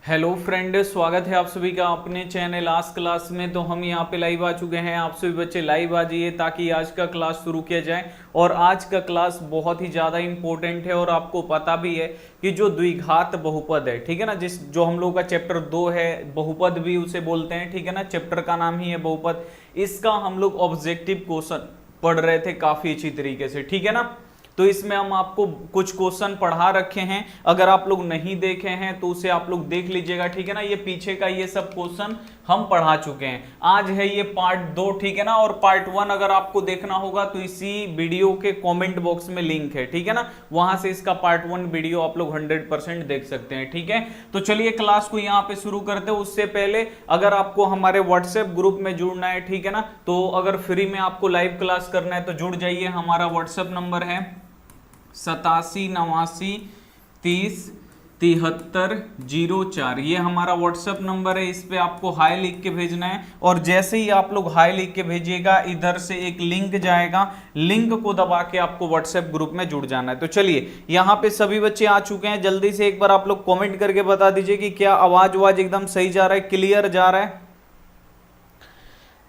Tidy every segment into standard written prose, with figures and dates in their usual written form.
Hello friend, स्वागत है आप सभी का अपने चैनल आज क्लास में। तो हम यहाँ पे लाइव आ चुके हैं। आप सभी बच्चे लाइव आ जाइए ताकि आज का क्लास शुरू किया जाए। और आज का क्लास बहुत ही ज़्यादा इंपॉर्टेंट है और आपको पता भी है कि जो द्विघात बहुपद है, ठीक है ना, जो हम लोग का चैप्टर 2 है, बहुपद भी उसे बोलते हैं, ठीक है ना, चैप्टर का नाम ही है बहुपद। इसका हम लोग ऑब्जेक्टिव क्वेश्चन पढ़ रहे थे काफ़ी अच्छी तरीके से, ठीक है ना। तो इसमें हम आपको कुछ क्वेश्चन पढ़ा रखे हैं, अगर आप लोग नहीं देखे हैं तो उसे आप लोग देख लीजिएगा, ठीक है ना। ये पीछे का ये सब क्वेश्चन हम पढ़ा चुके हैं। आज है ये पार्ट 2, ठीक है ना। और पार्ट 1 अगर आपको देखना होगा तो इसी वीडियो के कमेंट बॉक्स में लिंक है, ठीक है ना, वहां से इसका पार्ट 1 वीडियो आप लोग 100% देख सकते हैं, ठीक है। तो चलिए क्लास को यहाँ पे शुरू करते हैं। उससे पहले अगर आपको हमारे व्हाट्सएप ग्रुप में जुड़ना है, ठीक है ना, तो अगर फ्री में आपको लाइव क्लास करना है तो जुड़ जाइए। हमारा व्हाट्सएप नंबर है 8789307304। ये हमारा व्हाट्सएप नंबर है। इस पे आपको हाई लिख के भेजना है और जैसे ही आप लोग हाई लिख के भेजिएगा इधर से एक लिंक जाएगा, लिंक को दबा के आपको व्हाट्सएप ग्रुप में जुड़ जाना है। तो चलिए यहाँ पे सभी बच्चे आ चुके हैं। जल्दी से एक बार आप लोग कमेंट करके बता दीजिए कि क्या आवाज एकदम सही जा रहा है, क्लियर जा रहा है।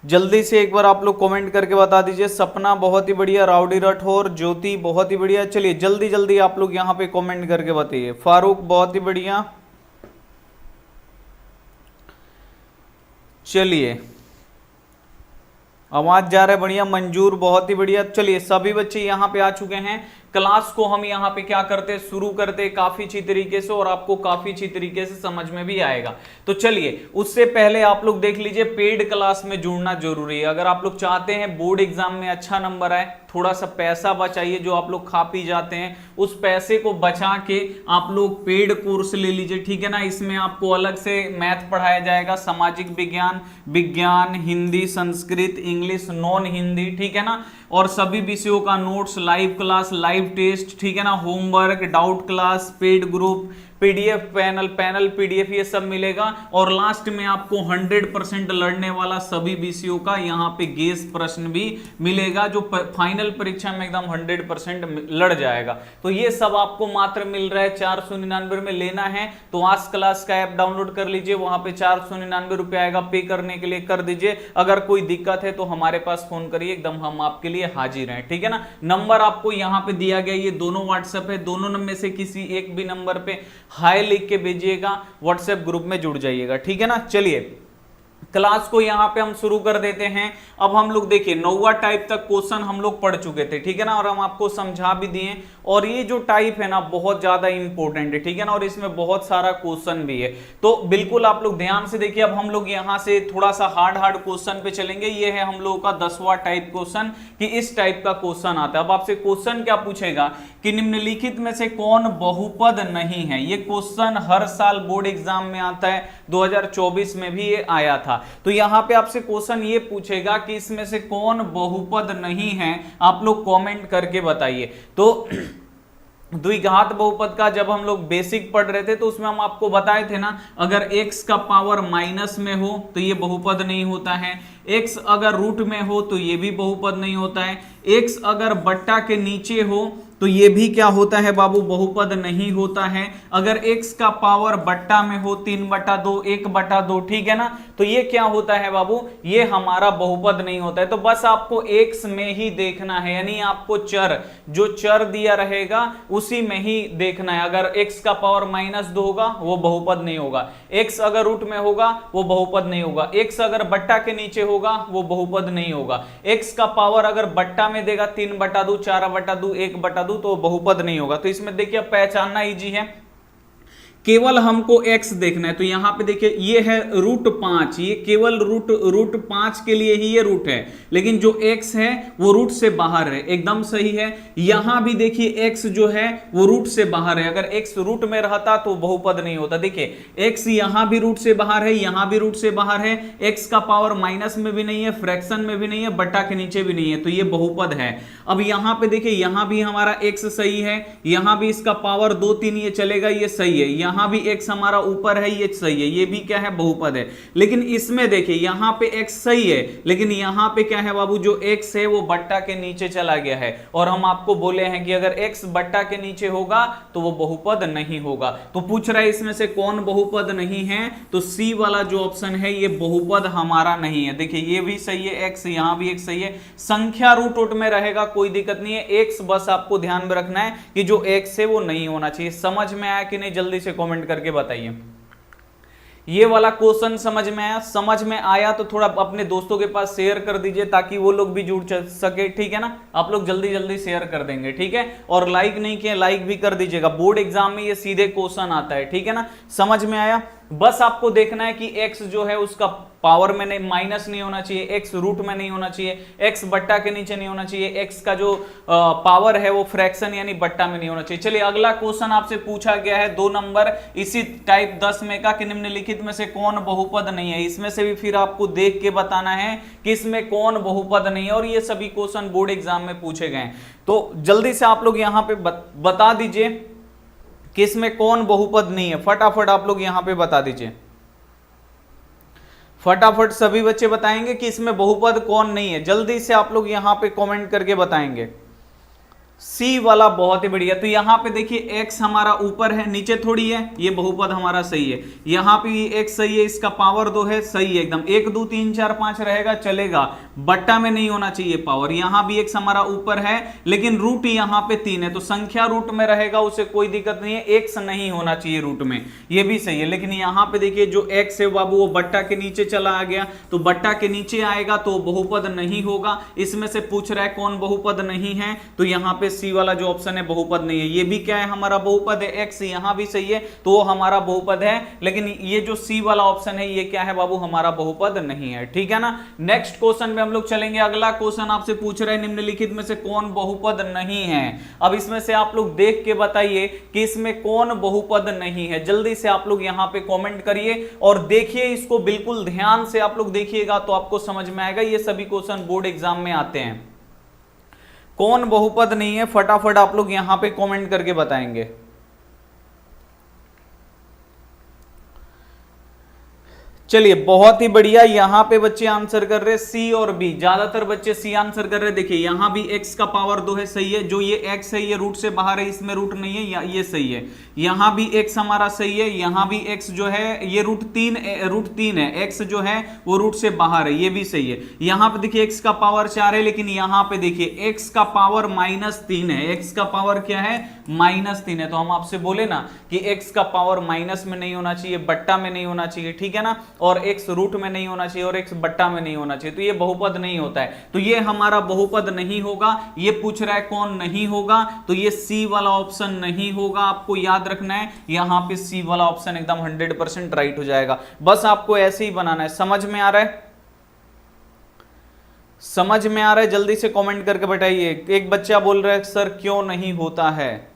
जल्दी से एक बार आप लोग कमेंट करके बता दीजिए। सपना बहुत ही बढ़िया, राउडी राठौर, ज्योति बहुत ही बढ़िया। चलिए जल्दी जल्दी आप लोग यहाँ पे कमेंट करके बताइए। फारूक बहुत ही बढ़िया। चलिए आवाज जा रहा है बढ़िया। मंजूर बहुत ही बढ़िया। चलिए सभी बच्चे यहाँ पे आ चुके हैं। क्लास को हम यहाँ पे क्या करते हैं, शुरू करते हैं काफी अच्छी तरीके से और आपको काफी अच्छी तरीके से समझ में भी आएगा। तो चलिए उससे पहले आप लोग देख लीजिए, पेड क्लास में जुड़ना जरूरी है। अगर आप लोग चाहते हैं बोर्ड एग्जाम में अच्छा नंबर आए, थोड़ा सा पैसा बचाइए, जो आप लोग खा पी जाते हैं उस पैसे को बचा के आप लोग पेड कोर्स ले लीजिए, ठीक है ना। इसमें आपको अलग से मैथ पढ़ाया जाएगा, सामाजिक विज्ञान, विज्ञान, हिंदी, संस्कृत, इंग्लिश, नॉन हिंदी, ठीक है ना, और सभी विषयों का notes, live class, live test, ठीक है ना, homework, doubt class, paid group, PDF panel PDF, ये सब मिलेगा। और लास्ट में आपको 100% लड़ने वाला सभी विषयों का यहाँ पे गेस प्रश्न भी मिलेगा, जो फाइनल परीक्षा में एकदम 100% लड़ जाएगा। तो ये सब आपको मात्र मिल रहा है 499 में। लेना है तो आज क्लास का ऐप डाउनलोड कर लीजिए, वहां पे 499 रुपये आएगा, पे करने के लिए कर दीजिए। अगर कोई दिक्कत है तो हमारे पास फोन करिए, एकदम हम आपके लिए हाजिर हैं, ठीक है ना। नंबर आपको यहाँ पे दिया गया, ये दोनों व्हाट्सएप है, दोनों में से किसी एक भी नंबर पे हाय लिख के भेजिएगा, व्हाट्सएप ग्रुप में जुड़ जाइएगा, ठीक है ना। चलिए क्लास को यहां पे हम शुरू कर देते हैं। अब हम लोग देखिए 9वां टाइप तक क्वेश्चन हम लोग पढ़ चुके थे, ठीक है ना, और हम आपको समझा भी दिए। और ये जो टाइप है ना बहुत ज्यादा इंपॉर्टेंट है, ठीक है ना, और इसमें बहुत सारा क्वेश्चन भी है। तो बिल्कुल आप लोग ध्यान से देखिए। अब हम लोग यहां से थोड़ा सा हार्ड क्वेश्चन पे चलेंगे। ये है हम लोगों का 10वां टाइप क्वेश्चन, कि इस टाइप का क्वेश्चन आता है। अब आपसे क्वेश्चन क्या पूछेगा कि निम्नलिखित में से कौन बहुपद नहीं है। ये क्वेश्चन हर साल बोर्ड एग्जाम में आता है, 2024 में भी ये आया था। तो यहां पे आपसे क्वेश्चन ये पूछेगा कि इसमें से कौन बहुपद नहीं है, आप लोग कमेंट करके बताइए। तो द्विघात बहुपद का जब हम लोग बेसिक पढ़ रहे थे तो उसमें हम आपको बताए थे ना, अगर x का पावर माइनस में हो तो ये बहुपद नहीं होता है, x अगर रूट में हो तो ये भी बहुपद नहीं होता है, x अगर बट्टा के नीचे हो तो ये भी क्या होता है बाबू, बहुपद नहीं होता है। अगर x का पावर बट्टा में हो 3/2, 1/2, ठीक है ना, तो ये क्या होता है बाबू, ये हमारा बहुपद नहीं होता है। तो बस आपको x में ही देखना है, यानी आपको चर, जो चर दिया रहेगा उसी में ही देखना है। अगर x का पावर -2 होगा वो बहुपद नहीं होगा, x अगर रूट में होगा वो बहुपद नहीं होगा, x अगर बट्टा के नीचे होगा वो बहुपद नहीं होगा, x का पावर अगर बट्टा में देगा 3/2, 4/2, 1/2 तो बहुपद नहीं होगा। तो इसमें देखिए पहचानना इजी है, केवल हमको x देखना है। तो यहां पे देखिए ये है √5, ये केवल रूट 5 के लिए ही ये रूट है, लेकिन जो x है वो रूट से बाहर है, एकदम सही है। यहां भी देखिए x जो है वो रूट से बाहर है, अगर x रूट में रहता तो बहुपद नहीं होता। देखिए x यहां भी रूट से बाहर है, यहां भी रूट से बाहर है, x का पावर माइनस में भी नहीं है, फ्रैक्शन में भी नहीं है, बट्टा के नीचे भी नहीं है, तो ये बहुपद है। अब यहां पे देखिए यहां भी हमारा x सही है, यहां भी इसका पावर 2, 3 ये चलेगा, ये सही है, यहां भी x हमारा ऊपर है, ये सही है, ये भी क्या है, बहुपद है। लेकिन इसमें देखिए यहां पे x सही है, लेकिन यहां पे क्या है बाबू, जो x है वो बट्टा के नीचे चला गया है, और हम आपको बोले हैं कि अगर x बट्टा के नीचे होगा तो वो बहुपद नहीं होगा। तो पूछ रहा है इसमें से कौन बहुपद नहीं है, तो C वाला जो ऑप्शन है ये बहुपद हमारा नहीं है। देखिए ये भी सही है, x यहां भी x सही है, संख्या रूट रूट में रहेगा, कोई दिक्कत नहीं है, x बस आपको ध्यान में रखना है कि जो x है वो नहीं होना चाहिए। समझ में आया कि नहीं, जल्दी से कमेंट करके बताइए। ये वाला क्वेश्चन समझ में आया? समझ में आया तो थोड़ा अपने दोस्तों के पास शेयर कर दीजिए ताकि वो लोग भी जुड़ सके, ठीक है ना। आप लोग जल्दी जल्दी शेयर कर देंगे, ठीक है। और लाइक नहीं किए, लाइक भी कर दीजिएगा, बोर्ड एग्जाम में ये सीधे क्वेश्चन आता है, ठीक है ना। समझ में आया? बस आपको देखना है कि x जो है उसका पावर में नहीं, माइनस नहीं होना चाहिए, x रूट में नहीं होना चाहिए, x बट्टा के नीचे नहीं होना चाहिए, x का जो पावर है वो फ्रैक्शन यानी बट्टा में नहीं होना चाहिए। चलिए अगला क्वेश्चन आपसे पूछा गया है 2 नंबर इसी टाइप 10 में का कि निम्नलिखित में से कौन बहुपद नहीं है। इसमें से भी फिर आपको देख के बताना है कि इसमें कौन बहुपद नहीं है, और ये सभी क्वेश्चन बोर्ड एग्जाम में पूछे गए हैं। तो जल्दी से आप लोग यहां पे बता दीजिए कि इसमें कौन बहुपद नहीं है, फटाफट आप लोग यहां पे बता दीजिए। फटाफट सभी बच्चे बताएंगे कि इसमें बहुपद कौन नहीं है, जल्दी से आप लोग यहां पे कमेंट करके बताएंगे। C वाला बहुत ही बढ़िया। तो यहां पे देखिए x हमारा ऊपर है, नीचे थोड़ी है, ये बहुपद हमारा सही है। यहां पे x सही है, इसका पावर 2 है, सही है एकदम। 1 2 3 4 5 रहेगा, चलेगा, बट्टा में नहीं होना चाहिए पावर। यहां भी x हमारा ऊपर है, लेकिन रूट यहां पे 3 है, तो संख्या रूट में रहेगा, उसे कोई दिक्कत नहीं है, x नहीं होना चाहिए रूट में, ये भी सही है। लेकिन यहां पे देखिए जो x है बाबू वो बट्टा के नीचे चला आ गया, तो बट्टा के नीचे आएगा तो बहुपद नहीं होगा। इसमें से पूछ रहा है कौन बहुपद नहीं है, तो यहां पे C वाला जो ऑप्शन है बहुपद नहीं है। ये भी क्या है, हमारा बहुपद है, x यहां भी सही है तो वो हमारा बहुपद है। लेकिन ये जो C वाला ऑप्शन है ये क्या है बाबू, हमारा बहुपद नहीं है, ठीक है ना। नेक्स्ट क्वेश्चन में हम लोग चलेंगे। अगला क्वेश्चन आपसे पूछ रहे हैं निम्नलिखित में से कौन बहुपद नहीं है। अब इसमें से आप लोग देख के बताइए कि इसमें कौन बहुपद नहीं है। जल्दी से आप लोग यहां पे कमेंट करिए और देखिए, इसको बिल्कुल ध्यान से आप लोग देखिएगा तो आपको समझ में आएगा। ये सभी क्वेश्चन बोर्ड एग्जाम में आते हैं। कौन बहुपद नहीं है, फटाफट आप लोग यहां पे कमेंट करके बताएंगे। चलिए बहुत ही बढ़िया, यहां पे बच्चे आंसर कर रहे हैं सी और बी, ज्यादातर बच्चे सी आंसर कर रहे हैं। देखिए यहां भी x का पावर 2 है, सही है। जो ये x है ये रूट से बाहर है, इसमें रूट नहीं है, ये सही है। यहां भी x हमारा सही है, यहां भी x जो है ये रूट 3 है, x जो है वो रूट से बाहर है, ये भी सही है। यहां पे देखिए x का पावर 4 है, लेकिन यहां पे देखिए x का पावर -3 है, x का पावर क्या है, -3 है। तो हम आपसे बोले ना कि x का पावर माइनस में नहीं होना चाहिए, बट्टा में नहीं होना चाहिए, ठीक है ना, और x रूट में नहीं होना चाहिए और x बट्टा में नहीं होना चाहिए, तो ये बहुपद नहीं होता है। तो ये हमारा बहुपद नहीं होगा। ये पूछ रहा है कौन नहीं होगा, तो ये C वाला ऑप्शन नहीं होगा। आपको याद रखना है, यहां पे C वाला ऑप्शन एकदम 100% राइट हो जाएगा। बस आपको ऐसे ही बनाना है। समझ में आ रहा है? समझ में आ रहा है? जल्दी से कमेंट करके बताइए। एक बच्चा बोल रहा है सर क्यों नहीं होता है,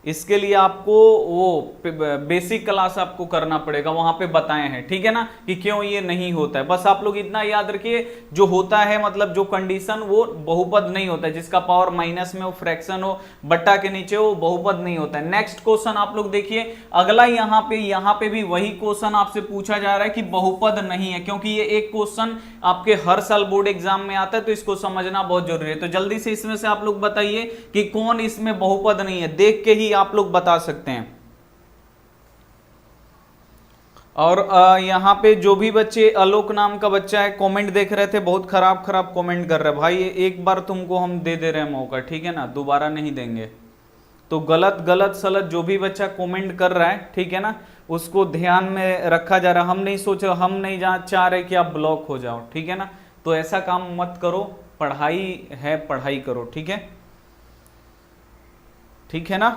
इसके लिए आपको वो बेसिक क्लास आपको करना पड़ेगा, वहां पे बताए हैं, ठीक है ना, कि क्यों ये नहीं होता है। बस आप लोग इतना याद रखिए, जो होता है मतलब जो कंडीशन वो बहुपद नहीं होता है, जिसका पावर माइनस में हो, फ्रैक्शन हो, बट्टा के नीचे हो, बहुपद नहीं होता है। नेक्स्ट क्वेश्चन आप लोग देखिए अगला, यहाँ पे भी वही क्वेश्चन आपसे पूछा जा रहा है कि बहुपद नहीं है, क्योंकि ये एक क्वेश्चन आपके हर साल बोर्ड एग्जाम में आता है, तो इसको समझना बहुत जरूरी है। तो जल्दी से इसमें से आप लोग बताइए कि कौन इसमें बहुपद नहीं है, देख के ही आप लोग बता सकते हैं। और यहां पे जो भी बच्चे, आलोक नाम का बच्चा है, कमेंट देख रहे थे, बहुत खराब खराब कमेंट कर रहे हैं। भाई एक बार तुमको हम दे दे रहे हैं मौका, ठीक है ना, दोबारा नहीं देंगे। तो गलत सलत जो भी बच्चा कमेंट कर रहा है, ठीक है ना, उसको ध्यान में रखा जा रहा है। हम नहीं चाह रहे कि आप ब्लॉक हो जाओ, ठीक है ना, तो ऐसा काम मत करो। पढ़ाई है, पढ़ाई करो, ठीक है, ठीक है ना।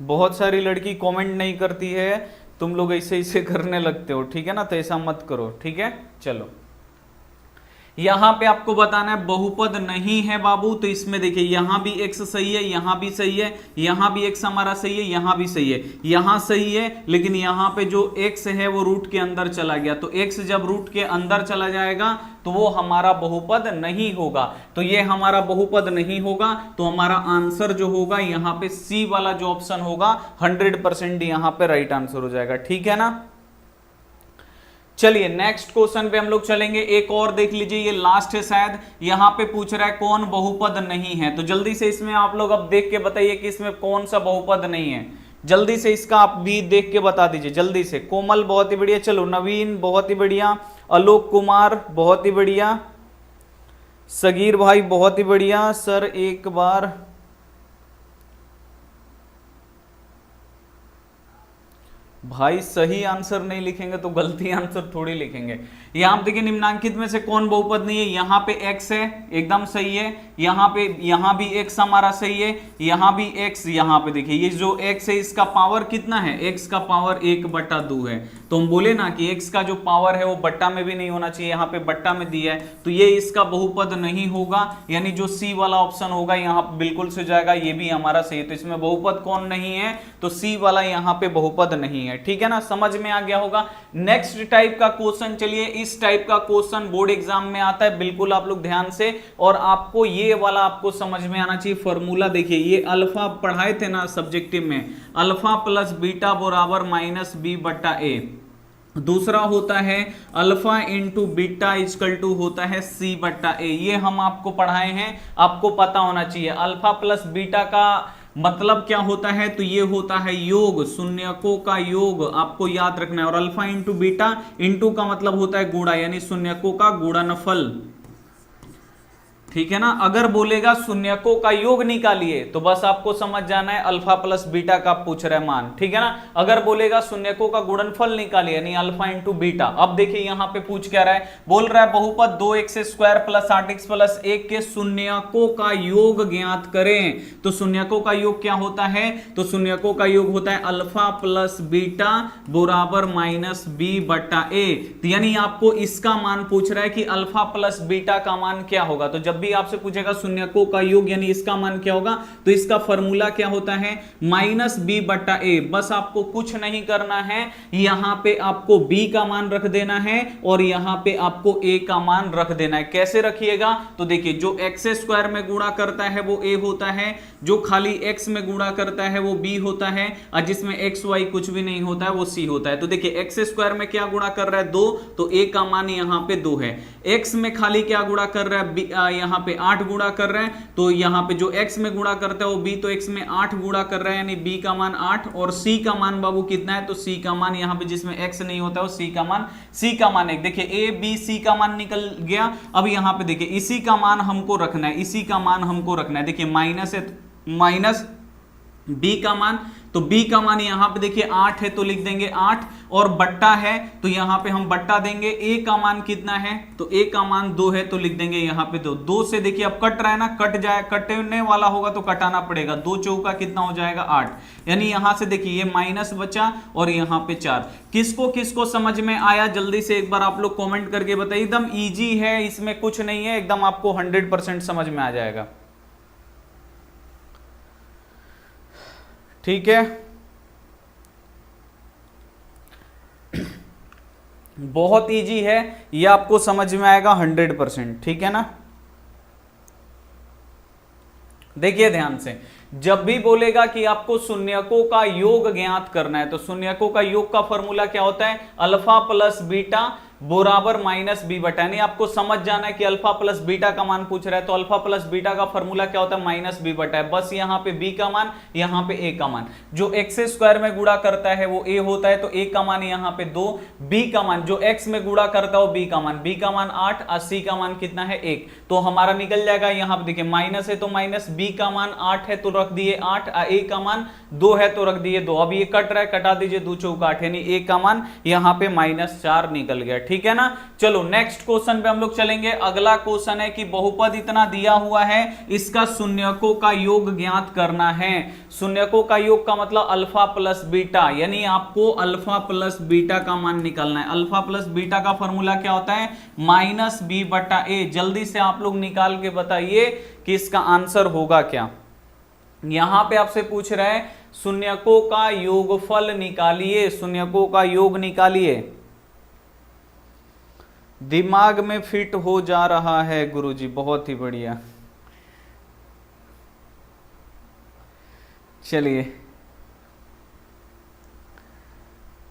बहुत सारी लड़की कमेंट नहीं करती है, तुम लोग ऐसे करने लगते हो, ठीक है ना, तो ऐसा मत करो, ठीक है। चलो यहां पे आपको बताना है बहुपद नहीं है बाबू, तो इसमें देखिए यहां भी x सही है, यहां भी सही है, यहां भी x हमारा सही है, यहां भी सही है, यहां सही है, लेकिन यहां पे जो x है वो रूट के अंदर चला गया, तो x जब रूट के अंदर चला जाएगा तो वो हमारा बहुपद नहीं होगा, तो ये हमारा बहुपद नहीं होगा, तो हमारा आंसर जो होगा यहां पे सी वाला जो ऑप्शन होगा 100% यहां पे राइट आंसर हो जाएगा। ठीक है ना। चलिए नेक्स्ट क्वेश्चन पे हम लोग चलेंगे, एक और देख लीजिए, ये लास्ट है शायद। यहां पे पूछ रहा है कौन बहुपद नहीं है, तो जल्दी से इसमें आप लोग अब देख के बताइए कि इसमें कौन सा बहुपद नहीं है, जल्दी से इसका आप भी देख के बता दीजिए जल्दी से। कोमल बहुत ही बढ़िया, चलो नवीन बहुत ही बढ़िया, आलोक कुमार बहुत ही बढ़िया, सगीर भाई बहुत ही बढ़िया। सर एक बार भाई सही आंसर नहीं लिखेंगे तो गलती आंसर थोड़ी लिखेंगे। यहां पे देखिए निम्नांकित में से कौन बहुपद नहीं है, यहां पे x है एकदम सही है, यहां भी x हमारा सही है, यहां भी x, यहां पे देखिए ये जो x है इसका पावर कितना है, x का पावर 1/2 है, तो हम बोले ना कि x का जो पावर है वो बट्टा में भी नहीं होना चाहिए, यहाँ पे बट्टा में दिया है, तो ये इसका बहुपद नहीं होगा, यानी जो सी वाला ऑप्शन होगा यहाँ बिल्कुल से जाएगा, ये भी हमारा सही है, तो इसमें बहुपद कौन नहीं है, तो सी वाला यहाँ पे बहुपद नहीं है। ठीक है ना, समझ में आ गया होगा। नेक्स्ट टाइप का क्वेश्चन, चलिए इस टाइप का क्वेश्चन बोर्ड एग्जाम में आता है, बिल्कुल आप लोग ध्यान से, और आपको ये वाला आपको समझ में आना चाहिए फॉर्मूला। देखिए ये अल्फा पढ़ाए थे ना सब्जेक्टिव में, अल्फा प्लस बीटा बराबर -b/a, दूसरा होता है alpha into beta equal to होता है c/a, ये हम आपको पढ़ाए हैं, आपको पता होना चाहिए। अल्फा प्लस बीटा का मतलब क्या होता है, तो ये होता है योग, शून्यकों का योग, आपको याद रखना है, और अल्फा इंटू बीटा, इंटू का मतलब होता है गुणा, यानी शून्यकों का गुणनफल। ठीक है ना, अगर बोलेगा शून्यकों का योग निकालिए तो बस आपको समझ जाना है अल्फा प्लस बीटा का पूछ रहा है मान। ठीक है ना, अगर बोलेगा शून्यकों का गुणनफल निकालिए यानी अल्फा इंटू बीटा। अब देखिए यहां पे पूछ क्या रहा है, बोल रहा है बहुपद 2x² प्लस 8x प्लस 1 के शून्यकों का योग ज्ञात करें, तो शून्यकों का योग क्या होता है, तो शून्यकों का योग होता है अल्फा प्लस बीटा बराबर -b/a, यानी आपको इसका मान पूछ रहा है कि अल्फा प्लस बीटा का मान क्या होगा, तो जब भी आपसे पूछेगा शून्यकों का योग यानी इसका मान क्या होगा, तो इसका फॉर्मूला क्या होता है -b/a। बस आपको कुछ नहीं करना है, यहां पे आपको b का मान रख देना है और यहां पे आपको a का मान रख देना है। कैसे रखिएगा, तो देखिए जो x² में गुणा करता है वो a होता है, जो खाली x में गुणा करता है वो b होता है, और जिसमें xy कुछ भी नहीं होता है वो c होता है। तो देखिए x² में क्या गुणा कर रहा है 2, तो a का मान यहां पे 2 है। x में खाली क्या गुणा कर रहा है, यहां पे 8 गुणा कर रहे हैं, तो यहां पे जो x में गुणा करता है वो b, तो x में 8 गुणा कर रहा है यानी b का मान 8, और c का मान बाबू कितना है, तो c का मान यहां पे जिसमें x नहीं होता है वो c का मान 1। देखिए a b c का मान निकल गया। अब यहां पे देखिए इसी का मान हमको रखना है, इसी का मान हमको रखना है। देखिए माइनस है, माइनस b का मान, तो b का मान यहां पे देखिए 8 है तो लिख देंगे 8, और बट्टा है तो यहां पे हम बट्टा देंगे। a का मान कितना है, तो a का मान 2 है तो लिख देंगे यहां पे 2। 2 से देखिए अब कट रहा है ना, कट जाए, कटने वाला होगा तो कटाना पड़ेगा, 2 चौका कितना हो जाएगा 8, यानी यहां से देखिए ये माइनस बचा और यहां पे 4। किसको किसको समझ में आया जल्दी से एक बार आप लोग कॉमेंट करके बताइए। एकदम ईजी है, इसमें कुछ नहीं है, एकदम आपको 100% समझ में आ जाएगा। ठीक है, बहुत इजी है, ये आपको समझ में आएगा 100%। ठीक है ना, देखिए ध्यान से, जब भी बोलेगा कि आपको शून्यकों का योग ज्ञात करना है, तो शून्यकों का योग का फॉर्मूला क्या होता है, अल्फा प्लस बीटा बराबर -b/, यानी आपको समझ जाना है कि अल्फा प्लस बीटा का मान पूछ रहा है, तो अल्फा प्लस बीटा का फॉर्मूला क्या होता है -b/, बस यहाँ पे b का मान, यहाँ पे a का मान। जो x² में गुणा करता है वो a होता है, तो a का मान यहाँ पे 2, b का मान जो x में गुणा करता है वो b का मान 8, और c का मान कितना है 1, तो हमारा निकल जाएगा। यहाँ पे देखिए माइनस है तो माइनस, b का मान 8 है तो रख दिए 8, a का मान 2 है तो रख दिए 2। अब ये कट रहा है, कटा दीजिए 2 चौका 8, यानी a का मान यहाँ पे -4 निकल गया। ठीक है ना। चलो नेक्स्ट क्वेश्चन पे हम लोग चलेंगे। अगला क्वेश्चन है कि बहुपद इतना दिया हुआ है, इसका शून्यकों का योग ज्ञात करना है। शून्यकों का योग का मतलब अल्फा प्लस बीटा, यानी आपको अल्फा प्लस बीटा का मान निकालना है। अल्फा प्लस बीटा का फॉर्मूला क्या होता है, माइनस बी बटा ए। जल्दी से आप लोग निकाल के बताइए कि इसका आंसर होगा क्या। यहां पे आपसे पूछ रहे हैं शून्यकों का योगफल निकालिए, शून्यकों का योग निकालिए। दिमाग में फिट हो जा रहा है गुरुजी, बहुत ही बढ़िया। चलिए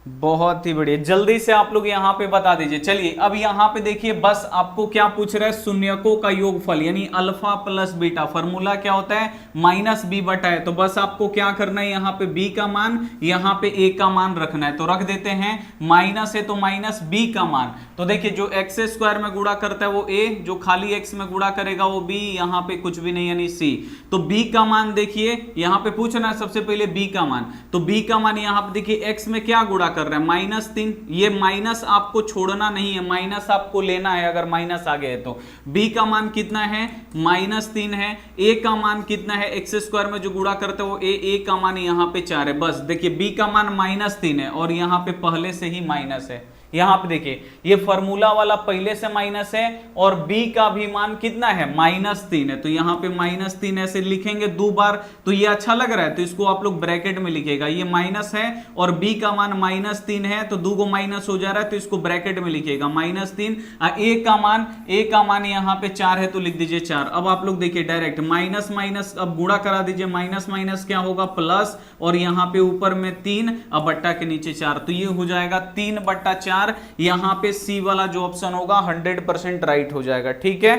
बहुत ही बढ़िया, जल्दी से आप लोग यहां पे बता दीजिए। चलिए अब यहां पे देखिए, बस आपको क्या पूछ रहा है, शून्यकों का योगफल यानी अल्फा प्लस बीटा। फॉर्मूला क्या होता है, माइनस बी बटा है। तो बस आपको क्या करना है, यहां पे बी का मान, यहां पे ए का मान रखना है। तो रख देते हैं, माइनस है तो माइनस बी का मान। तो देखिए जो एक्स स्क्वायर में गुणा करता है वो ए, जो खाली एक्स में गुणा करेगा वो बी, यहां पे कुछ भी नहीं यानी सी। तो बी का मान देखिए, यहां पे पूछना है सबसे पहले बी का मान। तो बी का मान यहां पे देखिए एक्स में क्या गुणा कर रहा है, -3। ये माइनस आपको छोड़ना नहीं है, माइनस आपको लेना है अगर माइनस आ गए तो। बी का मान कितना है, -3 है। ए का मान कितना है, एक्स स्क्वायर में जो गुणा करते हो ए का मान यहां पे 4 है। बस देखिए बी का मान -3 है और यहां पे पहले से ही माइनस है। यहां पे देखिए ये फॉर्मूला वाला पहले से माइनस है और b का भी मान कितना है, -3 है। तो यहां पे -3 ऐसे लिखेंगे 2 बार। तो ये अच्छा लग रहा है तो इसको आप लोग ब्रैकेट में लिखेगा। ये माइनस है और b का मान -3 है, तो 2 को माइनस हो जा रहा है तो इसको ब्रैकेट में लिखेगा -3। a का मान यहां पे 4 है तो लिख दीजिए 4। अब आप लोग देखिए डायरेक्ट माइनस माइनस अब गुणा करा दीजिए, माइनस माइनस क्या होगा प्लस, और यहां पे ऊपर में 3 अब बट्टा के नीचे 4। तो ये हो जाएगा 3/4। यहां पे सी वाला जो ऑप्शन होगा 100% राइट हो जाएगा। ठीक है,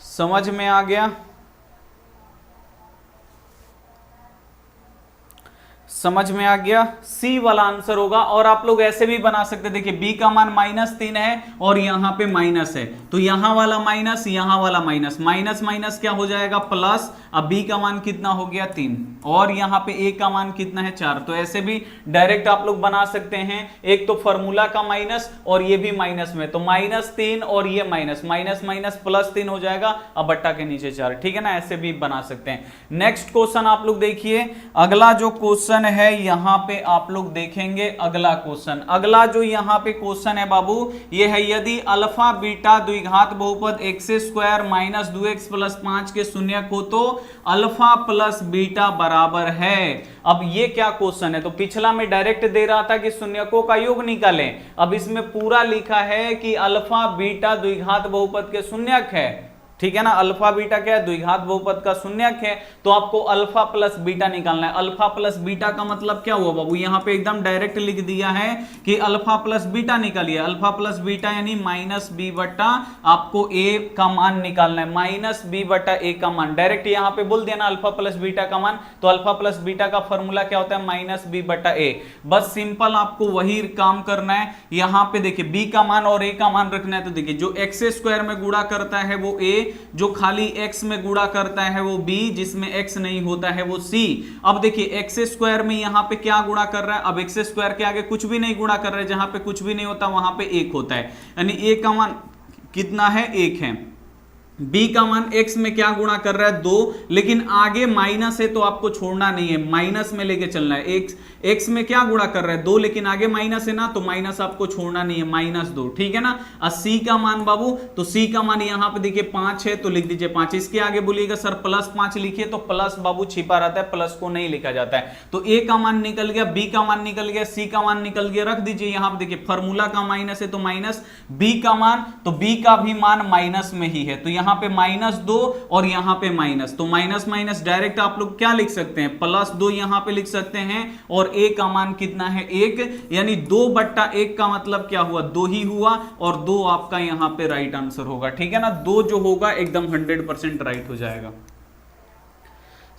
समझ में आ गया, समझ में आ गया, सी वाला आंसर होगा। और आप लोग ऐसे भी बना सकते, देखिए बी का मान -3 है और यहां पे माइनस है, तो यहां वाला माइनस, यहां वाला माइनस, माइनस माइनस क्या हो जाएगा प्लस। अब बी का मान कितना हो गया 3 और यहां पे ए का मान कितना है 4। तो ऐसे भी डायरेक्ट आप लोग बना सकते हैं। एक तो फॉर्मूला का माइनस और ये भी माइनस में, तो -3 और ये माइनस, माइनस माइनस +3 हो जाएगा, अब बट्टा के नीचे 4। ठीक है ना, ऐसे भी बना सकते हैं। नेक्स्ट क्वेश्चन आप लोग देखिए, अगला जो क्वेश्चन है यहां पे आप लोग देखेंगे अगला क्वेश्चन। अगला जो यहां पे क्वेश्चन है बाबू ये है, यदि अल्फा बीटा द्विघात बहुपद x² - 2x + 5 के शून्यक हो तो अल्फा प्लस बीटा बराबर है। अब ये क्या क्वेश्चन है, तो पिछला में डायरेक्ट दे रहा था कि शून्यकों का योग निकालें, अब इसमें पूरा लिखा है कि अल्फा बीटा द्विघात बहुपद के शून्यक है। ठीक है ना, अल्फा बीटा क्या है, द्विघात बहुपद का शून्यक है। तो आपको अल्फा प्लस बीटा निकालना है। अल्फा प्लस बीटा का मतलब क्या हुआ बाबू, यहां पे एकदम डायरेक्ट लिख दिया है कि अल्फा प्लस बीटा निकालिए। अल्फा प्लस बीटा यानी -b बट्टा आपको a का मान निकालना है, -b बट्टा a का मान। डायरेक्ट यहां पे बोल दिया ना अल्फा प्लस बीटा का मान, तो अल्फा प्लस बीटा का फॉर्मूला क्या होता है, -b बट्टा a। बस सिंपल आपको वही काम करना है। यहां पे देखिए b का मान और a का मान रखना है। तो देखिए जो x² में गुणा करता है वो a, जो खाली x में गुणा करता है वो b, जिसमें x नहीं होता है वो c। अब देखिए x² में यहां पे क्या गुणा कर रहा है, अब x² के आगे कुछ भी नहीं गुणा कर रहा है, जहां पे कुछ भी नहीं होता वहां पे 1 होता है, यानी a का मान कितना है 1 है। b का मान x में क्या गुणा कर रहा है 2, लेकिन आगे माइनस है तो आपको छोड़ना नहीं है, माइनस में लेके चलना है। x में क्या गुणा कर रहा है 2, लेकिन आगे माइनस है ना, तो माइनस आपको छोड़ना नहीं है, -2। ठीक है ना। c का मान बाबू, तो c का मान यहां पे देखिए 5 है तो लिख दीजिए 5। इसके आगे बोलिएगा सर +5 लिखिए, तो प्लस बाबू छिपा रहता है, प्लस को नहीं लिखा जाता है। तो a का मान निकल गया, b का मान निकल गया, c का मान निकल गया, रख दीजिए यहां पे। देखिए फॉर्मूला का माइनस है तो माइनस, b का मान, तो b का भी मान माइनस में ही है, तो यहां पे -2 और यहां पे माइनस, तो माइनस माइनस डायरेक्ट आप लोग क्या लिख सकते हैं, +2 यहां पे लिख सकते हैं। और a का मान कितना है 1, यानी 2/1 का मतलब क्या हुआ 2 ही हुआ, और 2 आपका यहां पे राइट आंसर होगा। ठीक है ना, 2 जो होगा एकदम 100% राइट हो जाएगा।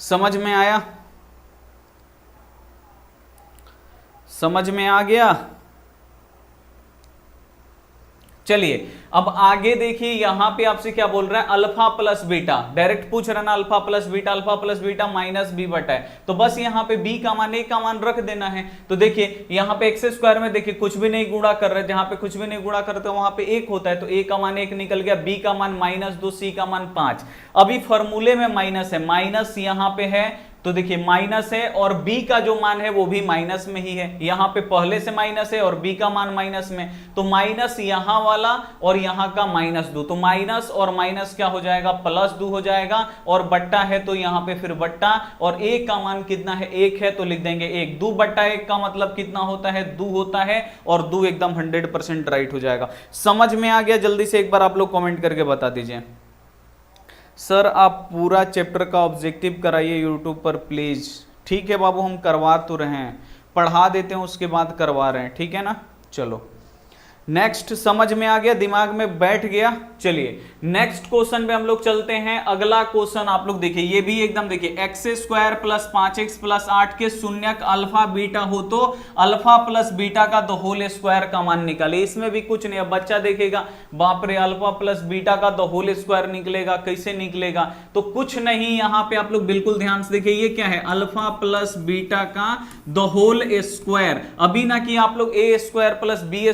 समझ में आया, समझ में आ गया। चलिए अब आगे देखिए, यहां पे आपसे क्या बोल रहा है, अल्फा प्लस बीटा, डायरेक्ट पूछ रहा ना, alpha plus beta minus B बटा है, तो बस यहां पे बी का मान, ए का मान रख देना है। तो देखिए यहां पे एक्स स्क्वायर में देखिए कुछ भी नहीं गुणा कर रहे, जहां पे कुछ भी नहीं गुणा करते वहां पे एक होता है, तो ए का मान 1 निकल गया, बी का मान -2, सी का मान 5। अभी फॉर्मूले में माइनस है, माइनस यहां पे है, तो देखिए माइनस है, और बी का जो मान है वो भी माइनस में ही है, यहां पे पहले से माइनस है और बी का मान माइनस में, तो माइनस यहां वाला और यहां का -2, तो माइनस और माइनस क्या हो जाएगा, +2 हो जाएगा, और बट्टा है तो यहां पे फिर बट्टा, और ए का मान कितना है, 1 है, तो लिख देंगे 1। 2 बट्टा 1 का मतलब कितना होता है, 2 होता है, और 2 एकदम 100% राइट हो जाएगा। समझ में आ गया? जल्दी से एक बार आप लोग कमेंट करके बता दीजिए। सर आप पूरा चैप्टर का ऑब्जेक्टिव कराइए यूट्यूब पर प्लीज। ठीक है बाबू, हम करवा तो रहे हैं, पढ़ा देते हैं उसके बाद करवा रहे हैं, ठीक है ना। चलो नेक्स्ट, समझ में आ गया, दिमाग में बैठ गया। चलिए नेक्स्ट क्वेश्चन पे हम लोग चलते हैं। अगला क्वेश्चन आप लोग देखिए, ये भी एकदम देखिए, x² + 5x + 8 के शून्यक अल्फा बीटा हो तो अल्फा प्लस बीटा का द होल स्क्वायर का मान निकाले। इसमें भी कुछ नहीं है, बच्चा देखेगा बाप रे अल्फा प्लस बीटा का द होल स्क्वायर निकलेगा, कैसे निकलेगा, तो कुछ नहीं, यहां पे आप लोग बिल्कुल ध्यान से देखिए, ये क्या है, अल्फा प्लस बीटा का द होल स्क्वायर। अभी ना कि आप लोग a² + b²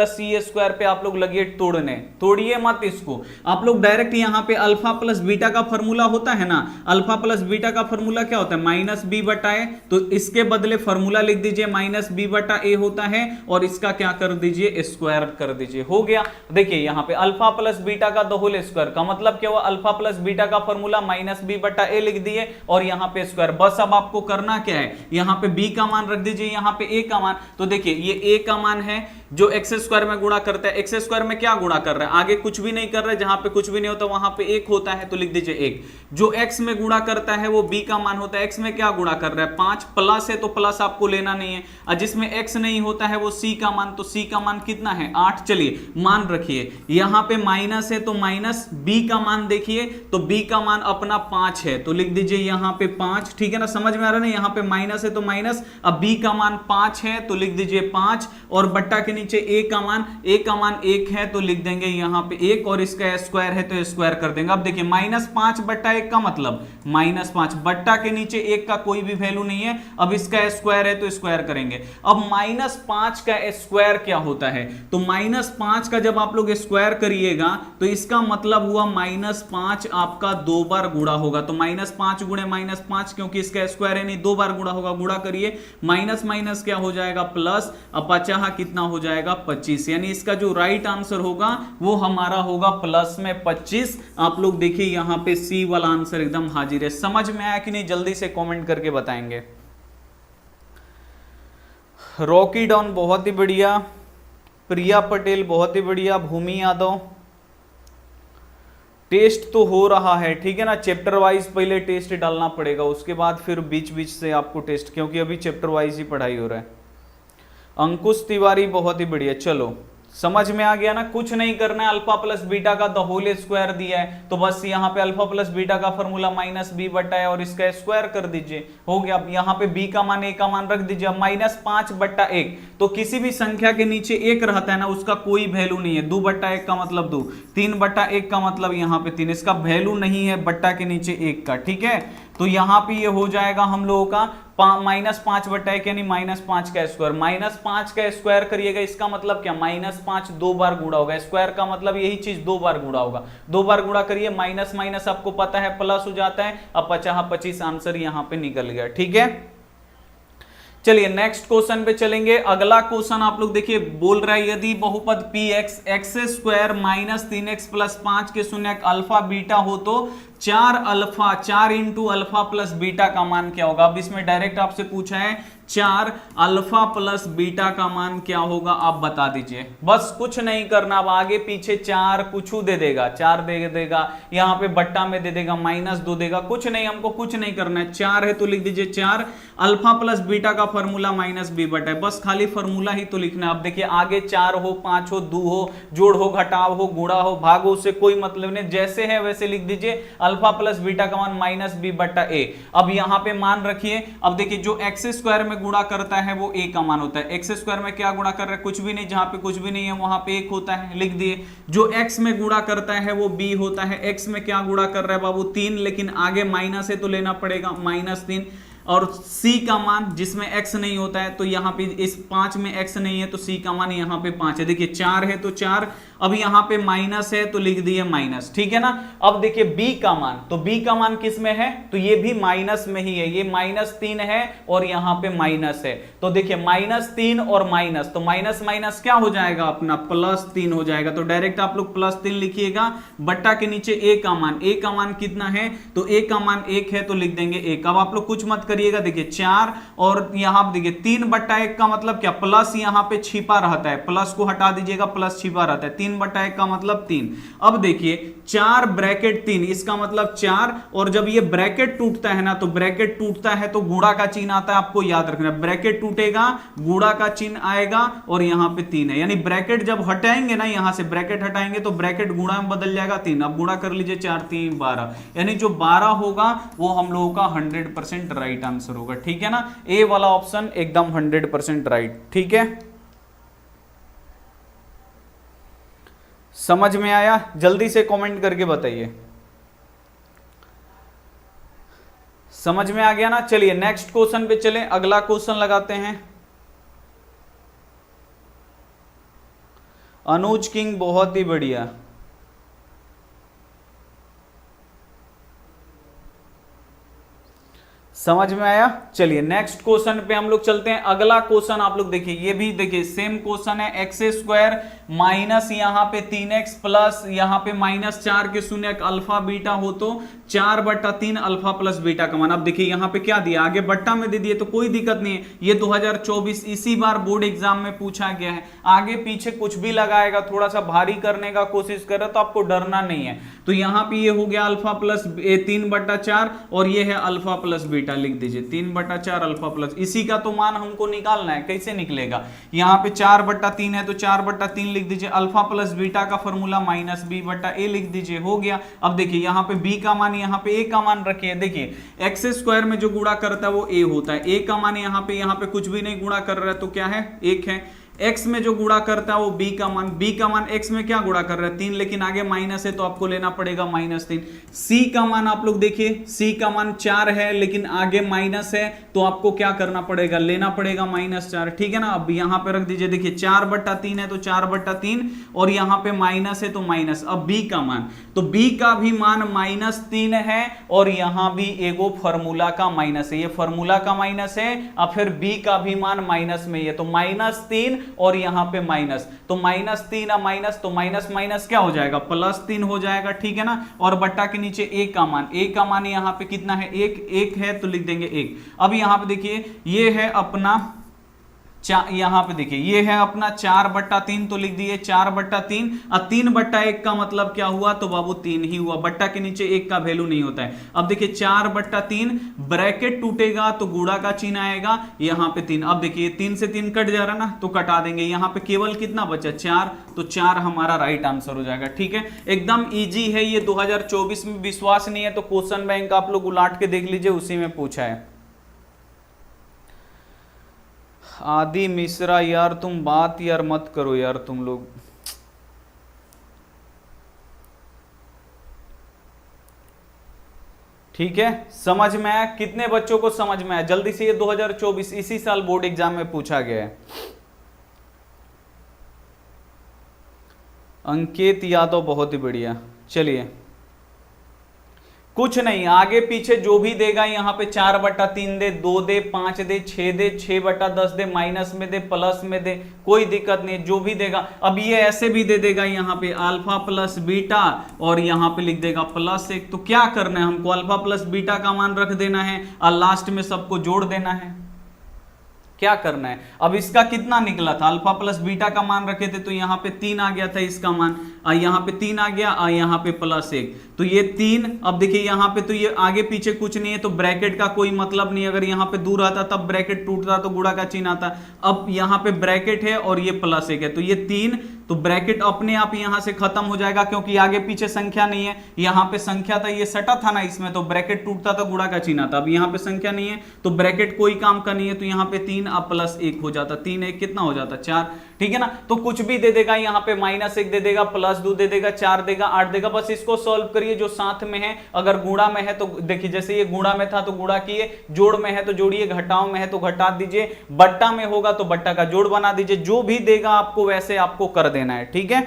+ c² पे आप लोग लगिए तोड़ने, तोड़िए मत इसको, आप लोग डायरेक्ट यहां पे अल्फा प्लस बीटा का फॉर्मूला होता है ना, अल्फा प्लस बीटा का फॉर्मूला क्या होता है, -b/a, तो इसके बदले फॉर्मूला लिख दीजिए -b/a होता है, और इसका क्या कर दीजिए, स्क्वायर कर दीजिए, हो गया। देखिए यहां पे अल्फा प्लस बीटा का द होल स्क्वायर का मतलब क्या हुआ, अल्फा प्लस बीटा का फॉर्मूला -b/a लिख दिए, और यहां पे स्क्वायर। बस अब आपको करना क्या है, यहां पे b का मान रख दीजिए, यहां पे a का मान, तो देखिए ये a का मान है जो x² में गुणा करता है, x² में क्या गुणा कर रहा है, आगे कुछ भी नहीं कर रहा है, जहां पे कुछ भी नहीं होता वहां पे 1 होता है, तो लिख दीजिए 1। जो x में गुणा करता है वो b का मान होता है, x में क्या गुणा कर रहा है, 5, प्लस है तो प्लस आपको लेना नहीं है, और जिसमें x नहीं होता है वो c का मान, तो c का मान कितना है, 8। चलिए मान रखिए, यहां पे माइनस है तो माइनस, b का मान देखिए तो b का मान अपना 5 है, तो लिख दीजिए यहां पे 5, ठीक है ना, समझ में आ रहा है ना, यहां पे माइनस है तो माइनस, अब b का मान 5 है तो लिख दीजिए 5, और बट्टा के नीचे a का मान 1 है तो लिख देंगे यहां पे 1, और इसका स्क्वायर है तो स्क्वायर कर देंगे। अब देखिए -5/1 का मतलब -5, बट्टा के नीचे 1 का कोई भी वैल्यू नहीं है, अब इसका स्क्वायर है तो स्क्वायर करेंगे। अब -5 का स्क्वायर क्या होता है, तो -5 का जब आप लोग स्क्वायर करिएगा तो इसका मतलब हुआ -5 आपका 2 बार गुणा होगा, तो -5 गुणे -5, क्योंकि इसका स्क्वायर है नहीं, 2 बार गुणा होगा, गुणा करिए, माइनस माइनस क्या हो जाएगा, प्लस, अब 50 कितना हो जाएगा, 25, यानी इसका जो राइट आंसर होगा वो हमारा होगा प्लस में 25। आप लोग देखिए यहां पे सी वाला आंसर एकदम हाजिर है। समझ में आया कि नहीं, जल्दी से कमेंट करके बताएंगे। रॉकी डॉन बहुत ही बढ़िया, प्रिया पटेल बहुत ही बढ़िया, भूमि यादव, टेस्ट तो हो रहा है, ठीक है ना, चैप्टर वाइज पहले टेस्ट डालना पड़ेगा, उसके बाद फिर बीच बीच से आपको टेस्ट, क्योंकि अभी चैप्टर वाइज ही पढ़ाई हो रहा है। अंकुश तिवारी बहुत ही बढ़िया। चलो समझ में आ गया ना, कुछ नहीं करना है, अल्फा प्लस बीटा का द होल स्क्वायर दिया है, तो बस यहाँ पे अल्फा प्लस बीटा का फॉर्मूला -b/a है, और इसका स्क्वायर कर दीजिए, हो गया। अब यहाँ पे b का मान a का मान रख दीजिए, -5/1, तो किसी भी संख्या के नीचे 1 रहता है ना, उसका कोई वैल्यू नहीं है, 2/1 का मतलब 2, 3/1 का मतलब यहाँ पे 3, इसका वैल्यू नहीं है बट्टा के नीचे 1 का, ठीक है। तो यहाँ पे ये हो जाएगा हम लोगों का -5/1 यानी -5 का स्क्वायर, -5 का स्क्वायर करिएगा, इसका मतलब क्या, -5 2 बार गुणा होगा, स्क्वायर का मतलब यही चीज 2 बार गुणा होगा, 2 बार गुणा करिए, माइनस माइनस आपको पता है प्लस हो जाता है, अब 50/25 आंसर यहां पे निकल गया, ठीक है। चलिए नेक्स्ट क्वेश्चन पे चलेंगे। अगला क्वेश्चन आप लोग देखिए, बोल रहा है यदि बहुपद px x² - 3x + 5 के शून्यक अल्फा बीटा हो तो 4 × अल्फा प्लस बीटा का मान क्या होगा। अब इसमें डायरेक्ट आपसे पूछा है 4 अल्फा प्लस बीटा का मान क्या होगा, आप बता दीजिए। बस कुछ नहीं करना, अब आगे पीछे 4 कुछ दे देगा, 4 दे देगा, यहाँ पे बट्टा में दे देगा, -2 देगा, कुछ नहीं, हमको कुछ नहीं करना है। 4 है तो लिख दीजिए 4, अल्फा प्लस बीटा का फॉर्मूला -b/a, बस खाली फॉर्मूला ही तो लिखना है। अब देखिए आगे 4 हो, 5 हो, 2 हो, जोड़ हो, घटाव हो, गुणा हो, भाग हो, उससे कोई मतलब नहीं, जैसे है वैसे लिख दीजिए, अल्फा प्लस बीटा का मान -b/a। अब यहाँ पे मान रखिए, अब देखिए जो x² में में गुणा करता है वो a का मान होता है। एक्स स्क्वायर में क्या गुणा कर रहा है, कुछ भी नहीं, जहां पे कुछ भी नहीं है वहां पे 1 होता है, लिख दिए। जो x में गुणा करता है वो b होता है। x में क्या गुणा कर रहा है बाबू, 3, लेकिन आगे माइनस है तो लेना पड़ेगा -3। और c का मान जिसमें x नहीं होता है, तो यहाँ पे इस 5 में x नहीं है तो c का मान यहाँ पे 5 है। देखिए 4 है तो 4, अब यहाँ पे माइनस है तो लिख दिए माइनस, ठीक है ना। अब देखिए b का मान, तो b का मान किस में है, तो ये भी माइनस में ही है, ये -3 है और यहाँ पे माइनस है। तो देखिए -3 और माइनस, तो माइनस माइनस क्या हो जाएगा अपना, +3 हो जाएगा। तो डायरेक्ट आप लोग +3 लिखिएगा, बट्टा के नीचे a का मान, a का मान कितना है, तो a का मान 1 है तो लिख देंगे 1। अब आप लोग कुछ मत करिएगा, देखिए 4 और यहां पे देखिए 3/1 का मतलब क्या, प्लस यहां पे छिपा रहता है, प्लस को हटा दीजिएगा, प्लस छिपा रहता है, 3/1 का मतलब 3। अब देखिए 4 ब्रैकेट 3, इसका मतलब 4, और जब ये ब्रैकेट टूटता है ना, तो ब्रैकेट टूटता है तो गुणा का चिन्ह आता है, आपको याद रखना, ब्रैकेट टूटेगा गुणा का चिन्ह आएगा और यहां पे 3 है, यानी ब्रैकेट जब हटाएंगे ना, यहां से ब्रैकेट हटाएंगे तो ब्रैकेट गुणा में बदल जाएगा 3। अब गुणा कर लीजिए, 4 3 12, यानी जो 12 होगा वो हम लोगों का 100% राइट आंसर होगा, ठीक है ना। ए वाला ऑप्शन एकदम 100% राइट, ठीक है। समझ में आया, जल्दी से कमेंट करके बताइए, समझ में आ गया ना। चलिए नेक्स्ट क्वेश्चन पे चलें, अगला क्वेश्चन लगाते हैं। अनुज किंग बहुत ही बढ़िया, समझ में आया। चलिए नेक्स्ट क्वेश्चन पे हम लोग चलते हैं। अगला क्वेश्चन आप लोग देखिए, ये भी देखिए सेम क्वेश्चन है, x² माइनस यहाँ पे 3x प्लस यहाँ पे -4 के शून्य अल्फा बीटा हो तो 4/3 अल्फा प्लस बीटा का मान। अब देखिए यहाँ पे क्या दिया, आगे बट्टा में दे दिए तो कोई दिक्कत नहीं है, ये 2024 इसी बार बोर्ड एग्जाम में पूछा गया है। आगे पीछे कुछ भी लगाएगा, थोड़ा सा भारी करने का कोशिश करे तो आपको डरना नहीं है। तो यहाँ पे ये हो गया अल्फा प्लस 3/4 और ये है अल्फा प्लस बीटा, लिख दीजिए 3/4 अल्फा प्लस, इसी का तो मान हमको निकालना है, कैसे निकलेगा, यहाँ पे 4/3 है तो 4/3 लिख दीजिए, अल्फा प्लस बीटा का फॉर्मूला -b/a लिख दीजिए, हो गया। अब देखिए यहाँ पे b का मान, यहाँ पे a का मान रखिए, देखिए x² में जो गुणा करता है वो a होता है, a का मान यहाँ पे कुछ भी नहीं गुणा कर रहा है तो क्या है 1 है। x में जो गुणा करता है वो b का मान x में क्या गुणा कर रहा है 3, लेकिन आगे माइनस है तो आपको लेना पड़ेगा -3। c का मान आप लोग देखिए, c का मान 4 है लेकिन आगे माइनस है तो आपको क्या करना पड़ेगा, लेना पड़ेगा -4, ठीक है ना। अब यहाँ पे रख दीजिए, देखिए 4/3 है तो 4/3 और यहाँ पे माइनस है तो माइनस। अब b का मान, तो b का भी मान -3 है और यहाँ भी एगो फॉर्मूला का माइनस है, ये फॉर्मूला का माइनस है। अब फिर b का भी मान माइनस में ही है तो -3 और यहां पे माइनस, तो -3 और माइनस, तो माइनस माइनस क्या हो जाएगा, +3 हो जाएगा, ठीक है ना। और बट्टा के नीचे a का मान यहां पे कितना है 1 है तो लिख देंगे 1। अब यहां पे देखिए ये है अपना यहाँ पे देखिए ये है अपना 4/3 तो लिख दिए 4/3 और 3/1 का मतलब क्या हुआ, तो बाबू 3 ही हुआ, बट्टा के नीचे 1 का वैल्यू नहीं होता है। अब देखिए 4/3 ब्रैकेट टूटेगा तो गुणा का चिन्ह आएगा, यहाँ पे 3। अब देखिए 3 से 3 कट जा रहा ना तो कटा देंगे, यहाँ पे केवल कितना बचा 4, तो 4 हमारा राइट आंसर हो जाएगा, ठीक है। एकदम इजी है ये, 2024 में विश्वास नहीं है तो क्वेश्चन बैंक आप लोग उलाट के देख लीजिए, उसी में पूछा है। आदि मिश्रा यार तुम बात यार मत करो यार तुम लोग, ठीक है। समझ में आया, कितने बच्चों को समझ में आया जल्दी से, ये 2024 इसी साल बोर्ड एग्जाम में पूछा गया है। अंकित यादव बहुत ही बढ़िया। चलिए कुछ नहीं, आगे पीछे जो भी देगा यहाँ पे 4/3 दे, 2 दे, 5 दे, 6 दे, 6/10 दे, माइनस में दे, प्लस में दे, कोई दिक्कत नहीं, जो भी देगा। अब ये ऐसे भी दे देगा यहाँ पे अल्फा प्लस बीटा और यहाँ पे लिख देगा +1, तो क्या करना है हमको, अल्फा प्लस बीटा का मान रख देना है और लास्ट में सबको जोड़ देना है, क्या करना है। अब इसका कितना निकला था, अल्फा प्लस बीटा का मान रखे थे तो यहाँ पे 3 आ गया था इसका मान, और यहाँ पे 3 आ गया और यहाँ पे +1, तो ये 3। अब देखिए यहाँ पे तो ये आगे पीछे कुछ नहीं है तो ब्रैकेट का कोई मतलब नहीं, अगर यहाँ पे दूर आता तब ब्रैकेट टूटता तो गुणा का चिन्ह आता। अब यहाँ पे ब्रैकेट है और ये +1 है तो ये 3 तो ब्रैकेट अपने आप यहां से खत्म हो जाएगा, क्योंकि आगे पीछे संख्या नहीं है। यहां पे संख्या था, ये सटा था ना इसमें, तो ब्रैकेट टूटता था, गुणा का चिन्ह था। अब यहां पे संख्या नहीं है तो ब्रैकेट कोई काम का नहीं है, तो यहां पे 3 अब प्लस 1 हो जाता, 3 1 कितना हो जाता 4, ठीक है ना। तो कुछ भी दे देगा, यहाँ पे -1 दे देगा, +2 दे देगा, 4 देगा, 8 देगा। बस इसको सॉल्व करिए जो साथ में है। अगर गुणा में है तो देखिए, जैसे ये गुणा में था तो गुणा किए, जोड़ में है तो जोड़िए, घटाओ में है तो घटा दीजिए, बट्टा में होगा तो बट्टा का जोड़ बना दीजिए। जो भी देगा आपको वैसे आपको कर देना है, ठीक है,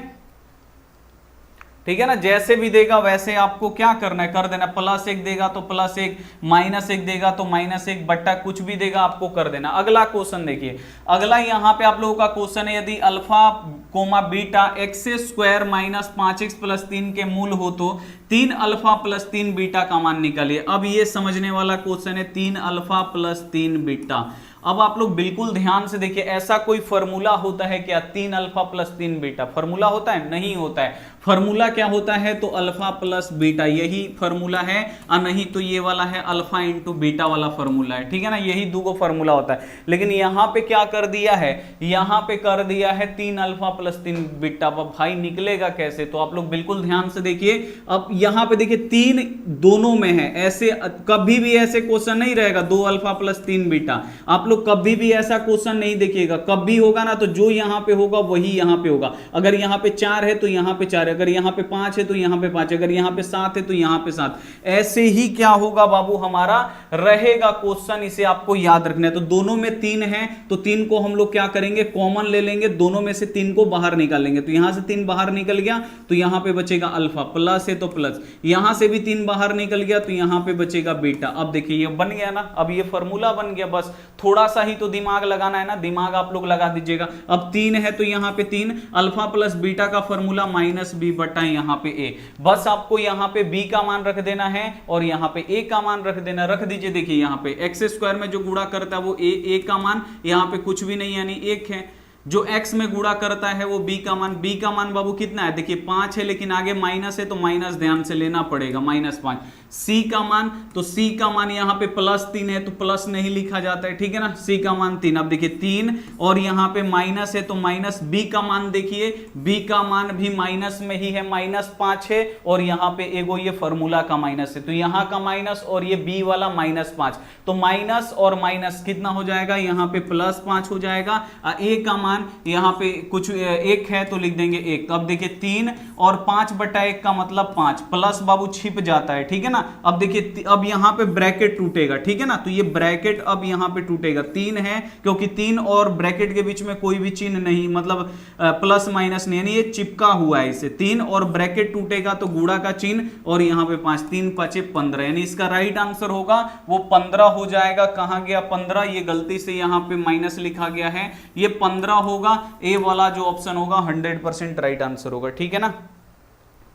ठीक है ना। जैसे भी देगा वैसे आपको क्या करना है, कर देना। +1 देगा तो +1, -1 देगा तो -1, बट्टा कुछ भी देगा आपको कर देना। अगला क्वेश्चन देखिए, अगला यहां पे आप लोगों का क्वेश्चन है, यदि alpha comma beta x² - 5x + 3 के मूल हो तो 3 अल्फा + 3 बीटा का मान निकालिए। अब ये समझने वाला क्वेश्चन है, 3 अल्फा + 3 बीटा। अब आप लोग बिल्कुल ध्यान से देखिए, ऐसा कोई फॉर्मूला होता है क्या 3 अल्फा + 3 बीटा? फॉर्मूला होता है? नहीं होता है। फॉर्मूला क्या होता है? तो अल्फा + बीटा, यही फॉर्मूला है, और नहीं तो ये वाला है अल्फा × बीटा वाला फॉर्मूला है, ठीक है ना। यही दो फॉर्मूला होता है। लेकिन यहां पे क्या कर दिया है, यहां पे कर दिया है 3 अल्फा + 3 बीटा। अब भाई निकलेगा कैसे? तो आप लोग बिल्कुल ध्यान से देखिए। अब यहां पे देखिए 3 दोनों में है, ऐसे कभी भी ऐसे क्वेश्चन नहीं रहेगा 2 अल्फा + 3 बीटा। आप लोग कभी भी ऐसा क्वेश्चन नहीं देखिएगा। कभी होगा ना तो जो यहां पे होगा वही यहां पे होगा। अगर यहां पे 4 है तो यहां पे 4 है, अगर यहां पे 5 है तो यहां पे 5 है, अगर यहां पे 7 है तो यहां पे 7। ऐसे ही क्या होगा बाबू, हमारा रहेगा क्वेश्चन। इसे आपको याद रखना है। तो दोनों में 3 है तो 3 को हम लोग क्या करेंगे, कॉमन ले लेंगे, दोनों में से 3 को बाहर निकालेंगे। तो यहां से 3 बाहर निकल गया तो यहां पे बचेगा अल्फा, प्लस है तो प्लस, यहां से भी 3 बाहर निकल गया तो यहां पे बचेगा बीटा। अब देखिए ये बन गया ना, अब ये फॉर्मूला बन गया। बस थोड़ा सा ही तो दिमाग लगाना है ना, दिमाग आप लोग लगा दीजिएगा। अब 3 है तो यहां पे 3 अल्फा + बीटा का फॉर्मूला -b बटा यहां पे a। बस आपको यहां पे b का मान रख देना है और यहां पे a का मान रख देना। रख दीजिए, देखिए यहां पे x² में जो गुणा करता है वो a का मान, यहां पे कुछ भी नहीं यानी 1 है। जो x में गुणा करता है वो b का मान बाबू कितना है, देखिए 5 है, लेकिन आगे माइनस है तो माइनस ध्यान से लेना पड़ेगा, -5। c का मान, तो c का मान यहाँ पे +3 है तो प्लस नहीं लिखा जाता है, ठीक है ना। c का मान 3, अब देखिए 3 और यहाँ पे माइनस है तो माइनस। b का मान देखिए, b का मान भी माइनस में ही है, -5 है, और यहाँ पे एगो ये फॉर्मूला का माइनस है, तो यहाँ का माइनस और ये b वाला -5, तो माइनस और माइनस कितना हो जाएगा, यहाँ पे +5 हो जाएगा। a का मान यहाँ पे कुछ 1 है तो लिख देंगे 1। अब देखिए 3 और 5/1 का मतलब 5, प्लस बाबू छिप जाता है, ठीक है ना। अब देखिए अब यहाँ पे ब्रैकेट टूटेगा, ठीक है ना, तो ये ब्रैकेट अब यहाँ पे टूटेगा। 3 है क्योंकि 3 और ब्रैकेट के बीच में कोई भी चिन्ह नहीं, मतलब प्लस माइनस नहीं, यानी ये चिपका हुआ है इसे। 3 और ब्रैकेट टूटेगा तो गुणा का चिन्ह, और यहाँ पे 5, 3 × 5 = 15, यानी इसका राइट आंसर होगा वो 15 हो जाएगा। कहां गया 15, ये गलती से यहाँ पे माइनस लिखा गया है, ये 15 होगा। ए वाला जो ऑप्शन होगा 100% राइट आंसर होगा, ठीक है ना,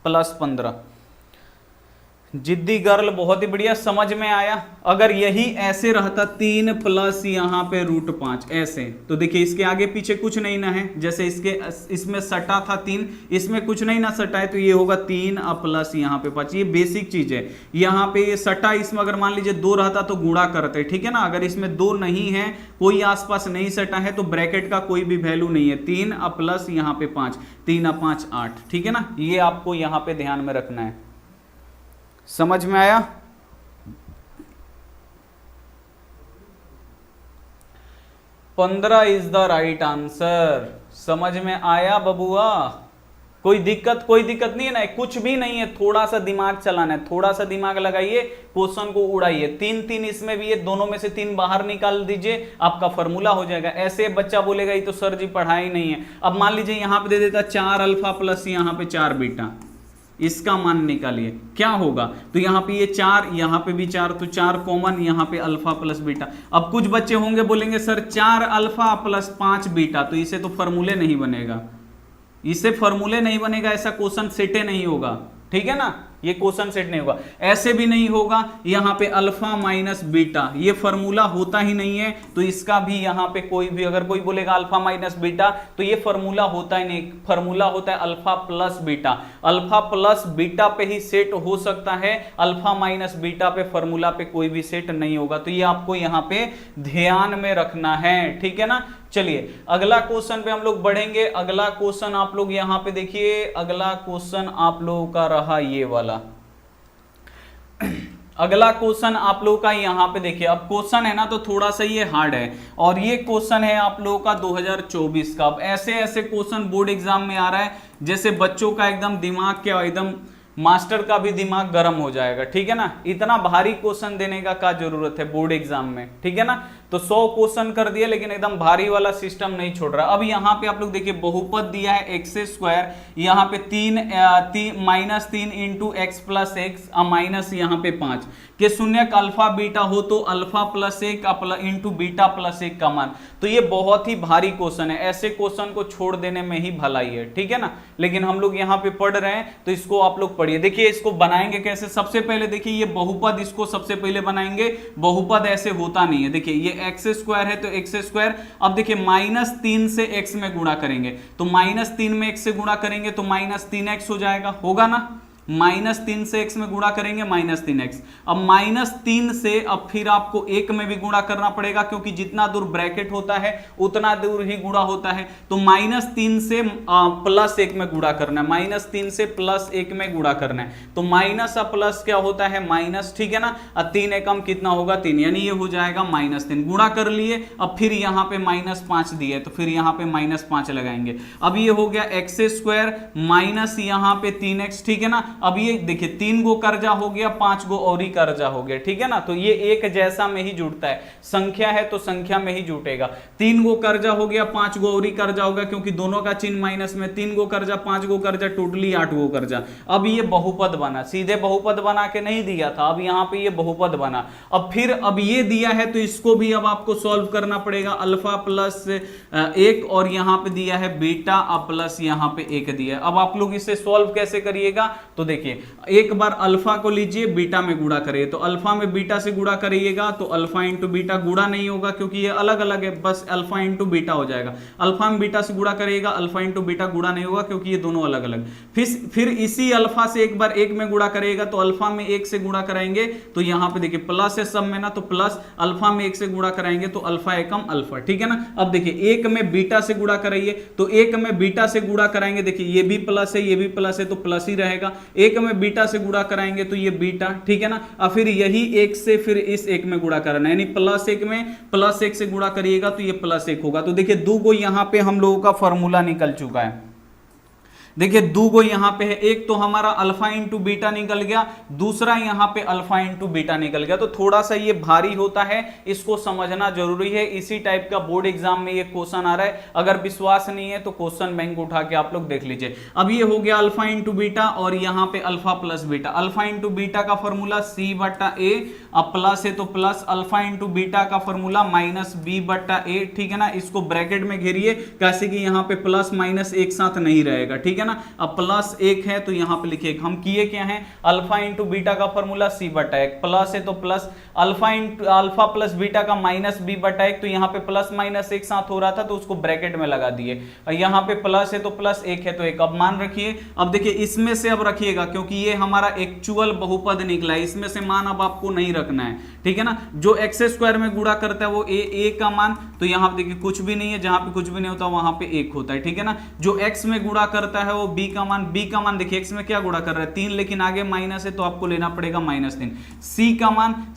+15। जिद्दी गर्ल, बहुत ही बढ़िया, समझ में आया। अगर यही ऐसे रहता 3 प्लस यहाँ पे √5 ऐसे, तो देखिए इसके आगे पीछे कुछ नहीं ना है, जैसे इसमें सटा था 3, इसमें कुछ नहीं ना सटा है, तो ये होगा 3 प्लस यहाँ पे 5। ये बेसिक चीज है। यहाँ पे ये सटा, इसमें अगर मान लीजिए 2 रहता तो गुणा करते, ठीक है ना। अगर इसमें 2 नहीं है, कोई आसपास नहीं सटा है, तो ब्रैकेट का कोई भी वैल्यू नहीं है। 3 प्लस यहाँ पे 5, 3 × 5 = 8, ठीक है ना। ये आपको यहाँ पे ध्यान में रखना है। समझ में आया? पंद्रह इज द राइट आंसर। समझ में आया बबुआ? कोई दिक्कत नहीं है ना, कुछ भी नहीं है, थोड़ा सा दिमाग चलाना है, थोड़ा सा दिमाग लगाइए, क्वेश्चन को उड़ाइए। 3 इसमें भी है, दोनों में से 3 बाहर निकाल दीजिए, आपका फॉर्मूला हो जाएगा। ऐसे बच्चा बोलेगा ये तो सर जी पढ़ा ही नहीं है। अब मान लीजिए यहां पे दे देता 4 अल्फा प्लस यहां पे 4 बीटा, इसका मान निकालिए क्या होगा। तो यहाँ पे ये 4, यहाँ पे भी 4, तो 4 कॉमन, यहाँ पे अल्फा प्लस बीटा। अब कुछ बच्चे होंगे बोलेंगे सर 4 अल्फा प्लस 5 बीटा, तो इसे तो फॉर्मूले नहीं बनेगा, इसे फॉर्मूले नहीं बनेगा, ऐसा क्वेश्चन सेटे नहीं होगा, ठीक है ना। ये क्वेश्चन सेट नहीं होगा, ऐसे भी नहीं होगा। यहाँ पे अल्फा माइनस बीटा, ये फॉर्मूला होता ही नहीं है, तो इसका भी यहाँ पे कोई भी अगर कोई बोलेगा अल्फा माइनस बीटा, तो ये फॉर्मूला होता ही नहीं। फॉर्मूला होता है alpha plus beta. Alpha plus beta पे ही सेट हो सकता है, अल्फा माइनस बीटा पे फॉर्मूला पे कोई भी सेट नहीं होगा। तो ये आपको यहाँ पे ध्यान में रखना है, ठीक है ना। चलिए अगला क्वेश्चन पे हम लोग बढ़ेंगे। अगला क्वेश्चन आप लोग यहां पे देखिए, अगला क्वेश्चन आप लोगों का रहा ये वाला। अगला क्वेश्चन आप लोगों का यहां पे देखिए, अब क्वेश्चन है ना तो थोड़ा सा ये हार्ड है, और ये क्वेश्चन है आप लोगों का 2024 का। अब ऐसे ऐसे क्वेश्चन बोर्ड एग्जाम में आ रहा है जैसे बच्चों का एकदम दिमाग क्या एकदम मास्टर का भी दिमाग गर्म हो जाएगा, ठीक है ना। इतना भारी क्वेश्चन देने का क्या जरूरत है बोर्ड एग्जाम में, ठीक है ना। तो 100 क्वेश्चन कर दिए लेकिन एकदम भारी वाला सिस्टम नहीं छोड़ रहा। अब यहाँ पे आप लोग देखिए बहुपद दिया है एक्स स्क्वायर, यहाँ पे -3 into x plus x minus यहाँ पे 5 के शून्यक अल्फा बीटा हो तो alpha plus 1 into beta plus 1 का मान। तो ये बहुत ही भारी क्वेश्चन है, ऐसे क्वेश्चन को छोड़ देने में ही भलाई है, ठीक है ना। लेकिन हम लोग यहाँ पे पढ़ रहे हैं तो इसको आप लोग पढ़िए। देखिए इसको बनाएंगे कैसे, सबसे पहले देखिए ये बहुपद, इसको सबसे पहले बनाएंगे। बहुपद ऐसे होता नहीं है, देखिए ये एक्स स्क्वायर है तो एक्स स्क्वायर, अब देखिए -3 से x में गुणा करेंगे तो -3 में x से गुणा करेंगे तो -3x हो जाएगा, होगा ना। -3 से x में गुणा करेंगे -3x। अब -3 से अब फिर आपको 1 में भी गुणा करना पड़ेगा क्योंकि जितना दूर ब्रैकेट होता है उतना दूर ही गुणा होता है। तो -3 से +1 में गुणा करना है, -3 से +1 में गुणा करना है। तो माइनस और प्लस क्या होता है माइनस, ठीक है ना। 3 एकम कितना होगा 3, यानी ये हो जाएगा -3। गुणा कर लिए, अब फिर यहाँ पे -5 दिए तो फिर यहाँ पे -5 लगाएंगे। अब ये हो गया एक्स स्क्वायर माइनस यहाँ पे 3x, ठीक है ना। अब ये देखिए 3 गो कर्जा हो गया, 5 गो और ही कर्जा हो गया, ठीक है ना। तो ये एक जैसा में ही जुड़ता है, संख्या है तो संख्या में ही जुटेगा। 3 गो कर्जा हो गया, 5 गो और ही कर्जा होगा क्योंकि दोनों का चिन्ह माइनस में। 3 गो कर्जा, 5 गो कर्जा, टोटली 8 गो कर्जा। अब ये बहुपद बना, सीधे बहुपद बना के नहीं दिया था, अब यहाँ पे ये बहुपद बना। अब फिर अब ये दिया है तो इसको भी अब आपको सॉल्व करना पड़ेगा। अल्फा प्लस 1 और यहाँ पे दिया है बीटा प्लस यहाँ पे 1 दिया है। अब आप लोग इसे सॉल्व कैसे करिएगा, तो देखिए एक बार अल्फा को लीजिए बीटा में गुणा करिए, तो अल्फा में बीटा से गुणा करिएगा तो अल्फा इंटू बीटा गुणा नहीं होगा क्योंकि ये अलग अलग है, बस अल्फा इंटू बीटा हो जाएगा। अल्फा में बीटा से गुणा करिएगा, अल्फा इंटू बीटा गुणा नहीं होगा क्योंकि ये दोनों अलग अलग। फिर इसी अल्फा से एक बार 1 में गुणा करिएगा तो अल्फा में 1 से गुणा कराएंगे तो यहाँ पे देखिए प्लस है सब में ना, तो प्लस अल्फा में 1 से गुणा कराएंगे तो अल्फा एकम अल्फा, ठीक है ना। अब देखिए 1 में बीटा से गुणा कराइए तो 1 में बीटा से गुणा कराएंगे, देखिए ये भी प्लस है ये भी प्लस है तो प्लस ही रहेगा। 1 में बीटा से गुणा कराएंगे तो ये बीटा, ठीक है ना। और फिर यही 1 से फिर इस 1 में गुणा करना है, यानी +1 में +1 से गुणा करिएगा तो ये +1 होगा। तो देखिए 2 गो यहां पे हम लोगों का फॉर्मूला निकल चुका है। देखिए 2 गो यहां पे है, एक तो हमारा अल्फा इंटू बीटा निकल गया, दूसरा यहां पे अल्फा इंटू बीटा निकल गया। तो थोड़ा सा ये भारी होता है, इसको समझना जरूरी है। इसी टाइप का बोर्ड एग्जाम में ये क्वेश्चन आ रहा है, अगर विश्वास नहीं है तो क्वेश्चन बैंक उठा के आप लोग देख लीजिए। अब ये हो गया अल्फा इंटू बीटा और यहाँ पे alpha plus beta. Alpha into beta का फॉर्मूला C/A, अब प्लस है तो प्लस, अल्फा इंटू बीटा का फॉर्मूला -B/A, ठीक है ना। इसको ब्रैकेट में घेरिए कैसे कि यहाँ पे प्लस माइनस एक साथ नहीं रहेगा, ठीक है ना। अब +1 है तो यहां पे लिखिए, हम किए क्या है अल्फा इंटू बीटा का फॉर्मूला C/1, प्लस है तो प्लस, अल्फा प्लस बीटा का -B/1, तो यहां पे प्लस माइनस एक साथ हो रहा था तो उसको ब्रैकेट में लगा दिए। यहां पे प्लस है तो प्लस, 1 है तो 1। अब मान रखिए, अब देखिए इसमें से अब रखिएगा क्योंकि ये हमारा एक्चुअल बहुपद निकला है, इसमें से मान अब आपको नहीं रखना है, ठीक है ना। जो एक्स स्क्वायर में गुणा करता है वो a का मान, तो यहां पे देखिए कुछ भी नहीं है, जहां पे कुछ भी नहीं होता वहां पे 1 होता है, ठीक है ना। जो x में गुणा करता है वो b का मान देखिए x में क्या गुणा कर रहा है 3, लेकिन आगे माइनस है तो आपको लेना पड़ेगा -3।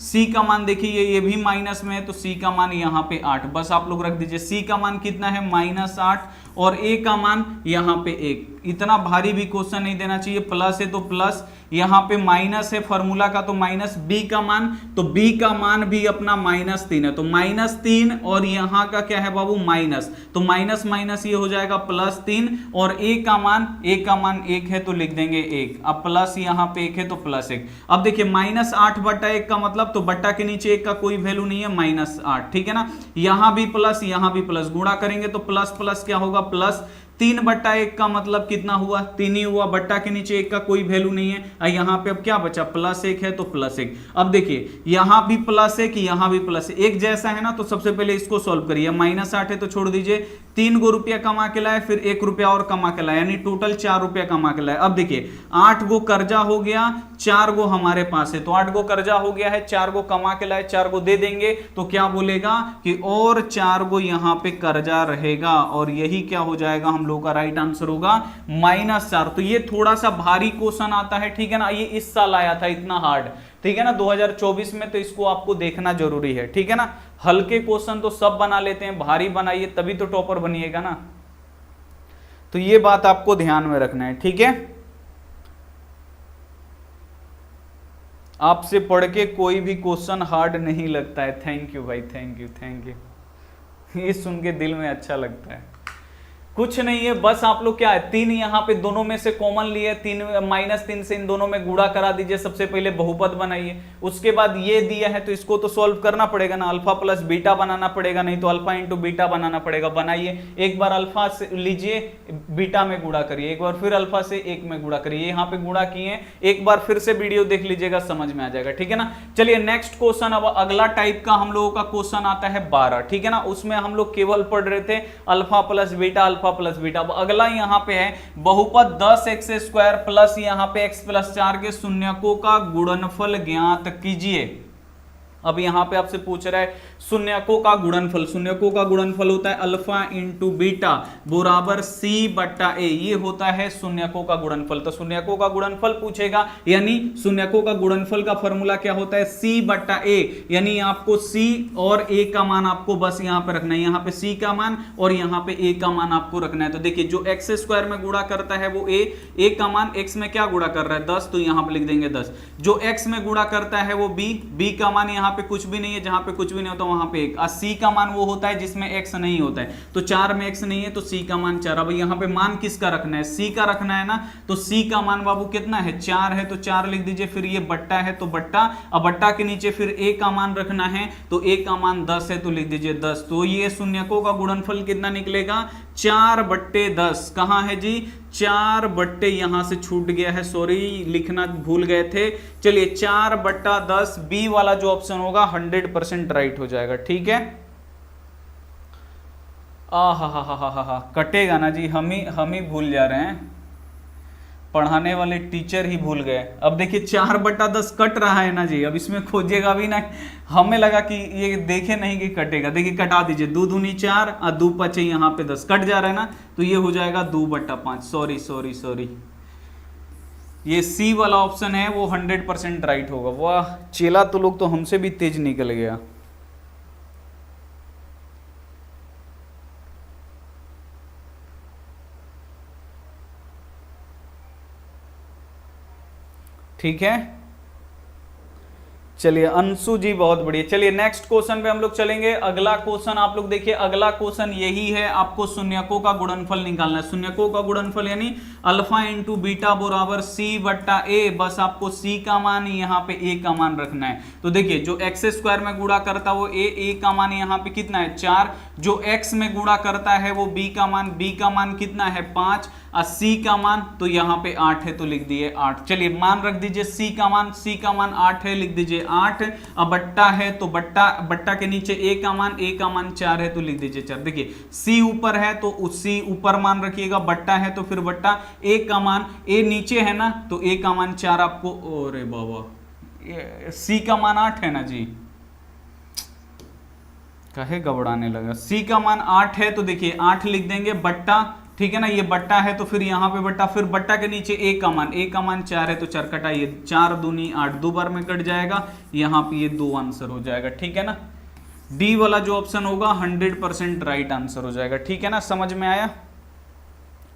c का मान देखिए ये भी माइनस में है तो c का मान यहाँ पे 8, बस आप लोग रख दीजिए। c का मान कितना है -8 और a का मान यहाँ पे 1। इतना भारी भी क्वेश्चन नहीं देना चाहिए, प्लस है तो प्लस, यहाँ पे माइनस है फॉर्मूला का तो माइनस, b का मान, तो b का मान भी अपना -3 है तो -3 और यहाँ का क्या है बाबू माइनस, तो माइनस माइनस ये हो जाएगा +3 और a का मान 1 है तो लिख देंगे 1। अब प्लस यहाँ पे 1 है तो +1। अब देखिए -8/1 का मतलब, तो बट्टा के नीचे 1 का कोई वैल्यू नहीं है, -8, ठीक है ना। यहाँ भी प्लस यहाँ भी प्लस, गुणा करेंगे तो प्लस प्लस क्या होगा प्लस, 3/1 का मतलब कितना हुआ, 3 ही हुआ, बट्टा के नीचे 1 का कोई वैल्यू नहीं है। यहाँ पे अब क्या बचा, +1 है तो +1। अब देखिए यहां भी +1, यहां भी +1, एक जैसा है ना, तो सबसे पहले इसको सॉल्व करिए। -8 है तो छोड़ दीजिए, 3 गो रुपया कमा के लाए, फिर 1 रुपया और कमा के लाए, यानी टोटल 4 रुपया कमा के लाए। अब देखिए 8 गो कर्जा हो गया, 4 गो हमारे पास है, तो 8 गो कर्जा हो गया है, 4 गो कमा के लाए, 4 गो दे देंगे, तो क्या बोलेगा कि और 4 गो यहां पे कर्जा रहेगा, और यही क्या हो जाएगा हम लोग का राइट आंसर होगा -4। तो ये थोड़ा सा भारी क्वेश्चन आता है, ठीक है ना, ये इस साल आया था इतना हार्ड, ठीक है ना, 2024 में, तो इसको आपको देखना जरूरी है, ठीक है ना। हल्के क्वेश्चन तो सब बना लेते हैं, भारी बनाइए तभी तो टॉपर बनिएगा ना, तो ये बात आपको ध्यान में रखना है, ठीक है। आपसे पढ़ के कोई भी क्वेश्चन हार्ड नहीं लगता है। थैंक यू भाई, थैंक यू, थैंक यू, ये सुन के दिल में अच्छा लगता है। कुछ नहीं है, बस आप लोग क्या है, 3 यहाँ पे दोनों में से कॉमन लिए, 3 -3 से इन दोनों में गुणा करा दीजिए, सबसे पहले बहुपद बनाइए, उसके बाद ये दिया है तो इसको तो सॉल्व करना पड़ेगा ना, अल्फा प्लस बीटा बनाना पड़ेगा, नहीं तो अल्फा इंटू बीटा बनाना पड़ेगा। बनाइए, एक बार अल्फा से लीजिए, बीटा में गुणा करिए, एक बार फिर अल्फा से 1 में गुणा करिए, यहाँ पे गुणा किए, एक बार फिर से वीडियो देख लीजिएगा, समझ में आ जाएगा, ठीक है ना। चलिए नेक्स्ट क्वेश्चन, अब अगला टाइप का हम लोगों का क्वेश्चन आता है 12, ठीक है ना, उसमें हम लोग केवल पढ़ रहे थे alpha plus beta, alpha plus beta. अब अगला यहां पे है बहुपद 10x² प्लस यहां पे x + 4 के शून्यकों का गुणनफल ज्ञात कीजिए। अब यहां पे आपसे पूछ रहा है शून्यकों का गुणनफल, शून्यकों का गुणनफल होता है अल्फा इंटू बीटा बराबर c/a, ये होता है शून्यकों का गुणनफल। तो शून्यकों का गुणनफल पूछेगा, यानी शून्यकों का गुणनफल का फॉर्मूला क्या होता है, c/a, यानी आपको c और a का मान आपको बस यहां पे रखना है, यहां पे c का मान और यहां पे a का मान आपको रखना है। तो देखिए जो x² में गुणा करता है वो a का मान x में क्या गुणा कर रहा है 10, तो यहां पे लिख देंगे 10। जो x में गुणा करता है वो b का मान यहां पे कुछ भी नहीं है, जहां पे कुछ भी नहीं होता वहां पे 1। c का मान वो होता है जिसमें x नहीं होता है, तो 4 में x नहीं है तो c का मान 4। अब यहां पे मान किसका रखना है, c का रखना है ना, तो c का मान बाबू कितना है 4 है, तो 4 लिख दीजिए, फिर ये बट्टा है तो बट्टा, अब बट्टा के नीचे फिर a का मान रखना है, तो a का मान 10 है तो लिख दीजिए 10। तो ये शून्यकों का गुणनफल कितना निकलेगा 4/10। कहां है जी 4/, यहां से छूट गया है, सॉरी लिखना भूल गए थे। चलिए 4/10, बी वाला जो ऑप्शन होगा 100% राइट हो जाएगा, ठीक है। हा कटेगा ना जी, हम ही भूल जा रहे हैं, पढ़ाने वाले टीचर ही भूल गए। अब देखिए 4/10 कट रहा है ना जी, अब इसमें खोजेगा भी ना, हमें लगा कि ये देखे नहीं कि कटेगा, देखिए कटा दीजिए, 2 दूनी 4 और 2 5 यहाँ पे 10 कट जा रहा है ना, तो ये हो जाएगा 2/5। सॉरी, ये सी वाला ऑप्शन है वो 100% राइट होगा। वाह चेला तो लोग तो हमसे भी तेज निकल गया। ठीक है, चलिए अंशु जी बहुत बढ़िया। चलिए नेक्स्ट क्वेश्चन पे हम लोग चलेंगे। अगला क्वेश्चन आप लोग देखिए, अगला क्वेश्चन यही है, आपको शून्यकों का गुणनफल निकालना है। शून्यकों का गुणनफल यानी अल्फा इंटू बीटा बराबर c/a, बस आपको c का मान यहाँ पे a का मान रखना है। तो देखिए जो x² में गुणा करता है वो a का मान यहाँ पे कितना है 4, जो x में गुणा करता है वो b का मान कितना है 5, और c का मान तो यहाँ पे 8 है तो लिख दिए 8। चलिए मान रख दीजिए, c का मान 8 है, लिख दीजिए 8। अब बट्टा है तो बट्टा के नीचे a का मान 4 है तो लिख दीजिए 4। देखिए c ऊपर है तो उसी ऊपर मान रखिएगा, बट्टा है तो फिर बट्टा, a का मान a नीचे है ना तो a का मान 4 आपको, अरे बाबा c का मान 8 है ना जी, कहे घबराने लगा। c का मान 8 है तो देखिए 8 लिख देंगे, बट्टा, ठीक है ना, ये बट्टा है तो फिर यहाँ पे बट्टा, फिर बट्टा के नीचे a का मान 4 है तो 4 कटाइए, 4 दूनी 8, 2 बार में कट जाएगा, यहाँ पे ये 2 आंसर हो जाएगा, ठीक है ना। डी वाला जो ऑप्शन होगा 100% राइट आंसर हो जाएगा, ठीक है ना, समझ में आया।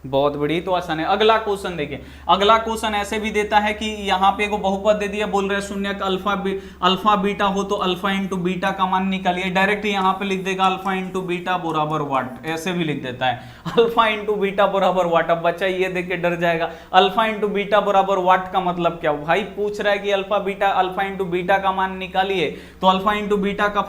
बहुत बड़ी, तो आसान है। अगला क्वेश्चन देखिए, अगला क्वेश्चन ऐसे भी देता है कि यहाँ पे को बहुपद दे दिया, बोल रहे शून्य का अल्फा बीटा हो तो अल्फा इंटू बीटा का मान निकालिए। डायरेक्ट यहाँ पे लिख देगा अल्फा इंटू बीटा बराबर वाट, ऐसे भी लिख देता है अल्फा इंटू बीटा बराबर वाट। अब बच्चा ये देख के डर जाएगा, अल्फा इंटू बीटा बराबर वाट का मतलब क्या? भाई पूछ रहा है कि अल्फा इंटू बीटा का मान निकालिए, तो अल्फा इंटू बीटा का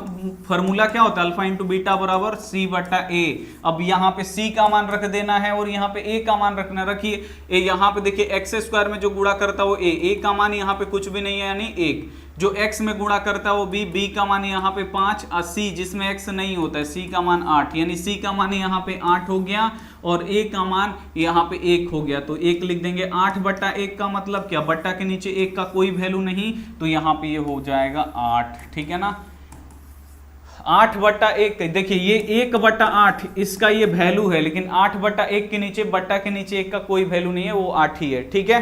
फॉर्मूला क्या होता है? अल्फा इंटू बीटा बराबर सी बटा ए। अब यहाँ पे सी का मान रख देना है और यहाँ पे ए का मान रखना। रखिए ए, यहाँ पे देखिए एक्स स्क्वायर में जो गुणा करता है वो ए का मान यहाँ पे कुछ भी नहीं है यानी 1, जो x में गुणा करता है वो b का मान यहाँ पे 5, और c जिसमें x नहीं होता है c का मान 8, यानी c का मान यहाँ पे 8 हो गया और a का मान यहाँ पे 1 हो गया। तो 1 लिख देंगे। 8 बट्टा 1 का मतलब क्या? बट्टा के नीचे 1 का कोई वैल्यू नहीं, तो यहाँ पे ये हो जाएगा 8। ठीक है ना, 8 बट्टा 1, देखिए ये 1 बट्टा 8 इसका ये वैल्यू है, लेकिन 8 बट्टा 1 के नीचे बट्टा के नीचे 1 का कोई वैल्यू नहीं है, वो 8 ही है। ठीक है,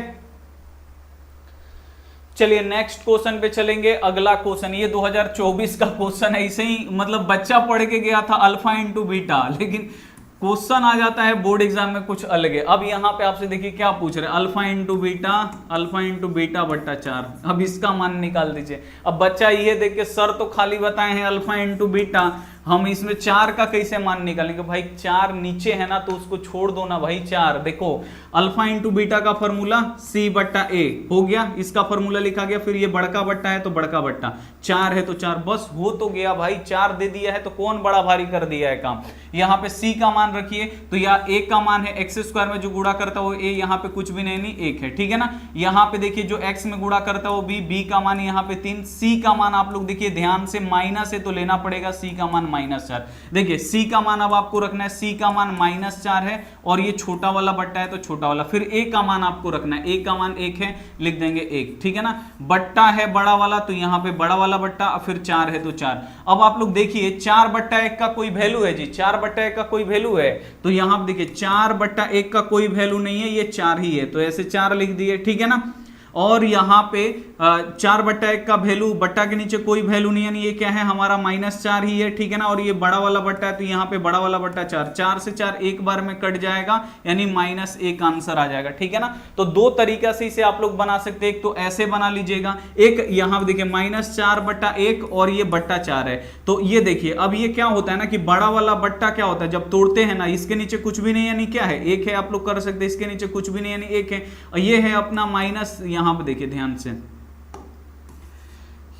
चलिए नेक्स्ट क्वेश्चन पे चलेंगे। अगला क्वेश्चन ये 2024 का क्वेश्चन है, ऐसे ही मतलब बच्चा पढ़ के गया था अल्फा इंटू बीटा, लेकिन क्वेश्चन आ जाता है बोर्ड एग्जाम में कुछ अलग है। अब यहाँ पे आपसे देखिए क्या पूछ रहे हैं, अल्फा इंटू बीटा बट्टा 4। अब इसका मान निकाल दीजिए। अब बच्चा ये देख के सर तो खाली बताए हैं अल्फा इंटू बीटा, हम इसमें 4 का कैसे मान निकालेंगे? भाई 4 नीचे है ना, तो उसको छोड़ दो ना भाई। 4 देखो अल्फा इंटू बीटा का फॉर्मूला सी बट्टा ए हो गया, इसका फॉर्मूला लिखा गया, फिर ये बड़का बट्टा है तो बड़का बट्टा, 4 है तो 4, बस हो तो गया भाई। 4 दे दिया है तो कौन बड़ा भारी कर दिया है काम। यहाँ पे सी का मान रखिए, तो यहाँ ए का मान है एक्स स्क्वायर में जो गुणा करता है वो ए, यहाँ पे कुछ भी नहीं 1 है। ठीक है ना, यहाँ पे देखिए जो एक्स में गुणा करता है वो बी का मान यहाँ पे 3, सी का मान आप लोग देखिए ध्यान से माइनस है तो लेना पड़ेगा, सी का मान -4। देखिए सी का मान अब आपको रखना है, सी का मान -4 है और ये छोटा वाला बट्टा है तो छोटा वाला, फिर ए का मान आपको रखना है, ए का मान 1 है, लिख देंगे 1। ठीक है ना, बट्टा है बड़ा वाला तो यहाँ पे बड़ा वाला बट्टा, फिर 4 है तो 4। अब आप लोग देखिए 4 बट्टा 1 का कोई वैल्यू है जी, 4 बट्टा 1 का कोई वैल्यू है, तो यहाँ पे देखिए 4 बट्टा 1 का कोई वैल्यू नहीं है, ये 4 ही है, तो ऐसे 4 लिख दिए। ठीक है ना, और यहाँ पे 4 बट्टा 1 का वैल्यू, बट्टा के नीचे कोई वैल्यू नहीं है, यानी ये क्या है हमारा -4 ही है। ठीक है ना, और ये बड़ा वाला बट्टा है तो यहाँ पे बड़ा वाला बट्टा 4, 4 से 4 एक बार में कट जाएगा, यानी -1 आंसर आ जाएगा। ठीक है ना, तो 2 तरीका से इसे आप लोग बना सकते हैं। एक तो ऐसे बना लीजिएगा, एक यहाँ देखिए -4 बट्टा 1 और ये बट्टा 4 है, तो ये देखिए अब ये क्या होता है ना कि बड़ा वाला बट्टा क्या होता है, जब तोड़ते हैं ना इसके नीचे कुछ भी नहीं यानी क्या है 1 है, आप लोग कर सकते हैं, इसके नीचे कुछ भी नहीं यानी 1 है, और ये है अपना माइनस, यहाँ पे देखिए ध्यान से,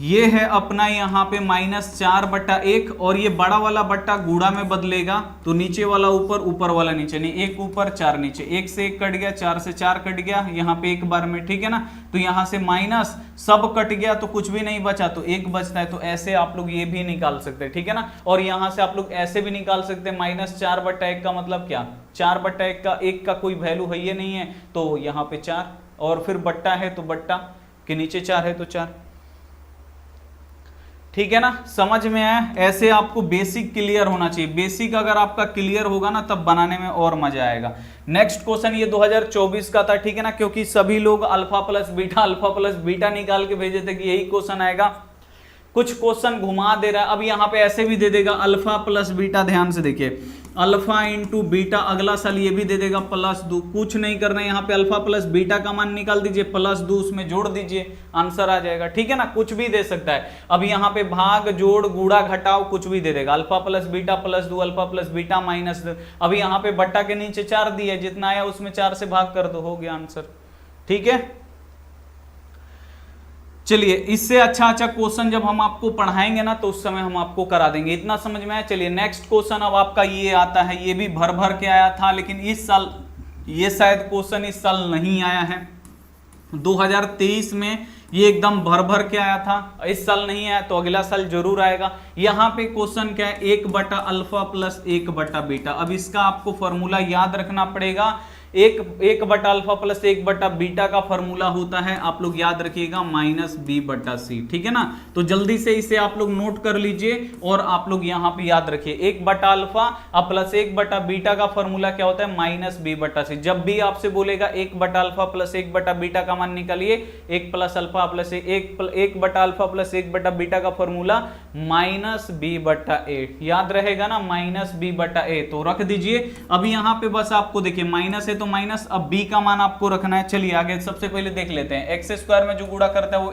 ये है अपना यहाँ पे -4 बट्टा 1 और ये बड़ा वाला बट्टा गुणा में बदलेगा तो नीचे वाला ऊपर, ऊपर वाला नीचे, नहीं 1 ऊपर 4 नीचे, 1 से 1 कट गया, 4 से 4 कट गया यहाँ पे एक बार में। ठीक है ना, तो यहाँ से माइनस सब कट गया तो कुछ भी नहीं बचा तो 1 बचता है, तो ऐसे आप लोग ये भी निकाल सकते हैं। ठीक है ना, और यहाँ से आप लोग ऐसे भी निकाल सकते हैं, -4 बट्टा 1 का मतलब क्या, 4 बट्टा 1 का कोई वैल्यू है ये नहीं है, तो यहाँ पे 4, और फिर बट्टा है तो बट्टा के नीचे 4 है तो 4। ठीक है ना, समझ में आया? ऐसे आपको बेसिक क्लियर होना चाहिए, बेसिक अगर आपका क्लियर होगा ना तब बनाने में और मजा आएगा। नेक्स्ट क्वेश्चन ये 2024 का था। ठीक है ना, क्योंकि सभी लोग अल्फा प्लस बीटा निकाल के भेजे थे कि यही क्वेश्चन आएगा, कुछ क्वेश्चन घुमा दे रहा है। अब यहाँ पे ऐसे भी दे देगा अल्फा प्लस बीटा, ध्यान से देखिए अल्फा इंटू बीटा, अगला साल ये भी दे देगा +2, कुछ नहीं करना है, यहाँ पे अल्फा प्लस बीटा का मान निकाल दीजिए, +2 उसमें जोड़ दीजिए, आंसर आ जाएगा। ठीक है ना, कुछ भी दे सकता है। अब यहाँ पे भाग जोड़ गुणा घटाव कुछ भी दे देगा, alpha plus beta +2, alpha plus beta -2। अब यहाँ पे बट्टा के नीचे 4 दिया, जितना आया उसमें 4 से भाग कर दो, हो गया आंसर। ठीक है, चलिए इससे अच्छा क्वेश्चन जब हम आपको पढ़ाएंगे ना तो उस समय हम आपको करा देंगे, इतना समझ में आया। चलिए नेक्स्ट क्वेश्चन अब आपका ये आता है, ये भी भर भर के आया था, लेकिन इस साल ये शायद क्वेश्चन इस साल नहीं आया है, 2023 में ये एकदम भर भर के आया था, इस साल नहीं आया तो अगला साल जरूर आएगा। यहाँ पे क्वेश्चन क्या है, 1 बटा अल्फा प्लस 1 बटा बीटा। अब इसका आपको फॉर्मूला याद रखना पड़ेगा, 1 बटा अल्फा प्लस 1 बटा बीटा का फॉर्मूला होता है, आप लोग याद रखिएगा -b बटा c। ठीक है ना, तो जल्दी से इसे आप लोग नोट कर लीजिए और आप लोग यहाँ पे याद रखिए 1 बटा अल्फा प्लस 1 बटा बीटा का फॉर्मूला क्या होता है, -b बटा c। जब भी आपसे बोलेगा 1 बटा अल्फा प्लस 1 बटा बीटा का मान निकालिए, 1 प्लस अल्फा प्लस 1 बटा अल्फा प्लस 1 बटा बीटा का फॉर्मूला -b बटा a, याद रहेगा ना, -b बटा a, तो रख दीजिए। अब यहाँ पे बस आपको देखिए माइनस है तो माइनस, अब b का मान आपको रखना है। चलिए आगे सबसे पहले देख लेते हैं, एक्स स्क्वायर में जो गुणा करता है वो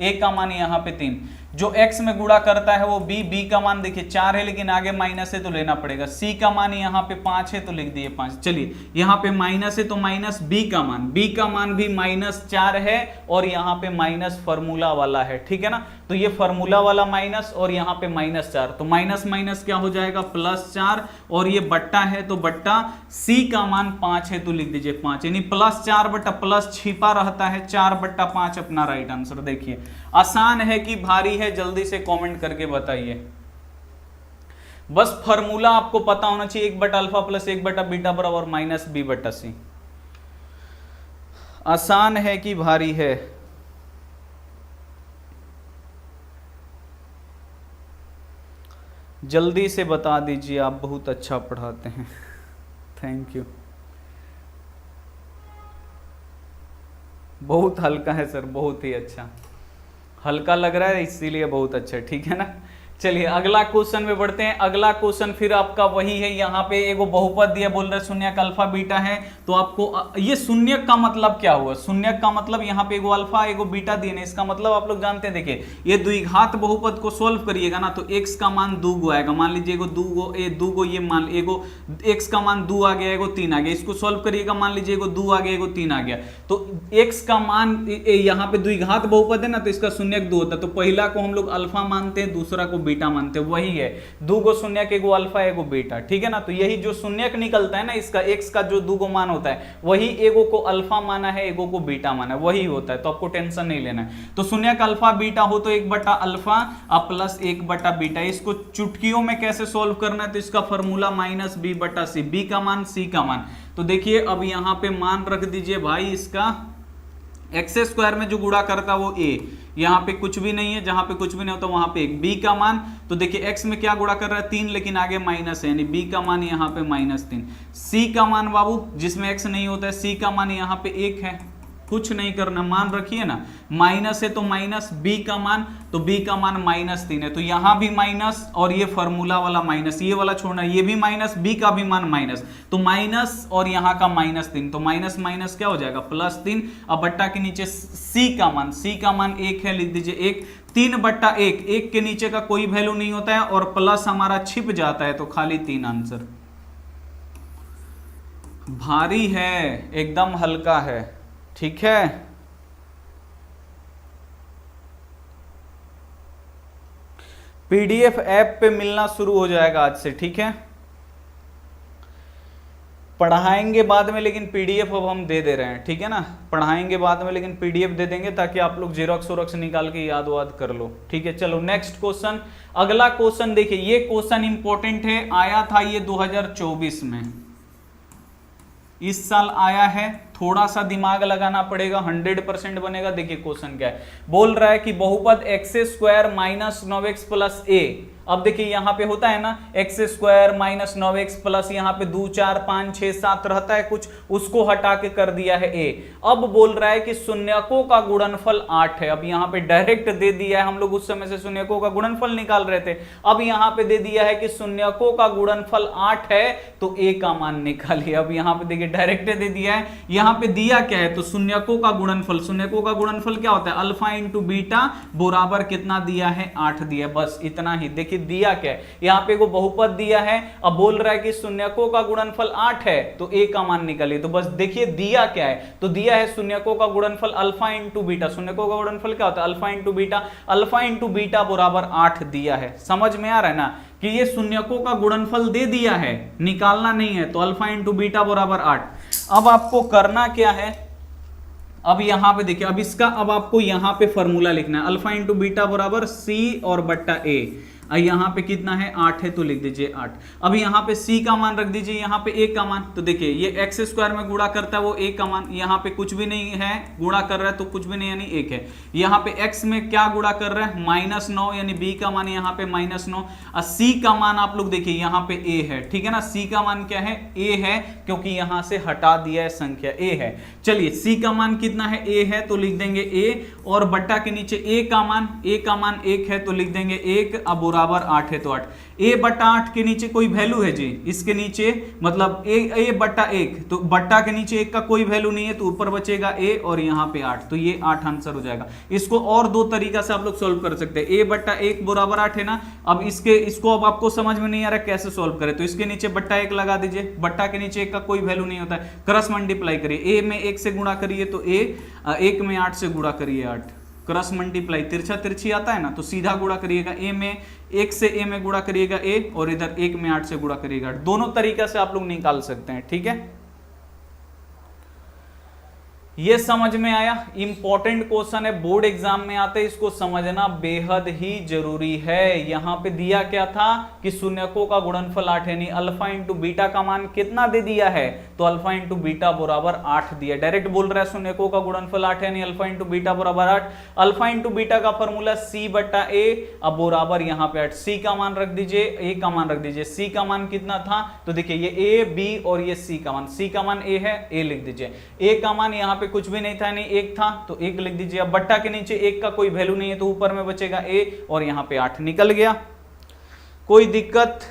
a का मान यहाँ पे 3, जो x में गुणा करता है वो b का मान देखिए 4 है लेकिन आगे माइनस है तो लेना पड़ेगा, c का मान यहाँ पे 5 है तो लिख दिए 5। चलिए यहाँ पे माइनस है तो माइनस b का मान भी -4 है और यहाँ पे माइनस फॉर्मूला वाला है, ठीक है ना। तो ये फॉर्मूला वाला माइनस और यहाँ पे -4, तो माइनस माइनस क्या हो जाएगा +4 और ये बट्टा है तो बट्टा c का मान 5 है तो लिख दीजिए 5, यानी +4 बट्टा प्लस छिपा रहता है 4/5 अपना राइट आंसर। देखिए आसान है कि भारी है, जल्दी से कमेंट करके बताइए। बस फॉर्मूला आपको पता होना चाहिए, 1/α + 1/β बराबर -b/c। आसान है कि भारी है? जल्दी से बता दीजिए, आप बहुत अच्छा पढ़ाते हैं, थैंक यू। बहुत हल्का है सर, बहुत ही अच्छा, हल्का लग रहा है इसीलिए बहुत अच्छा, ठीक है ना। चलिए अगला क्वेश्चन में बढ़ते हैं। अगला क्वेश्चन फिर आपका वही है, यहाँ पे एगो बहुपद दिया, बोल रहे शून्यक अल्फा बीटा है, तो आपको ये शून्यक का मतलब क्या हुआ? शून्यक का मतलब यहाँ पे एगो अल्फा एगो बीटा दिए ना, इसका मतलब आप लोग जानते हैं। देखिए ये द्विघात बहुपद को सोल्व करिएगा ना तो x का मान 2 आएगा, मान लीजिए एगो 2 ये मान एगो x का मान 2 आ गया, एगो 3 आ गया, इसको सोल्व करिएगा, मान लीजिए एगो 2 आ गया, एगो 3 आ गया, तो x का मान यहाँ पे द्विघात बहुपद है ना तो इसका शून्यक 2 होता है, तो पहला को हम लोग अल्फा मानते हैं, दूसरा को बीटा मानते हैं, वही है 2 गो शून्यक, एगो अल्फा एगो बीटा, ठीक है ना। तो यही जो शून्यक निकलता है ना इसका x का जो 2 गो मान होता है, वही एगो को अल्फा माना है, एगो को बीटा माना है, वही होता है, तो आपको टेंशन नहीं लेना है। तो शून्यक अल्फा बीटा हो तो 1/अल्फा प्लस 1/बीटा, इसको चुटकियों में कैसे सोल्व करना है, तो इसका फॉर्मूला -b/c, b का मान c का मान। तो देखिए अब यहाँ पे मान रख दीजिए भाई, इसका एक्स स्क्वायर में जो गुणा करता है वो a, यहाँ पे कुछ भी नहीं है, जहां पे कुछ भी नहीं होता वहां पे एक, b का मान, तो देखिए x में क्या गुणा कर रहा है 3 लेकिन आगे माइनस है, यानी b का मान यहाँ पे -3। c का मान बाबू जिसमें x नहीं होता है, c का मान यहाँ पे 1 है, कुछ नहीं करना, मान रखिए ना, माइनस है तो माइनस, b का मान, तो b का मान -3 है, तो यहां भी माइनस और ये फॉर्मूला वाला माइनस, ये वाला छोड़ना, ये भी माइनस, b का भी मान माइनस, तो माइनस और यहां का -3, तो माइनस माइनस क्या हो जाएगा +3। अब बट्टा के नीचे c का मान 1 है, लिख दीजिए 1, 3/1, 1 के नीचे का कोई वैल्यू नहीं होता है और प्लस हमारा छिप जाता है, तो खाली 3 आंसर। भारी है, एकदम हल्का है, ठीक है। पीडीएफ ऐप पे मिलना शुरू हो जाएगा आज से, ठीक है। पढ़ाएंगे बाद में लेकिन पीडीएफ अब हम दे रहे हैं, ठीक है ना। पढ़ाएंगे बाद में लेकिन पीडीएफ दे देंगे ताकि आप लोग जेरोक्स निकाल के याद वाद कर लो, ठीक है। चलो नेक्स्ट क्वेश्चन, अगला क्वेश्चन देखिए, ये क्वेश्चन इंपॉर्टेंट है, आया था ये 2024 में, इस साल आया है, थोड़ा सा दिमाग लगाना पड़ेगा, 100% बनेगा। देखिए क्वेश्चन क्या है, बोल रहा है कि बहुपद x² - 9x + a, अब देखिए यहाँ पे होता है ना x² - 9x प्लस यहाँ पे 2 4 5 6 7 रहता है कुछ, उसको हटा के कर दिया है a। अब बोल रहा है कि शून्यकों का गुणनफल 8 है, अब यहाँ पे डायरेक्ट दे दिया है, हम लोग उस समय से शून्यकों का गुणनफल निकाल रहे थे, अब यहाँ पे दे दिया है कि शून्यकों का गुणनफल 8 है तो a का मान निकालिए। अब यहाँ पे देखिए डायरेक्ट दे दिया है, यहाँ पे दिया क्या है, तो शून्यकों का गुणनफल, शून्यकों का गुणनफल क्या होता है, अल्फा इंटू बीटा बराबर कितना दिया है 8 दिया है, बस इतना ही। देखिए दिया क्या है, यहाँ पे को बहुपद दिया है, अब बोल रहा है कि शून्यकों का गुणनफल 8 है तो a का मान निकालिए, तो बस देखिए दिया क्या है, तो दिया है शून्यकों का गुणनफल अल्फा इंटू बीटा, शून्यकों का गुणनफल क्या होता है अल्फा इंटू बीटा बराबर 8 दिया है। समझ में आ रहा है ना कि ये शून्यकों का गुणनफल दे दिया है, निकालना नहीं है, तो अल्फा इंटू बीटा बराबर 8। अब आपको करना क्या है, अब यहां पे देखिए, अब इसका अब आपको यहां पे फॉर्मूला लिखना है, अल्फा इंटू बीटा बराबर c और बट्टा a, यहाँ पे कितना है 8 है तो लिख दीजिए 8। अब यहाँ पे c का मान रख दीजिए, यहाँ पे a का मान, तो देखिए ये x² में गुणा करता है वो a का मान, यहाँ पे कुछ भी नहीं है, गुणा कर रहा है तो कुछ भी नहीं यानी 1 है। यहाँ पे x में क्या गुणा कर रहा है -9 यानी b का मान यहाँ पे -9, और c का मान आप लोग देखिए यहाँ पे a है, ठीक है ना, c का मान क्या है a है, क्योंकि यहाँ से हटा दिया है संख्या a है। चलिए c का मान कितना है a है तो लिख देंगे a, और बट्टा के नीचे a का मान 1 है तो लिख देंगे 1, अब बराबर 8 है तो 8, a बटा 8 के नीचे कोई वैल्यू है जी, इसके नीचे मतलब a बटा 1, तो बट्टा के नीचे 1 का कोई वैल्यू नहीं है तो ऊपर बचेगा a और यहाँ पे 8, तो ये 8 आंसर हो जाएगा। इसको और दो तरीका से आप लोग सोल्व कर सकते हैं, a बटा 1 बराबर 8 है ना, अब इसको अब आपको समझ में नहीं आ रहा कैसे सोल्व करें, तो इसके नीचे बट्टा 1 लगा दीजिए, बट्टा के नीचे 1 का कोई वैल्यू नहीं होता है, क्रॉस मल्टीप्लाई करिए, a में 1 से गुणा करिए तो a, 1 में 8 से गुणा करिए 8, क्रॉस मल्टीप्लाई, तिरछा तिरछी आता है ना तो सीधा गुणा करिएगा, a में 1 से a में गुणा करिएगा a, और इधर 1 में 8 से गुणा करिएगा 8, दोनों तरीका से आप लोग निकाल सकते हैं, ठीक है। ये समझ में आया, इंपॉर्टेंट क्वेश्चन है, बोर्ड एग्जाम में आते, इसको समझना बेहद ही जरूरी है। यहां पे दिया क्या था कि शून्यकों का गुणनफल 8 है, यानी अल्फा इंटू बीटा का मान कितना दे दिया है, तो अल्फा इंटू बीटा बराबर 8 दिया, डायरेक्ट बोल रहा है शून्यकों का गुणनफल 8 है, यानी अल्फा इंटू बीटा बराबर 8, अल्फा इंटू बीटा का फॉर्मूला c बटा a, अब बराबर यहां पे 8, c का मान रख दीजिए, a का मान रख दीजिए, c का मान कितना था, तो देखिए ये a b और ये c का मान, c का मान a है, a लिख दीजिए, a का मान यहां पे कुछ भी नहीं था, नहीं 1 था तो 1 लिख दीजिए, अब बट्टा के नीचे 1 का कोई वैल्यू नहीं है तो ऊपर में बचेगा a और यहां पे 8 निकल गया। कोई दिक्कत,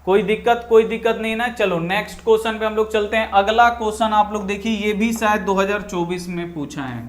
कोई दिक्कत नहीं ना। चलो नेक्स्ट क्वेश्चन पे हम लोग चलते हैं। अगला क्वेश्चन आप लोग देखिए, ये भी शायद 2024 में पूछा है,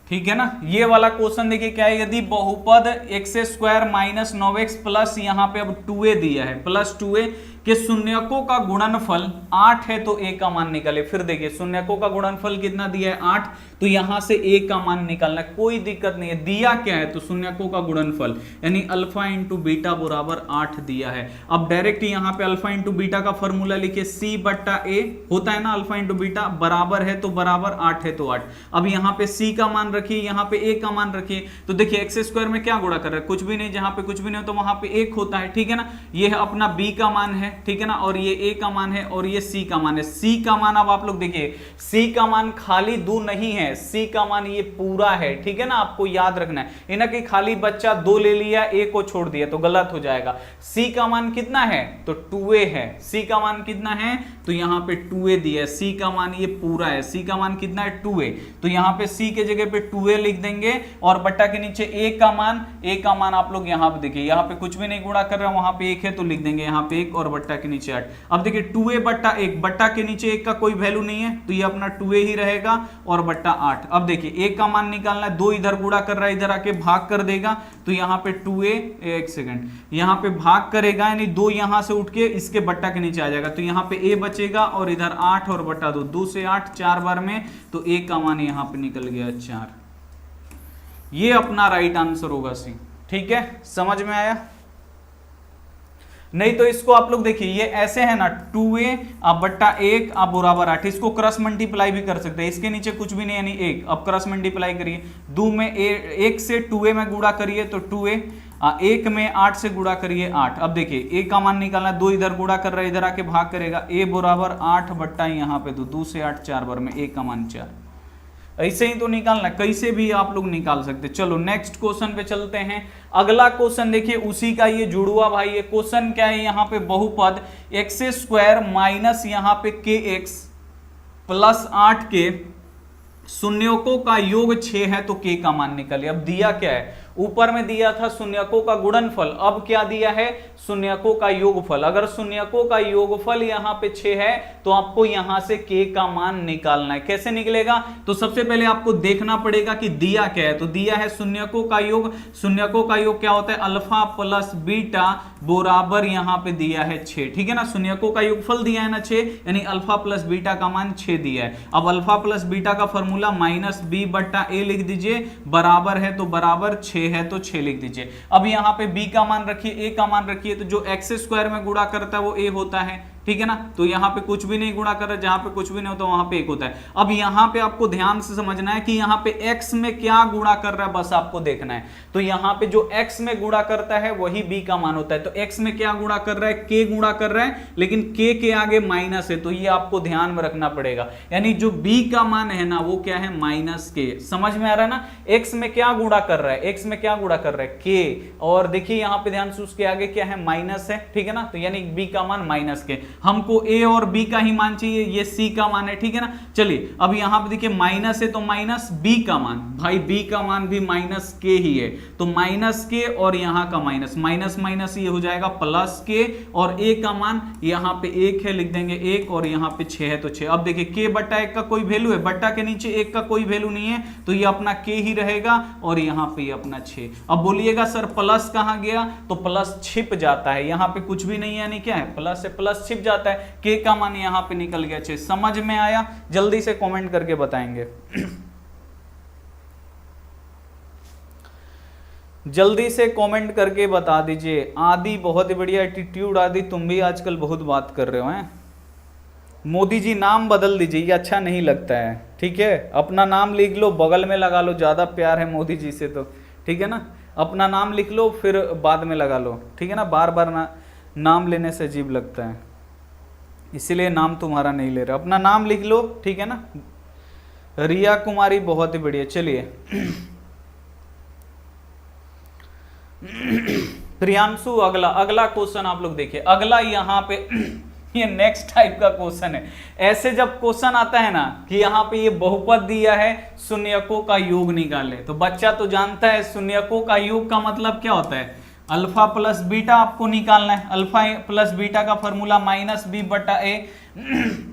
ठीक है ना। ये वाला क्वेश्चन देखिए क्या है, यदि बहुपद x square minus 9x plus यहाँ पे अब 2a दिया है, प्लस 2a के शून्यकों का गुणनफल 8 है तो a का मान निकाले। फिर देखिए शून्यकों का गुणनफल कितना दिया है 8, तो यहां से a का मान निकालना, कोई दिक्कत नहीं है। दिया क्या है, तो शून्यकों का गुणनफल यानी अल्फा इंटू बीटा बराबर 8 दिया है। अब डायरेक्ट यहां पे अल्फा इंटू बीटा का फॉर्मूला लिखिए, c बट्टा a होता है ना, अल्फा इंटू बीटा बराबर है तो बराबर 8 है तो 8। अब यहां पे c का मान रखिए, यहां पे a का मान रखिए, तो देखिए एक्स स्क्वायर में क्या गुणा कर रहा है, कुछ भी नहीं, जहां पे कुछ भी नहीं हो तो वहां पे 1 होता है, ठीक है ना। ये है अपना b का मान है, ठीक है ना, और ये a का मान है और ये c का मान है। c का मान अब आप लोग देखिए, c का मान खाली 2 नहीं है, c का मान ये पूरा है, ठीक है ना, आपको याद रखना है, इन्हें कि खाली बच्चा 2 ले लिया a को छोड़ दिया तो गलत हो जाएगा। c का मान कितना है, तो 2a है, c का मान कितना है, तो यहां पे 2a दिया है, c का मान ये पूरा है, c का मान कितना है 2a, तो यहां पे c के जगह पे 2a लिख देंगे और बट्टा के नीचे a का मान आप लोग यहां पे देखिए, यहां पे कुछ भी नहीं गुणा कर रहा, वहां पे 1 है तो लिख देंगे यहां पे 1 और बट्टा के नीचे 8। अब देखिए 2a बट्टा 1, बट्टा के नीचे 1 का कोई वैल्यू नहीं है तो ये अपना 2a ही रहेगा और बट्टा 8। अब देखिए a का मान निकालना है, 2 इधर गुणा कर रहा है, इधर आके भाग कर देगा तो यहाँ पे 2a, एक सेकंड, यहाँ पे भाग करेगा यानी 2 यहाँ से उठ के इसके बट्टा के नीचे आ जाएगा तो यहाँ पे a बचेगा और इधर 8 और बट्टा 2, 2 से 8 4 बार में, तो a का मान यहाँ पे निकल गया 4। ये अपना राइट आंसर होगा सी, ठीक है, समझ में आया। नहीं तो इसको आप लोग देखिए, ये ऐसे है ना 2a अब बट्टा 1 अब बराबर 8, इसको क्रॉस मल्टीप्लाई भी कर सकते हैं, इसके नीचे कुछ भी नहीं यानी 1, अब क्रॉस मल्टीप्लाई करिए, 2 में 1 से 2a में गुणा करिए तो 2a, 1 में 8 से गुणा करिए 8। अब देखिए a का मान निकालना, 2 इधर गुणा कर रहा है, इधर आके भाग करेगा, a बराबर 8 बट्टा यहाँ पे 2 से 8 4 बार में, a का मान 4। ऐसे ही तो निकालना, कैसे भी आप लोग निकाल सकते। चलो नेक्स्ट क्वेश्चन पे चलते हैं। अगला क्वेश्चन देखिए उसी का ये जुड़ुआ भाई, ये क्वेश्चन क्या है, यहाँ पे बहुपद एक्स स्क्वायर माइनस यहाँ पे के एक्स प्लस 8 के शून्यकों का योग 6 है तो k का मान निकालिए। अब दिया क्या है, ऊपर में दिया था शून्यकों का गुणनफल, अब क्या दिया है, शून्यकों का योगफल। अगर शून्यकों का योगफल यहाँ पे 6 है तो आपको यहाँ से k का मान निकालना है। कैसे निकलेगा, तो सबसे पहले आपको देखना पड़ेगा कि दिया क्या है, तो दिया है शून्यकों का योग। शून्यकों का योग क्या होता है, अल्फा प्लस बीटा बराबर यहाँ पे दिया है 6, ठीक है ना। शून्यकों का योगफल दिया है ना 6, यानी अल्फा प्लस बीटा का मान 6 दिया है। अब अल्फा प्लस बीटा का फॉर्मूला माइनस b बट्टा a लिख दीजिए, बराबर है तो बराबर 6 है तो 6 लिख दीजिए। अब यहाँ पे b का मान रखिए, a का मान रखिए, तो जो एक्स स्क्वायर में गुणा करता है वो a होता है, ठीक है ना। तो यहाँ पे कुछ भी नहीं गुणा कर रहा, जहां पे कुछ भी नहीं होता वहां पे 1 होता है। अब यहाँ पे आपको ध्यान से समझना है कि यहाँ पे x में क्या गुणा कर रहा है, बस आपको देखना है। तो यहाँ पे जो x में गुणा करता है वही b का मान होता है। तो x में क्या गुणा कर रहा है, k गुणा कर रहा है, लेकिन k के आगे माइनस है, तो ये आपको ध्यान में रखना पड़ेगा। यानी जो b का मान है ना वो क्या है, माइनस k। समझ में आ रहा है ना, x में क्या गुणा कर रहा है, x में क्या गुणा कर रहा है, k, और देखिए यहाँ पे ध्यान से उसके आगे क्या है, माइनस है, ठीक है ना। तो यानी b का मान माइनस k। हमको ए और बी का ही मान चाहिए, ये सी का मान है, ठीक है ना। चलिए अब यहां पे देखिए माइनस है तो माइनस बी का मान, भाई बी का मान भी माइनस के ही है, तो माइनस के और यहां का माइनस, माइनस माइनस ये हो जाएगा प्लस के, और ए का मान यहां पे 1 है, लिख देंगे 1, और यहां पे 6 है तो 6। अब देखिए के बट्टा 1 का कोई वैल्यू है, बट्टा के नीचे 1 का कोई वैल्यू नहीं है, तो ये अपना के ही रहेगा, और यहां पे ये अपना 6। अब बोलिएगा सर प्लस कहां गया, तो प्लस छिप जाता है, यहां पे कुछ भी नहीं है, यानी क्या है प्लस से प्लस छिप जाता है, के का मान यहां पे निकल गया 6। समझ में आया? जल्दी से कमेंट करके बताएंगे। जल्दी से कमेंट करके बता दीजिए। आदि बहुत ही बढ़िया एटीट्यूड, आदि तुम भी आजकल बहुत बात कर रहे हो हैं। मोदी जी नाम बदल दीजिए, ये अच्छा नहीं लगता है, ठीक है। अपना नाम लिख लो, बगल में लगा लो, ज्यादा प्यार है मोदी जी से तो, ठीक है ना। अपना नाम लिख लो फिर बाद में लगा लो, ठीक है ना। बार बार नाम लेने से अजीब लगता है, इसीलिए नाम तुम्हारा नहीं ले रहा, अपना नाम लिख लो, ठीक है ना। रिया कुमारी बहुत ही बढ़िया। चलिए प्रियांशु अगला क्वेश्चन आप लोग देखिए। अगला यहाँ पे ये नेक्स्ट टाइप का क्वेश्चन है। ऐसे जब क्वेश्चन आता है ना कि यहाँ पे ये बहुपद दिया है, शून्यकों का योग निकाले, तो बच्चा तो जानता है शून्यकों का योग का मतलब क्या होता है, अल्फा प्लस बीटा आपको निकालना है। अल्फा प्लस बीटा का फॉर्मूला माइनस बी बटा ए।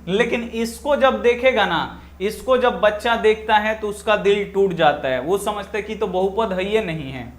लेकिन इसको जब देखेगा ना, इसको जब बच्चा देखता है तो उसका दिल टूट जाता है, वो समझता है कि तो बहुपद है ये नहीं है।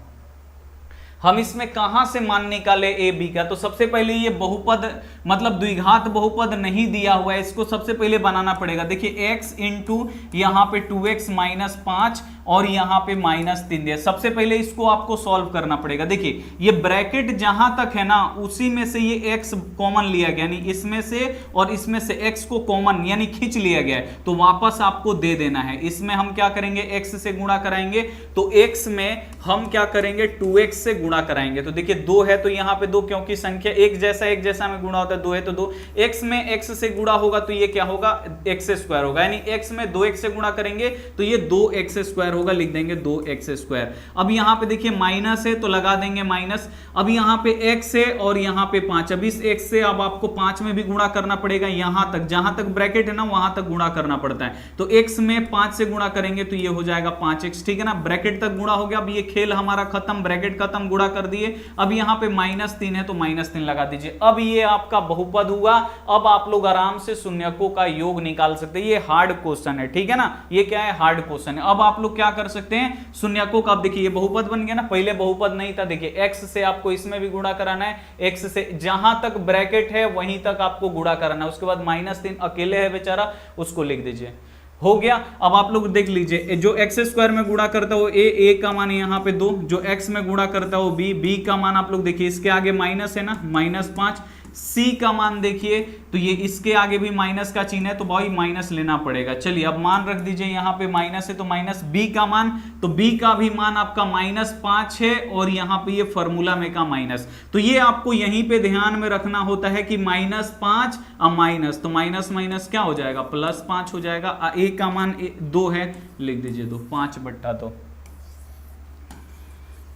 हम इसमें कहां से मान निकाले ए बी का, तो सबसे पहले ये बहुपद मतलब द्विघात बहुपद नहीं दिया हुआ है, इसको सबसे पहले बनाना पड़ेगा। देखिए x इंटू यहाँ पे 2x माइनस 5 और यहाँ पे माइनस 3 दिया। सबसे पहले इसको आपको सॉल्व करना पड़ेगा। देखिए ये ब्रैकेट जहां तक है ना, उसी में से ये x कॉमन लिया गया, यानी इसमें से और इसमें से x को कॉमन यानी खींच लिया गया है, तो वापस आपको दे देना है। इसमें हम क्या करेंगे, x से गुणा कराएंगे, तो x में हम क्या करेंगे 2x से गुणा कराएंगे। तो देखिए 2 है तो यहाँ पे 2, क्योंकि संख्या एक जैसा में गुणा होता है, 2 है तो 2, x में x से गुणा होगा तो ये क्या होगा x स्क्वायर होगा, यानी x में 2x से गुणा करेंगे तो ये 2x स्क्वायर होगा, लिख देंगे 2x स्क्वायर। अब यहाँ पे देखिए माइनस है तो लगा देंगे माइनस। अब यहाँ पे x है और यहाँ पे 5, अब इस x से अब आपको 5 में भी गुणा करना पड़ेगा, यहां तक जहां तक ब्रैकेट है ना वहां तक गुणा करना पड़ता है। तो x में 5 से गुणा करेंगे तो ये हो जाएगा 5x, ठीक है ना। ब्रैकेट तक गुणा हो गया। अब ये खेल हमारा खत्म, ब्रैकेट खत्म, गुणा कर दिए। अब यहाँ पे -3 है तो -3 लगा दीजिए। अब ये आपका बहुपद हुआ। अब आप लोग आराम से शून्यकों का योग निकाल सकते हैं। ये हार्ड क्वेश्चन है, ठीक है ना, ये क्या है हार्ड क्वेश्चन है। अब आप लोग क्या कर सकते हैं, शून्यकों का, अब देखिए ये बहुपद बन गया ना, पहले बहुपद नहीं था। देखिए x से आपको इसमें भी गुणा कराना है, x से जहां तक ब्रैकेट है वहीं तक आपको गुणा कराना है। उसके बाद -3 अकेले है बेचारा, उसको लिख दीजिए, हो गया। अब आप लोग देख लीजिए, जो एक्स स्क्वायर में गुणा करता है वो ए का मान यहाँ पे 2, जो एक्स में गुणा करता है वो बी का मान आप लोग देखिए इसके आगे माइनस है ना, -5। सी का मान देखिए तो ये इसके आगे भी माइनस का चिन्ह है तो भाई माइनस लेना पड़ेगा। चलिए अब मान रख दीजिए, यहाँ पे माइनस है तो माइनस बी का मान, तो बी का भी मान आपका -5 है और यहाँ पे ये फॉर्मूला में का माइनस। तो ये आपको यहीं पे ध्यान में रखना होता है कि -5 अब माइनस, तो माइनस माइनस क्या हो जाएगा +5 हो जाएगा। ए का मान 2 है, लिख दीजिए 2, 5/2।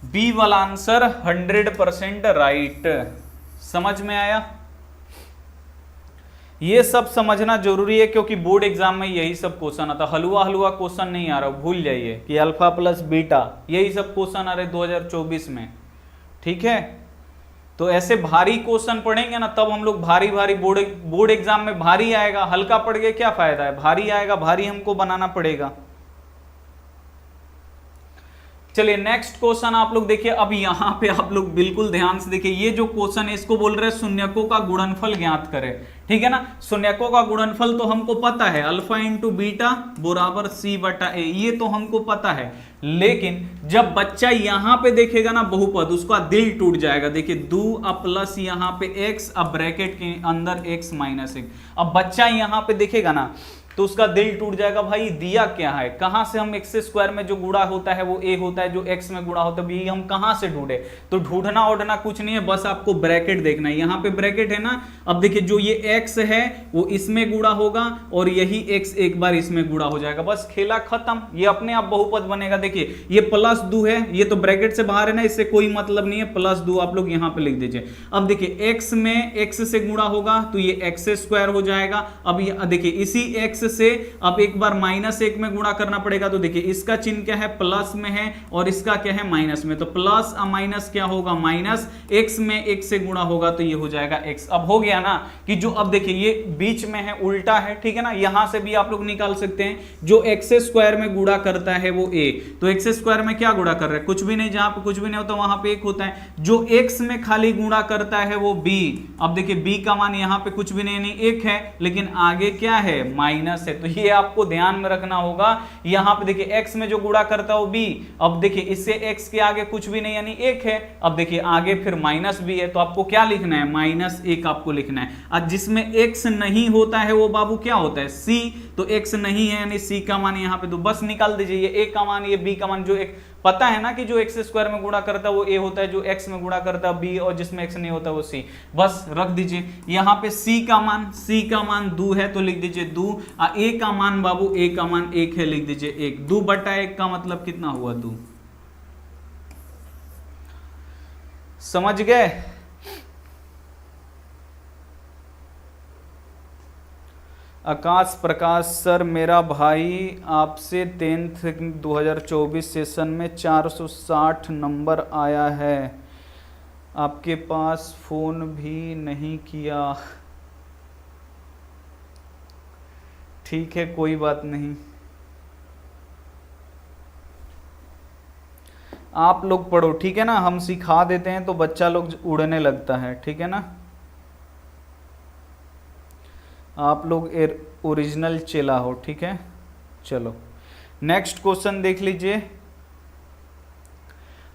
बी वाला आंसर 100% राइट। समझ में आया? ये सब समझना जरूरी है क्योंकि बोर्ड एग्जाम में यही सब क्वेश्चन आता। हलवा क्वेश्चन नहीं आ रहा, भूल जाइए कि अल्फा प्लस बीटा, यही सब क्वेश्चन आ रहे 2024 में, ठीक है। तो ऐसे भारी क्वेश्चन पढ़ेंगे ना तब हम लोग भारी बोर्ड एग्जाम में भारी आएगा। हल्का पढ़ के क्या फायदा है, भारी आएगा, भारी हमको बनाना पड़ेगा। चलिए नेक्स्ट क्वेश्चन आप लोग देखिए। अब यहां पे आप लोग बिल्कुल ध्यान से देखिए, ये जो क्वेश्चन है इसको बोल रहे हैं शून्यकों का गुणनफल ज्ञात करें, ठीक है ना। शून्यकों का गुणनफल तो हमको पता है, अल्फा इंटू बीटा बराबर c/a, ये तो हमको पता है। लेकिन जब बच्चा यहां पे देखेगा ना बहुपद, उसका दिल टूट जाएगा। देखिए 2 प्लस यहाँ पे x, अब ब्रैकेट के अंदर x -1। अब बच्चा यहां पे देखेगा ना तो उसका दिल टूट जाएगा। भाई दिया क्या है, कहां से हम एक्स स्क्वायर में जो गुणा होता है वो ए होता है, जो एक्स में गुणा होता है बी, हम कहां से ढूंढे? तो ढूंढना ओढ़ना कुछ नहीं है, बस आपको ब्रैकेट देखना है। यहां पे ब्रैकेट है ना, अब देखिए जो ये एक्स है वो इसमें गुणा होगा और यही एक्स एक बार इसमें गुणा हो जाएगा, बस खेला खत्म, ये अपने आप बहुपद बनेगा। देखिए ये प्लस 2 है, ये तो ब्रैकेट से बाहर है ना, इससे कोई मतलब नहीं है, +2 आप लोग यहां पे लिख दीजिए। अब देखिए x में x से गुणा होगा तो ये एक्स स्क्वायर हो जाएगा। अब ये देखिए इसी x से अब एक बार -1 में गुणा करना पड़ेगा, तो देखिए इसका चिन्ह क्या है, प्लस में है और इसका क्या है, माइनस में, तो प्लस माइनस क्या होगा, माइनस, x में 1 से गुणा होगा तो ये हो जाएगा x। अब हो गया ना कि जो, अब देखिए ये बीच में है, उल्टा है, ठीक है ना, यहां से भी आप लोग निकाल सकते हैं, जो एक्स स्क्वायर में गुणा करता है वो a, तो एक्स स्क्वायर में क्या गुणा कर रहे हैं, कुछ भी नहीं, जहां पे कुछ भी नहीं होता वहां पे 1 होता है। जो x में खाली गुणा करता है वो b, अब देखिए b का मान यहां पे कुछ भी नहीं 1 है, लेकिन आगे क्या है, माइनस है, तो ये आपको ध्यान में रखना होगा। यहां पे देखिए x में जो गुणा करता है वो b, अब देखिए इससे x के आगे कुछ भी नहीं यानी 1 है, अब देखिए आगे फिर माइनस भी है, तो आपको क्या लिखना है, -1 आपको लिखना है। अब जिसमें x नहीं होता है वो बाबू क्या होता है, c, तो x नहीं है यानी c का मान यहां पे तो बस निकाल दीजिए, ये a का मान, ये b का मान, जो एक पता है ना कि जो एक्स स्क्वायर में गुणा करता है वो a होता है, जो x में गुणा करता है b, और जिसमें x नहीं होता वो c, बस रख दीजिए। यहाँ पे c का मान 2 है तो लिख दीजिए 2, a का मान बाबू, a का मान 1 है, लिख दीजिए 1, 2/1 का मतलब कितना हुआ, 2। समझ गए? आकाश प्रकाश सर, मेरा भाई आपसे 10th 2024 सेशन में 460 नंबर आया है, आपके पास फोन भी नहीं किया। ठीक है कोई बात नहीं, आप लोग पढ़ो, ठीक है ना, हम सिखा देते हैं तो बच्चा लोग उड़ने लगता है, ठीक है ना, आप लोग ओरिजिनल चेला हो, ठीक है। चलो नेक्स्ट क्वेश्चन देख लीजिए,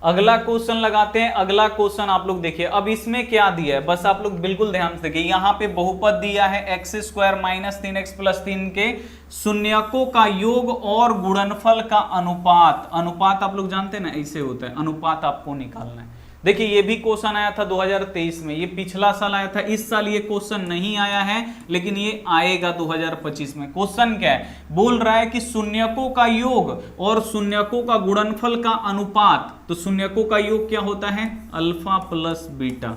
अगला क्वेश्चन लगाते हैं। अगला क्वेश्चन आप लोग देखिए, अब इसमें क्या दिया है, बस आप लोग बिल्कुल ध्यान से देखिए, यहां पे बहुपद दिया है x² - 3x + 3 के शून्यकों का योग और गुणनफल का अनुपात। अनुपात आप लोग जानते हैं ना, ऐसे होता है, अनुपात आपको निकालना है। देखिए ये भी क्वेश्चन आया था 2023 में, ये पिछला साल आया था, इस साल ये क्वेश्चन नहीं आया है, लेकिन ये आएगा 2025 में। क्वेश्चन क्या है, बोल रहा है कि शून्यकों का योग और शून्यकों का गुणनफल का अनुपात, तो शून्यकों का योग क्या होता है, अल्फा प्लस बीटा,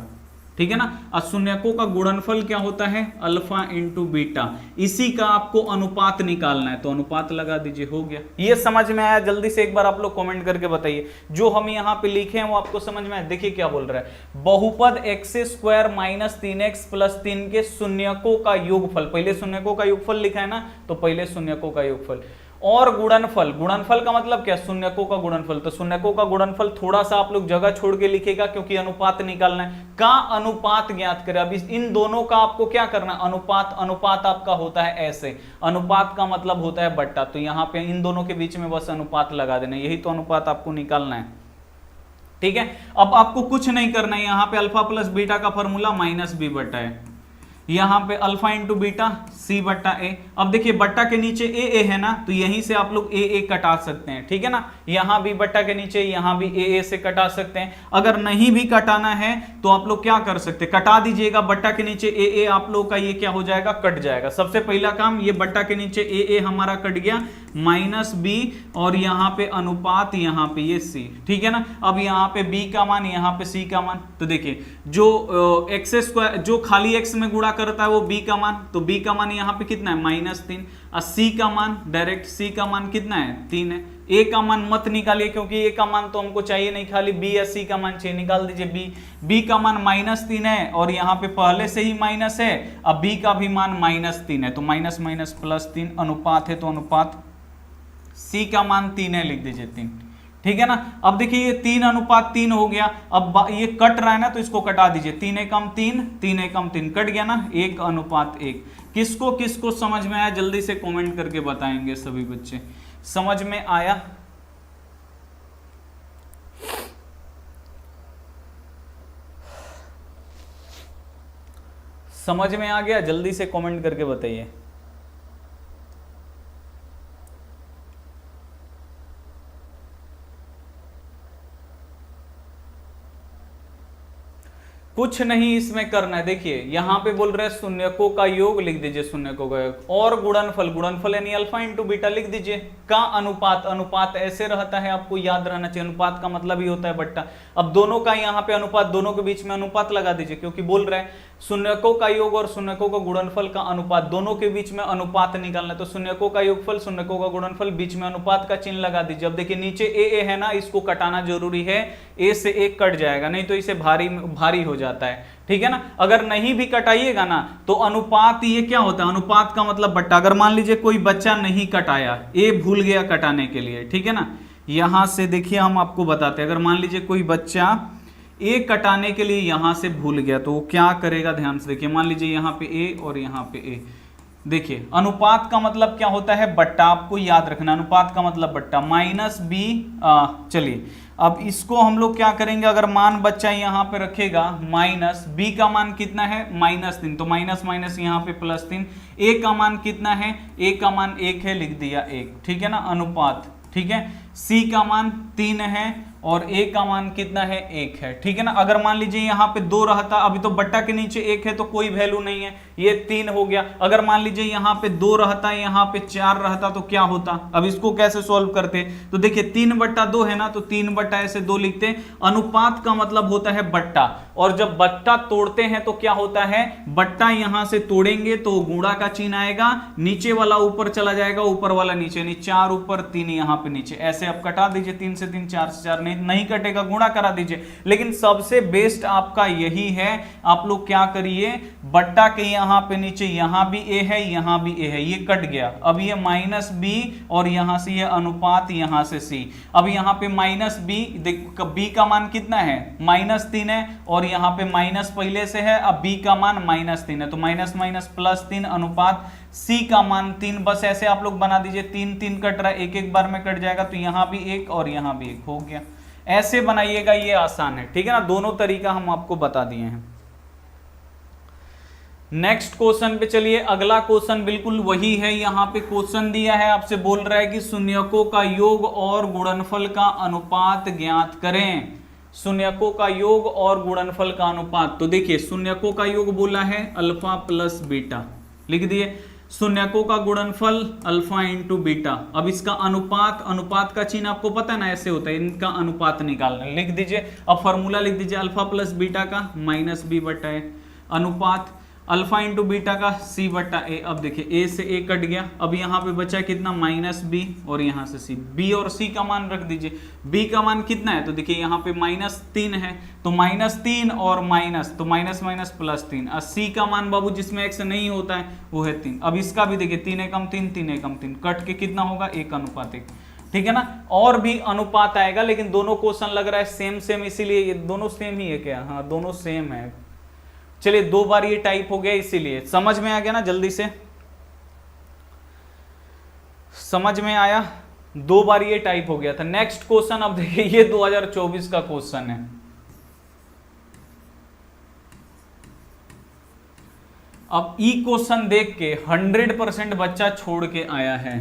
ठीक है ना, और शून्यकों का गुणनफल क्या होता है, अल्फा इंटू बीटा, इसी का आपको अनुपात निकालना है, तो अनुपात लगा दीजिए, हो गया। ये समझ में आया? जल्दी से एक बार आप लोग कमेंट करके बताइए, जो हम यहाँ पे लिखे हैं वो आपको समझ में आया? देखिए क्या बोल रहा है, बहुपद x² - 3x + 3 के शून्यकों का योगफल, पहले शून्यकों का योगफल लिखा है ना, तो पहले शून्यकों का योगफल और गुणनफल, गुणनफल का मतलब क्या, शून्यकों का गुणनफल, तो शून्यकों का गुणनफल थोड़ा सा आप लोग जगह छोड़ के लिखेगा क्योंकि अनुपात निकालना है, का अनुपात ज्ञात करें। अब इन दोनों का आपको क्या करना, अनुपात, अनुपात आपका होता है ऐसे, अनुपात का मतलब होता है बट्टा, तो यहाँ पे इन दोनों के बीच में बस अनुपात लगा देना, यही तो अनुपात आपको निकालना है, ठीक है। अब आपको कुछ नहीं करना है, यहाँ पे अल्फा प्लस बीटा का फॉर्मूला -b/a, यहां पे अल्फा इंटू बीटा c/a। अब देखिए बट्टा के नीचे a है ना, तो यहीं से आप लोग a कटा सकते हैं, ठीक है ना, यहां भी बट्टा के नीचे, यहां भी a से कटा सकते हैं। अगर नहीं भी कटाना है तो आप लोग क्या कर सकते हैं, कटा दीजिएगा, बट्टा के नीचे a आप लोग का ये क्या हो जाएगा, कट जाएगा। सबसे पहला काम, ये बट्टा के नीचे a हमारा कट गया, -b, और यहाँ पे अनुपात, यहाँ पे ये c, ठीक है ना। अब यहाँ पे b का मान, यहाँ पे c का मान, तो देखिए जो x², जो खाली x में गुणा करता है वो b का मान, तो b का मान यहाँ पे कितना है, -3, और c का मान, डायरेक्ट c का मान कितना है, 3 है। a का मान मत निकालिए क्योंकि a का मान तो हमको चाहिए नहीं, खाली b या c का मान चाहिए, निकाल दीजिए b का मान -3 है, और यहाँ पे पहले से ही माइनस है, अब b का भी मान -3 है, तो माइनस माइनस +3, अनुपात है तो अनुपात c का मान 3 है, लिख दीजिए 3, ठीक है ना। अब देखिए ये 3:3 हो गया, अब ये कट रहा है ना, तो इसको कटा दीजिए, 3 एकम 3, 3 एकम 3 कट गया ना, 1:1। किसको किसको समझ में आया, जल्दी से कमेंट करके बताएंगे सभी बच्चे, समझ में आया? समझ में आ गया? जल्दी से कमेंट करके बताइए। कुछ नहीं इसमें करना है। देखिए यहां पे बोल रहे हैं शून्यकों का योग, लिख दीजिए शून्यकों का योग, और गुणनफल, गुणनफल यानी अल्फा इंटू बीटा लिख दीजिए, का अनुपात, अनुपात ऐसे रहता है, आपको याद रहना चाहिए, अनुपात का मतलब ही होता है बट्टा। अब दोनों का यहाँ पे अनुपात, दोनों के बीच में अनुपात लगा दीजिए, क्योंकि बोल रहे हैं शून्यकों का योग और शून्यकों का गुणनफल का अनुपात, दोनों के बीच में अनुपात निकालना है। तो शून्यकों का योगफल, शून्यकों का गुणनफल, बीच में अनुपात का चिन्ह लगा दीजिए। अब देखिए नीचे ए है ना, इसको कटाना जरूरी है, ए से एक कट जाएगा, नहीं तो इसे भारी भारी हो जाता है, ठीक है ना। अगर नहीं भी कटाइएगा ना तो अनुपात, ये क्या होता है, अनुपात का मतलब बट्टा। अगर मान लीजिए कोई बच्चा नहीं कटाया, ए भूल गया कटाने के लिए, ठीक है ना, यहां से देखिए हम आपको बताते हैं, अगर मान लीजिए कोई बच्चा ए कटाने के लिए यहां से भूल गया तो वो क्या करेगा, ध्यान से देखिए। मान लीजिए यहां पे ए और यहां पे ए, देखिए अनुपात का मतलब क्या होता है, बट्टा, आपको याद रखना, अनुपात का मतलब बट्टा, माइनस बी। चलिए अब इसको हम लोग क्या करेंगे, अगर मान बच्चा यहां पे रखेगा माइनस, बी का मान कितना है -3, तो माइनस माइनस यहां पे +3, ए का मान कितना है, ए का मान 1 है, लिख दिया 1, ठीक है ना, अनुपात, ठीक है। सी का मान 3 है और ए का मान कितना है, 1 है, ठीक है ना। अगर मान लीजिए यहाँ पे 2 रहता, अभी तो बट्टा के नीचे 1 है तो कोई वैल्यू नहीं है, ये 3 हो गया। अगर मान लीजिए यहाँ पे 2 रहता, यहाँ पे 4 रहता तो क्या होता। अब इसको कैसे सॉल्व करते, तो देखिए 3/2 है ना, तो 3/2 लिखते। अनुपात का मतलब होता है बट्टा, और जब बट्टा तोड़ते हैं तो क्या होता है, बट्टा यहां से तोड़ेंगे तो गुणा का चिन्ह आएगा, नीचे वाला ऊपर चला जाएगा, ऊपर वाला नीचे, नहीं 4 ऊपर 3 यहाँ पे नीचे, ऐसे आप कटा दीजिए, 3 से 3, 4 से 4, नहीं कटेगा, गुणा करा दीजिए। लेकिन सबसे बेस्ट आपका यही है, आप लोग क्या करिए, बट्टा के यहां पे नीचे यहां भी ए है, यहां भी ए है, ये कट गया। अब ये -b और यहां से ये अनुपात, यहां से c। अब यहां पे -b, देखो b का मान कितना है, -3 है, और यहां पे माइनस पहले से है, अब b का मान -3 है, तो माइनस माइनस +3 अनुपात c का मान 3। बस ऐसे आप लोग बना दीजिए, 3 3 कट रहा है, एक एक बार में कट जाएगा, तो यहां भी 1 और यहां भी 1 हो गया। ऐसे बनाइएगा, ये आसान है, ठीक है ना। दोनों तरीका हम आपको बता दिए हैं। नेक्स्ट क्वेश्चन पे चलिए, अगला क्वेश्चन बिल्कुल वही है। यहां पे क्वेश्चन दिया है, आपसे बोल रहा है कि शून्यकों का योग और गुणनफल का अनुपात ज्ञात करें। शून्यकों का योग और गुणनफल का अनुपात, तो देखिए शून्यकों का योग बोला है अल्फा प्लस बीटा, लिख दिए। शून्यकों का गुणनफल अल्फा इंटू बीटा। अब इसका अनुपात, अनुपात का चिन्ह आपको पता है ना, ऐसे होता है, इनका अनुपात निकालना, लिख दीजिए। अब फॉर्मूला लिख दीजिए, अल्फा प्लस बीटा का -b/a, अनुपात अल्फा इंटू बीटा का c/a। अब देखिए a से a कट गया, अब यहाँ पे बचा कितना, -b और यहाँ से c, b और c का मान रख दीजिए। b का मान कितना है, तो देखिए यहाँ पे -3 है, तो -3 और माइनस, तो माइनस माइनस +3। और c का मान बाबू जिसमें x नहीं होता है वो है 3। अब इसका भी देखिए 3 एकम 3, 3 एकम 3, कट के कितना होगा, 1:1, ठीक है ना। और भी अनुपात आएगा, लेकिन दोनों क्वेश्चन लग रहा है सेम सेम, इसीलिए ये दोनों सेम ही है क्या, हाँ दोनों सेम है। चलिए 2 बार ये टाइप हो गया, इसीलिए समझ में आ गया ना, जल्दी से समझ में आया, 2 बार ये टाइप हो गया था। नेक्स्ट क्वेश्चन अब देखिए, ये 2024 का क्वेश्चन है। अब ई क्वेश्चन देख के 100% बच्चा छोड़ के आया है,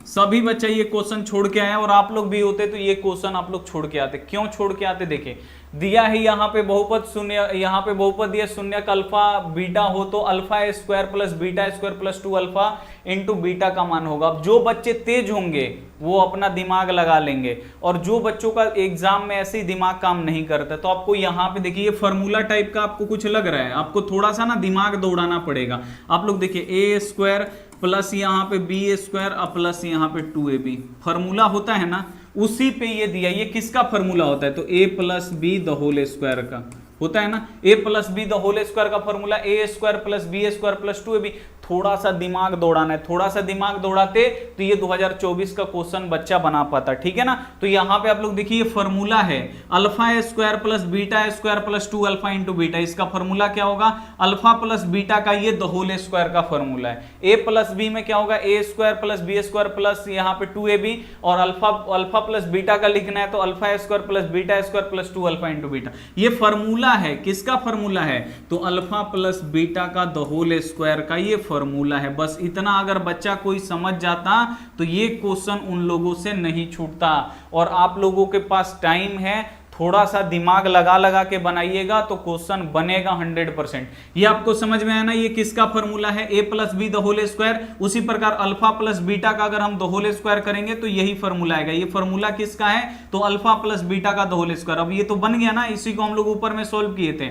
सभी बच्चे ये क्वेश्चन छोड़ के आए, और आप लोग भी होते तो ये क्वेश्चन आप लोग छोड़ के आते। क्यों छोड़ के आते, देखिए दिया है यहाँ पे बहुपद शून्य, यहाँ पे बहुपद दिया शून्य का अल्फा बीटा हो तो alpha square plus beta square plus 2 alpha into beta का मान होगा। अब जो बच्चे तेज होंगे वो अपना दिमाग लगा लेंगे, और जो बच्चों का एग्जाम में ऐसे ही दिमाग काम नहीं करता, तो आपको यहाँ पे देखिए ये फॉर्मूला टाइप का आपको कुछ लग रहा है, आपको थोड़ा सा ना दिमाग दौड़ाना पड़ेगा। आप लोग देखिए a² प्लस यहाँ पे b² प्लस यहाँ पे 2ab, फॉर्मूला होता है ना, उसी पे ये दिया। ये किसका फॉर्मूला होता है, तो a + b² का होता है ना, a + b² का फॉर्मूला a² + b² + 2ab। थोड़ा सा दिमाग दौड़ाना है, थोड़ा सा दिमाग दौड़ाते तो ये 2024 का क्वेश्चन बच्चा बना पाता, ठीक है ना। तो यहाँ पे आप लोग देखिए ये फॉर्मूला है α² plus β² plus 2 alpha into beta. इसका फॉर्मूला क्या होगा, अल्फा प्लस बीटा का ये ² का फॉर्मूला है। a प्लस b में क्या होगा, a² प्लस b² प्लस यहाँ पे 2ab, और अल्फा प्लस बीटा का लिखना है तो α² plus β² plus 2 alpha into beta. ये फॉर्मूला है, किसका फॉर्मूला है, तो अल्फा प्लस बीटा का ² का ये फॉर्मूला है। बस इतना अगर बच्चा कोई समझ जाता तो ये क्वेश्चन उन लोगों से नहीं छूटता। और आप लोगों के पास टाइम है, थोड़ा सा दिमाग लगा लगा के बनाइएगा तो क्वेश्चन बनेगा 100%। ये आपको समझ में आया ना, ये किसका फॉर्मूला है, a plus B the whole square. उसी प्रकार अल्फा प्लस बीटा का अगर हम द होल स्क्वायर करेंगे तो यही फॉर्मूला आएगा। ये फॉर्मूला किसका है, तो अल्फा प्लस बीटा का द होल स्क्वायर। अब ये तो बन गया ना, इसी को हम लोग ऊपर में सोल्व किए थे।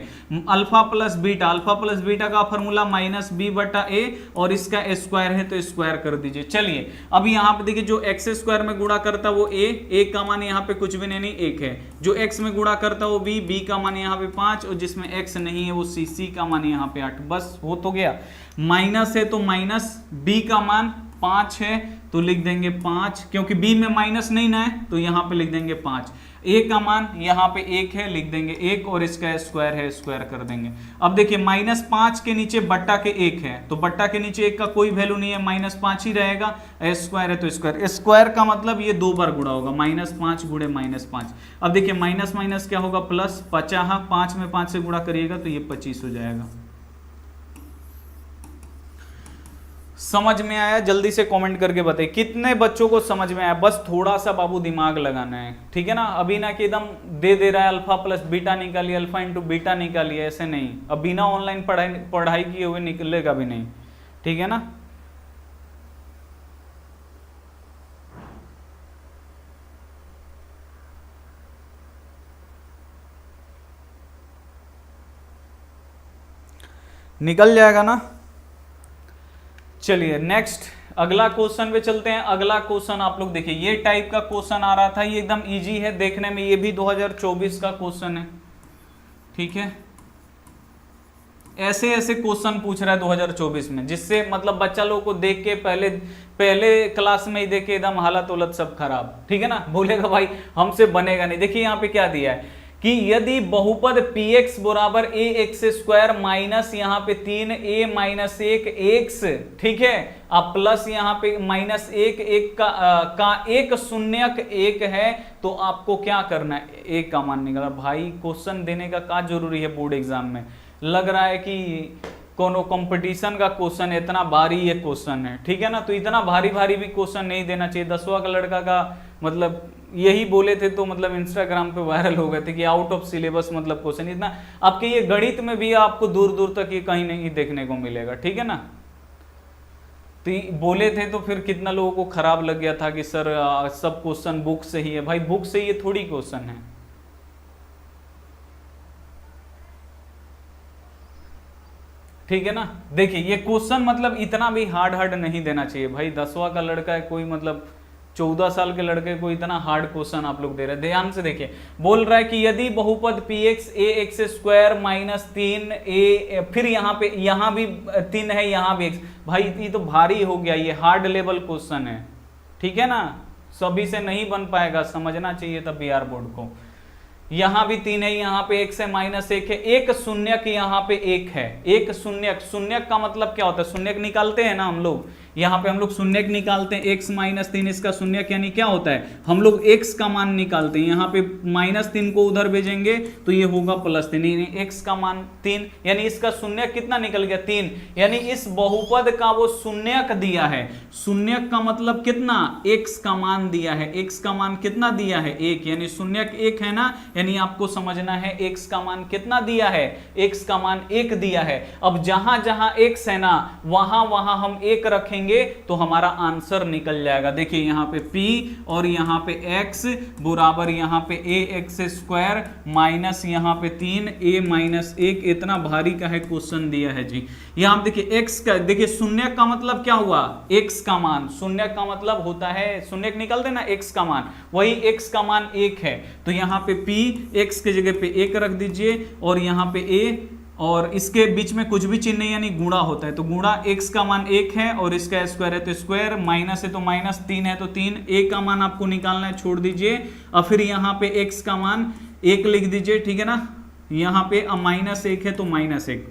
अल्फा प्लस बीटा का फॉर्मूला माइनस बी बटा ए, और इसका स्क्वायर है तो स्क्वायर कर दीजिए। चलिए अब यहाँ पे देखिए, जो एक्स स्क्वायर में गुणा करता वो ए का मान यहाँ पे कुछ भी नहीं, 1 है। जो एक्स में गुणा करता वो बी का मान यहाँ पे 5, और जिसमें एक्स नहीं है वो सी का मान यहाँ पे 8। बस हो तो गया। माइनस है तो माइनस बी का मान 5 है तो लिख देंगे 5, क्योंकि बी में माइनस नहीं ना है तो यहाँ पे लिख देंगे 5। ए का मान यहाँ पे 1 है, लिख देंगे 1, और इसका स्क्वायर है, स्क्वायर कर देंगे। अब देखिए -5 के नीचे बट्टा के 1 है, तो बट्टा के नीचे 1 का कोई वैल्यू नहीं है, -5 ही रहेगा। स्क्वायर है तो स्क्वायर, स्क्वायर का मतलब ये 2 बार गुणा होगा, -5 गुणे -5। अब देखिए माइनस माइनस क्या होगा, प्लस 50, 5 में 5 से गुणा करिएगा तो ये 25 हो जाएगा। समझ में आया? जल्दी से कमेंट करके बताइए कितने बच्चों को समझ में आया। बस थोड़ा सा बाबू दिमाग लगाना है, ठीक है ना। अभी ना कि एकदम दे रहा है अल्फा प्लस बीटा निकालिए, अल्फा इंटू बीटा निकालिए, ऐसे नहीं। अब बिना ऑनलाइन पढ़ाई किए हुए निकलेगा भी नहीं, ठीक है ना। निकल जाएगा ना। चलिए नेक्स्ट अगला क्वेश्चन पे चलते हैं। अगला क्वेश्चन आप लोग देखिए, ये टाइप का क्वेश्चन आ रहा था, ये एकदम इजी है देखने में, ये भी 2024 का क्वेश्चन है, ठीक है। ऐसे ऐसे क्वेश्चन पूछ रहा है 2024 में, जिससे मतलब बच्चा लोग को देख के पहले क्लास में ही देख के एकदम हालत उलत सब खराब, ठीक है ना। बोलेगा भाई हमसे बनेगा नहीं। देखिए यहाँ पे क्या दिया है कि यदि बहुपद px बराबर ax² माइनस यहाँ पे 3a माइनस 1 x, ठीक है, अब प्लस यहाँ पे -1 का एक शून्यक 1 है, तो आपको क्या करना है, एक का मान निकालना। भाई क्वेश्चन देने का क्या जरूरी है बोर्ड एग्जाम में, लग रहा है कि कोनो कंपटीशन का क्वेश्चन है, इतना भारी ये क्वेश्चन है, ठीक है ना। तो इतना भारी भारी भी क्वेश्चन नहीं देना चाहिए। 10वां का लड़का का मतलब यही बोले थे तो मतलब इंस्टाग्राम पे वायरल हो गए थे कि आउट ऑफ सिलेबस मतलब क्वेश्चन इतना। आपके ये गणित में भी आपको दूर दूर तक ये कहीं नहीं देखने को मिलेगा, ठीक है ना। तो बोले थे तो फिर कितना लोगों को खराब लग गया था कि सर सब क्वेश्चन बुक से ही है। भाई बुक से ये थोड़ी क्वेश्चन है, ठीक है ना। देखिए ये क्वेश्चन मतलब इतना भी हार्ड नहीं देना चाहिए भाई। 10वां का लड़का है, कोई मतलब 14 साल के लड़के को इतना हार्ड क्वेश्चन आप लोग दे रहे हैं। ध्यान से देखिए, बोल रहा है कि यदि बहुपद px ax² माइनस 3a, फिर यहाँ भी 3 है, यहाँ भी x। भाई ये तो भारी हो गया, ये हार्ड लेवल क्वेश्चन है, ठीक है ना। सभी से नहीं बन पाएगा, समझना चाहिए तब बिहार बोर्ड को। यहाँ भी 3 है, यहाँ पे x है, -1 है, एक शून्यक यहाँ पे 1 है। एक शून्यक, शून्यक का मतलब क्या होता है, शून्यक निकालते हैं ना हम लोग। यहाँ पे हम लोग शून्यक निकालते हैं, x -3 इसका शून्यक यानी क्या होता है, हम लोग x का मान निकालते हैं। यहाँ पे -3 को उधर भेजेंगे तो ये होगा +3, यानी x का मान 3, यानी इसका शून्यक कितना निकल गया, 3। यानी इस बहुपद का वो शून्यक दिया है। शून्यक का मतलब कितना, x का मान दिया है। x का मान कितना दिया है, 1, यानी शून्यक 1 है ना। यानी आपको समझना है x का मान कितना दिया है, x का मान 1 दिया है। अब जहां जहां x है ना, वहां वहां हम 1 रखेंगे तो हमारा आंसर निकल जाएगा। देखिए यहाँ पे p और यहाँ पे x बराबर यहाँ पे ax² माइनस यहाँ पे 3a माइनस 1, इतना भारी का है क्वेश्चन दिया है जी। यहाँ देखिए x का, देखिए शून्यक का मतलब क्या हुआ, x का मान। शून्यक का मतलब होता है, शून्यक निकल देना x का मान, वही x का मान 1 है। तो यहाँ पे p, x के जगह पे 1 रख दीजिए, और यहाँ पे a, और इसके बीच में कुछ भी चिन्ह नहीं, यानी गुणा होता है। तो गुणा x का मान 1 है और इसका स्क्वायर है तो स्क्वायर, माइनस है तो माइनस, 3 है तो 3। a का मान आपको निकालना है, छोड़ दीजिए। और फिर यहाँ पे x का मान 1 लिख दीजिए, ठीक है ना। यहाँ पे -1 है तो -1।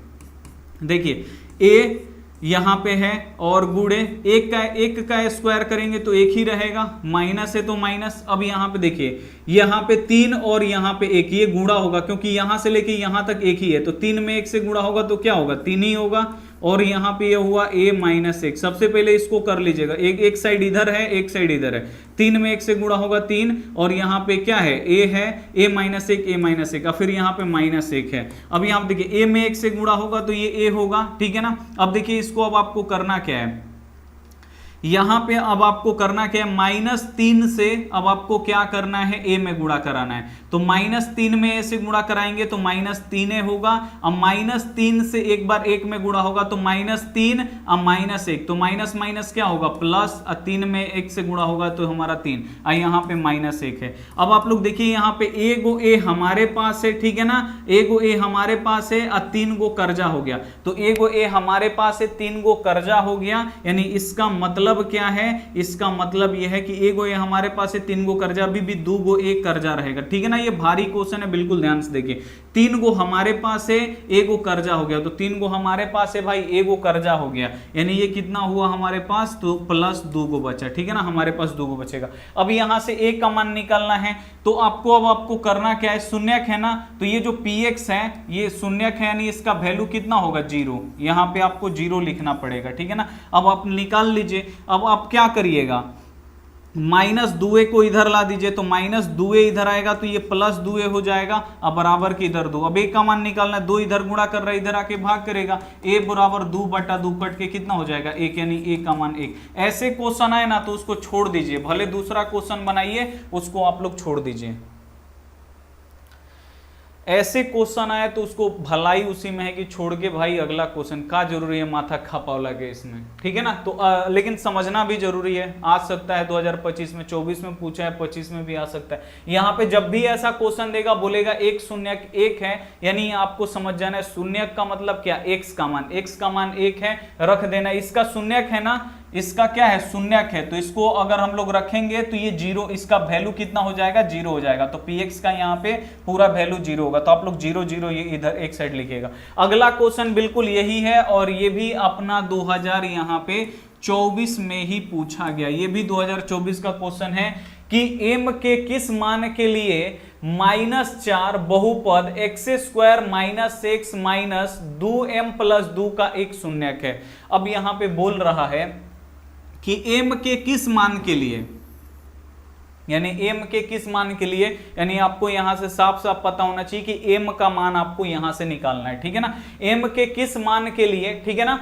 देखिए a यहाँ पे है और गुणे 1 का स्क्वायर करेंगे तो 1 ही रहेगा, माइनस है तो माइनस। अब यहाँ पे देखिए, यहाँ पे 3 और यहाँ पे 1, ये गुणा होगा क्योंकि यहाँ से लेके यहाँ तक 1 ही है। तो 3 में 1 से गुणा होगा तो क्या होगा, 3 ही होगा। और यहाँ पे ये हुआ a माइनस 1। सबसे पहले इसको कर लीजिएगा, एक साइड इधर है, एक साइड इधर है, 3 में 1 से गुणा होगा 3, और यहाँ पे क्या है a है, a माइनस 1, a माइनस 1, फिर यहाँ पे माइनस 1 है। अब यहाँ पे देखिए a में 1 से गुणा होगा तो ये a होगा, ठीक है ना। अब देखिए इसको अब आपको करना क्या है, यहां पे अब आपको करना क्या है, -3 से अब आपको क्या करना है, a में गुणा कराना है। तो -3 में a से गुणा कराएंगे तो -3a होगा। अब -3 से एक बार 1 में गुणा होगा तो -3, अब -1, तो माइनस माइनस क्या होगा प्लस, 3 में 1 से गुणा होगा तो हमारा 3, यहाँ पे -1 है। अब आप लोग देखिए यहाँ पे a गो a हमारे पास है, ठीक है ना, a गो a हमारे पास है और 3 गो कर्जा हो गया। तो a गो a हमारे पास है, 3 गो कर्जा हो गया, यानी इसका मतलब क्या है, इसका मतलब यह है कि एक गो ये हमारे पास है, 3 गो कर्जा, अभी भी 2 गो एक कर्जा रहेगा, ठीक है ना। ये भारी क्वेश्चन है, बिल्कुल ध्यान से देखिए। 3 गो हमारे पास है, 1 गो कर्जा हो गया, तो 3 गो हमारे पास है भाई, 1 गो कर्जा हो गया, यानी ये कितना हुआ हमारे पास, तो प्लस 2 गो बचा, ठीक है ना, हमारे पास 2 गो बचेगा। अब यहां से एक का मान निकालना है, तो आपको करना क्या है, शून्यक है ना, तो ये जो px है ये शून्यक है, यानी इसका वैल्यू कितना होगा 0, यहां पे आपको 0 लिखना पड़ेगा, ठीक है ना। अब आप निकाल लीजिए। अब आप क्या करिएगा, -2a को इधर ला दीजिए, तो -2a इधर आएगा तो ये +2a हो जाएगा, अब बराबर की इधर 2। अब a का मान निकालना है, 2 इधर गुणा कर रहा है, इधर आके भाग करेगा, a बराबर 2/2 कट के कितना हो जाएगा 1, यानी a का मान 1। ऐसे क्वेश्चन आए ना तो उसको छोड़ दीजिए, भले दूसरा क्वेश्चन बनाइए, उसको आप लोग छोड़ दीजिए। ऐसे क्वेश्चन आए तो उसको भलाई उसी में है कि छोड़ के भाई अगला क्वेश्चन का जरूरी है माथा खपाव लगे इसमें, ठीक है ना। तो लेकिन समझना भी जरूरी है, आ सकता है 2025 में, 24 में पूछा है, 25 में भी आ सकता है। यहाँ पे जब भी ऐसा क्वेश्चन देगा बोलेगा एक शून्यक 1 है, यानी आपको समझ जाना है शून्यक का मतलब क्या, x का मान 1 है, रख देना। इसका शून्यक है ना, इसका क्या है शून्यक है, तो इसको अगर हम लोग रखेंगे तो ये 0, इसका वैल्यू कितना हो जाएगा 0 हो जाएगा, तो px का यहाँ पे पूरा वैल्यू 0 होगा, तो आप लोग 0 0 ये इधर एक साइड लिखिएगा। अगला क्वेश्चन बिल्कुल यही है, और ये भी अपना 2000 यहाँ पे 24 में ही पूछा गया, ये भी 2024 का क्वेश्चन है कि m के किस मान के लिए -4 बहुपद x² - x माइनस 2m + 2 का एक शून्यक है। अब यहां पे बोल रहा है कि m के किस मान के लिए, यानी m के किस मान के लिए, यानी आपको यहां से साफ साफ पता होना चाहिए कि m का मान आपको यहां से निकालना है, ठीक है ना। m के किस मान के लिए, ठीक है ना,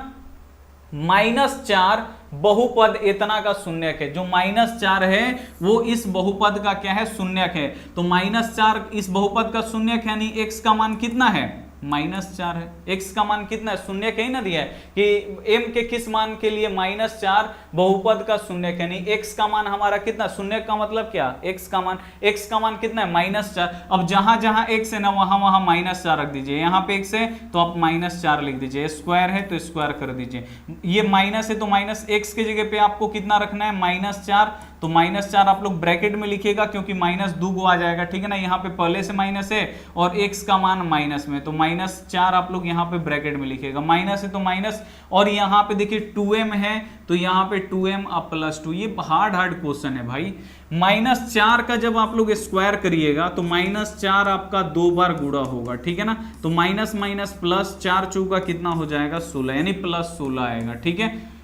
-4 बहुपद इतना का शून्यक है, जो -4 है वो इस बहुपद का क्या है शून्यक है, तो -4 इस बहुपद का शून्यक है, यानी x का मान कितना है -4 है, x का मान कितना है शून्यक है ही ना दिया है कि m के किस मान के लिए -4 बहुपद का शून्यक है, यानी x का मान हमारा कितना, शून्यक का मतलब क्या, x का मान कितना है -4। अब जहां जहां x है ना वहां वहां -4 रख दीजिए, यहाँ पे x है तो आप -4 लिख दीजिए, स्क्वायर है तो स्क्वायर कर दीजिए, ये माइनस है तो -x के जगह पे आपको कितना रखना है -4, तो -4 आप लोग ब्रैकेट में लिखिएगा क्योंकि -2 को आ जाएगा, ठीक है ना, यहाँ पे पहले से माइनस है और x का मान माइनस में, तो -4 आप लोग यहाँ पे ब्रैकेट में लिखिएगा, माइनस है तो माइनस, और यहाँ पे देखिए 2m है तो यहाँ पे 2m अब +2, ये हार्ड क्वेश्चन है भाई। -4 का जब आप लोग स्क्वायर करिएगा तो -4 आपका 2 बार गुणा होगा, ठीक है ना, तो माइनस माइनस प्लस 4 चौका कितना हो जाएगा 16, यानी +16 आएगा, ठीक है।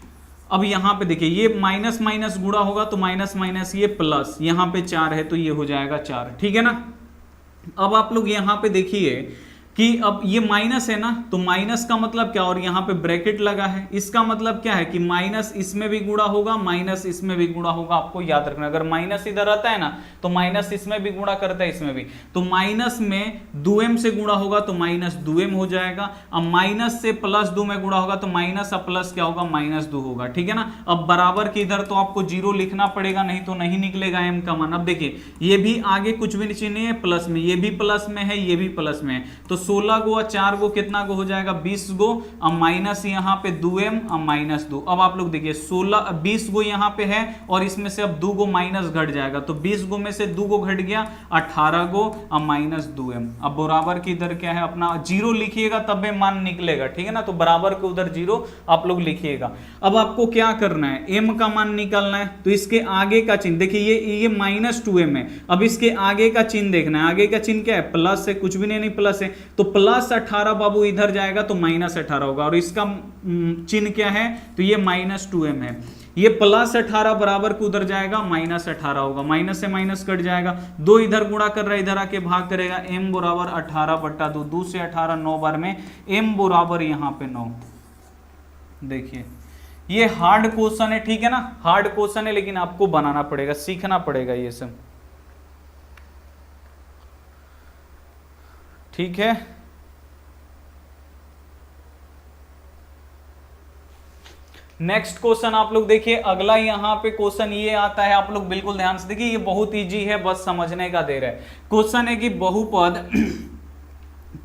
अब यहाँ पे देखिए ये माइनस माइनस गुणा होगा तो माइनस माइनस ये प्लस, यहाँ पे 4 है तो ये हो जाएगा 4, ठीक है ना। अब आप लोग यहाँ पे देखिए कि अब ये माइनस है ना, तो माइनस का मतलब क्या, और यहाँ पे ब्रैकेट लगा है, इसका मतलब क्या है कि माइनस इसमें भी गुणा होगा, माइनस इसमें भी गुणा होगा, आपको याद रखना। अगर माइनस इधर आता है ना तो माइनस इसमें भी गुणा करता है, इसमें भी, तो माइनस में 2m से गुणा होगा तो -2m हो जाएगा। अब माइनस से +2 में गुणा होगा तो माइनस अब प्लस क्या होगा -2 होगा, ठीक है ना। अब बराबर की इधर तो आपको 0 लिखना पड़ेगा, नहीं तो नहीं निकलेगा m का मान। अब देखिए ये भी आगे कुछ भी नीचे नहीं है, प्लस में, ये भी प्लस में है, ये भी प्लस में है, तो 16 गो और 4 गो कितना गो हो जाएगा 20 गो, अब माइनस यहाँ पे 2m अब -2। अब आप लोग देखिए 20 गो यहाँ पे है और इसमें से अब 2 गो माइनस घट जाएगा, तो 20 गो में से 2 गो घट गया 18 गो अब -2m। अब बराबर की इधर क्या है अपना 0 लिखिएगा तब मान निकलेगा, ठीक है ना, तो बराबर के उधर 0 आप लोग लिखिएगा। अब आपको क्या करना है, m का मान निकालना है, तो इसके आगे का चिन्ह देखिए, ये -2m है, अब इसके आगे का चिन्ह देखना है, आगे का चिन्ह क्या है प्लस है, कुछ भी नहीं प्लस है, तो +18 बाबू इधर जाएगा तो -18 होगा, और इसका चिन्ह क्या है, तो ये -2m है। ये +18 बराबर को उधर जाएगा -18 होगा, माइनस से माइनस कट जाएगा, 2 इधर गुणा कर रहा है, इधर आके भाग करेगा, m बराबर 18/2, 2 से 18 9 बार में, m बराबर यहाँ पे 9। देखिए ये हार्ड क्वेश्चन है, ठीक है ना, हार्ड क्वेश्चन है, लेकिन आपको बनाना पड़ेगा, सीखना पड़ेगा ये सब, ठीक है। नेक्स्ट क्वेश्चन आप लोग देखिए, अगला यहां पे क्वेश्चन ये आता है, आप लोग बिल्कुल ध्यान से देखिए, ये बहुत इजी है, बस समझने का देर है। क्वेश्चन है कि बहुपद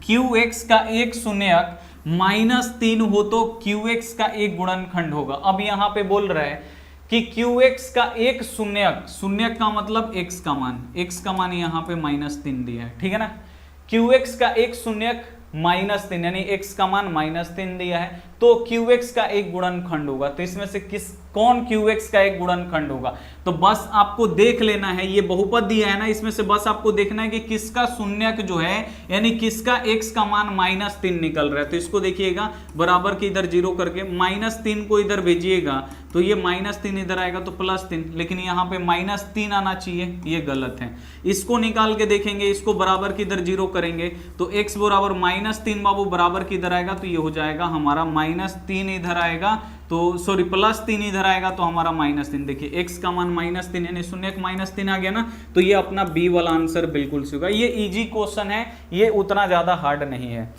QX का एक शून्यक -3 हो तो QX का एक गुणनखंड होगा। अब यहां पे बोल रहा है कि QX का एक शून्यक, शून्यक का मतलब x का मान यहां पे -3 दिया है, ठीक है ना। QX का एक शून्यक -3 यानी x का मान -3 दिया है, तो QX का एक गुणनखंड होगा। तो इसमें से कौन QX का एक गुणनखंड होगा, तो बस आपको देख लेना है, ये बहुपद दिया है ना, इसमें से बस आपको देखना है कि किसका शून्यक जो है, यानी किसका x का मान -3 निकल रहा है। तो इसको देखिएगा, बराबर के इधर 0 करके -3 को इधर भेजिएगा, तो ये -3 इधर आएगा तो +3, लेकिन यहाँ पे -3 आना चाहिए, ये गलत है। इसको निकाल के देखेंगे, इसको बराबर के इधर 0 करेंगे तो x बराबर -3 बाबू बराबर के इधर आएगा, तो ये हो जाएगा हमारा -3 इधर आएगा, तो सॉरी +3 इधर आएगा, तो हमारा -3। देखिए x का मान -3 यानी शून्यक -3 आ गया ना, तो ये अपना बी वाला आंसर बिल्कुल से होगा। ये इजी क्वेश्चन है, ये उतना ज्यादा हार्ड नहीं है,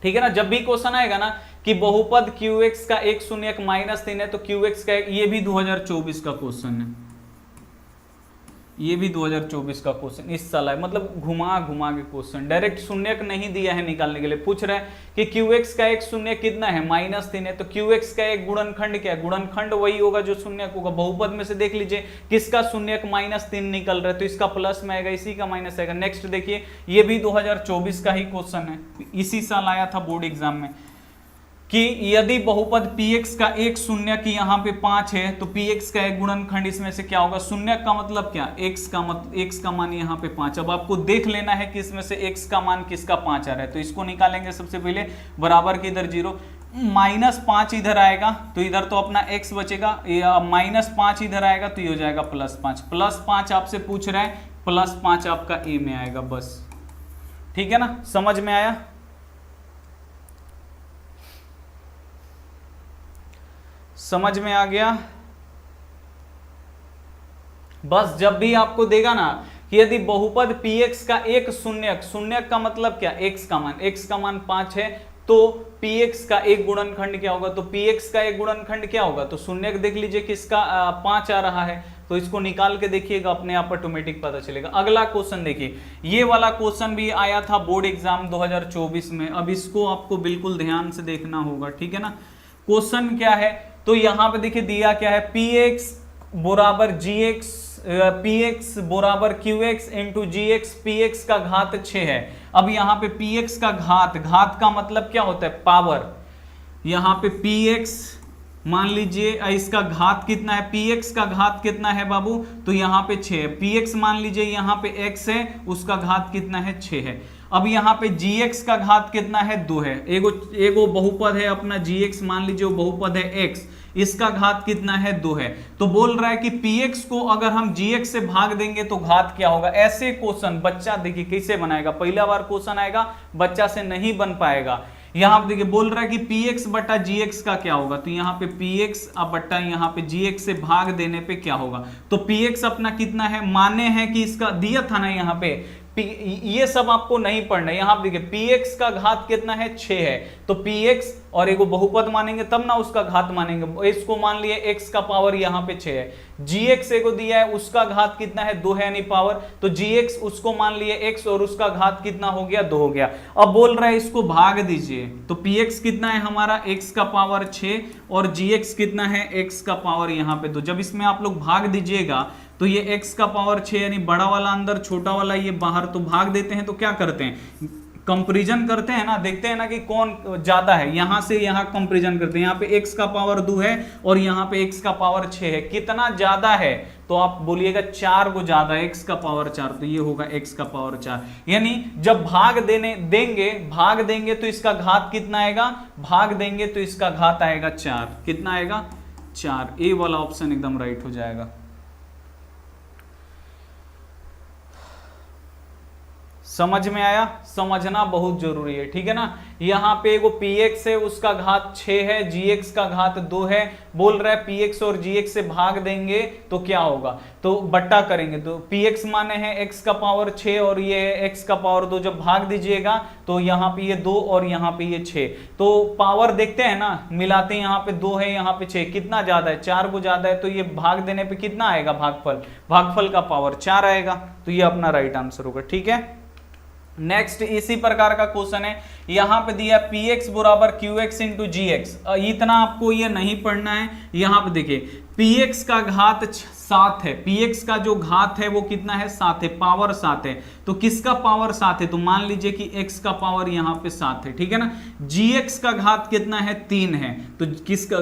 ठीक है ना। जब भी क्वेश्चन आएगा ना कि बहुपद QX का एक शून्यक -3 है, तो QX का ये भी 2024 का क्वेश्चन है, ये भी 2024 का क्वेश्चन इस साल है, मतलब घुमा घुमा के क्वेश्चन, डायरेक्ट शून्यक नहीं दिया है निकालने के लिए। पूछ रहा है कि QX का एक शून्यक कितना है, -3 है, तो QX का एक गुणनखंड क्या है, गुणनखंड वही होगा जो शून्यक होगा। बहुपद में से देख लीजिए किसका शून्यक -3 निकल रहा है, तो इसका प्लस में आएगा, इसी का माइनस आएगा। नेक्स्ट देखिए, ये भी 2024 का ही क्वेश्चन है, इसी साल आया था बोर्ड एग्जाम में, कि यदि बहुपद Px का एक शून्यक यहाँ पे 5 है, तो Px का एक गुणनखंड इसमें से क्या होगा, शून्यक का मतलब क्या, x का मान यहाँ पे 5। अब आपको देख लेना है कि इसमें से x का मान किसका 5 आ रहा है, तो इसको निकालेंगे सबसे पहले, बराबर के इधर 0, -5 इधर आएगा, तो इधर तो अपना x बचेगा, -5 इधर आएगा, तो ये हो जाएगा +5। +5 आपसे पूछ रहा है, +5 आपका a में आएगा, बस, ठीक है ना, समझ में आया। समझ में आ गया। बस जब भी आपको देगा ना कि यदि बहुपद Px का एक शून्यक, शून्यक का मतलब क्या, x का मान 5 है, तो Px का एक गुणनखंड क्या होगा, तो Px का एक गुणनखंड क्या होगा, तो शून्यक देख लीजिए किसका 5 आ रहा है, तो इसको निकाल के देखिएगा, अपने आप ऑटोमेटिक पता चलेगा। अगला क्वेश्चन देखिए, ये वाला क्वेश्चन भी आया था बोर्ड एग्जाम 2024 में, अब इसको आपको बिल्कुल ध्यान से देखना होगा, ठीक है ना। क्वेश्चन क्या है, तो यहां पे देखिए दिया क्या है, Px बराबर Gx, Px बराबर Qx इंटू Gx, Px का घात 6 है। अब यहाँ पे Px का घात का मतलब क्या होता है, पावर। यहाँ पे Px मान लीजिए, इसका घात कितना है, Px का घात कितना है बाबू, तो यहाँ पे 6 है। Px मान लीजिए यहाँ पे x है, उसका घात कितना है, 6 है। अब यहाँ पे Gx का घात कितना है, 2 है। एगो बहुपद है अपना Gx, मान लीजिए वो बहुपद है x, इसका घात कितना है, 2 है। तो बोल रहा है कि Px को अगर हम Gx से भाग देंगे तो घात क्या होगा। ऐसे क्वेश्चन बच्चा देखिए कैसे बनाएगा, पहला बार क्वेश्चन आएगा, बच्चा से नहीं बन पाएगा। यहाँ पे देखिए बोल रहा है कि Px बटा Gx का क्या होगा, तो यहाँ पे Px अब बट्टा यहाँ पे Gx से भाग देने पे क्या होगा, तो Px अपना कितना है, माने हैं कि इसका दिया था ना यहाँ पे, ये सब आपको नहीं पढ़ना है। यहाँ पे देखिए Px का घात कितना है, 6 है, तो Px और एगो बहुपद मानेंगे तब ना उसका घात मानेंगे। इसको मान लिए x का पावर यहाँ पे 6 है, Gx एगो दिया है, उसका घात कितना है, 2 है यानी पावर, तो Gx उसको मान लिए x और उसका घात कितना हो गया, 2 हो गया। अब बोल रहा है इसको भाग दीजिए, तो Px कितना है हमारा, x का पावर 6 और Gx कितना है, x का पावर यहाँ पे 2। जब इसमें आप लोग भाग दीजिएगा तो ये x का पावर 6 यानी बड़ा वाला अंदर, छोटा वाला ये बाहर, तो भाग देते हैं तो क्या करते हैं, कंपैरिजन करते हैं ना, देखते हैं ना कि कौन ज्यादा है, यहां से यहां कंपैरिजन करते हैं, यहाँ पे x का पावर 2 है और यहाँ पे x का पावर 6 है, कितना ज्यादा है, तो आप बोलिएगा 4 को ज्यादा है, x का पावर 4, तो ये होगा x का पावर 4। यानी जब भाग देंगे तो इसका घात कितना आएगा, भाग देंगे तो इसका घात आएगा 4, कितना आएगा 4, ए वाला ऑप्शन एकदम राइट हो जाएगा। समझ में आया, समझना बहुत जरूरी है, ठीक है ना। यहाँ पे वो px है, उसका घात 6 है, gx का घात 2 है, बोल रहा है px और gx से भाग देंगे तो क्या होगा, तो बट्टा करेंगे, तो px माने है x का पावर 6 और ये है x का पावर 2, जब भाग दीजिएगा तो यहाँ पे ये 2 और यहाँ पे ये 6, तो पावर देखते हैं ना, मिलाते हैं, यहाँ पे 2 है, यहाँ पे 6, कितना ज्यादा है, 4 को ज्यादा है, तो ये भाग देने पे कितना आएगा, भागफल का पावर 4 आएगा, तो ये अपना राइट आंसर होगा, ठीक है। नेक्स्ट इसी प्रकार का क्वेश्चन है, यहां पे दिया px बराबर qx इंटू gx, इतना आपको ये नहीं पढ़ना है, यहां पे देखिए px का घात 7 है, px का जो घात है वो कितना है 7 है, पावर 7 है, तो किसका पावर 7 है, तो मान लीजिए कि x का पावर यहाँ पे 7 है, ठीक है ना। gx का घात कितना है 3 है, तो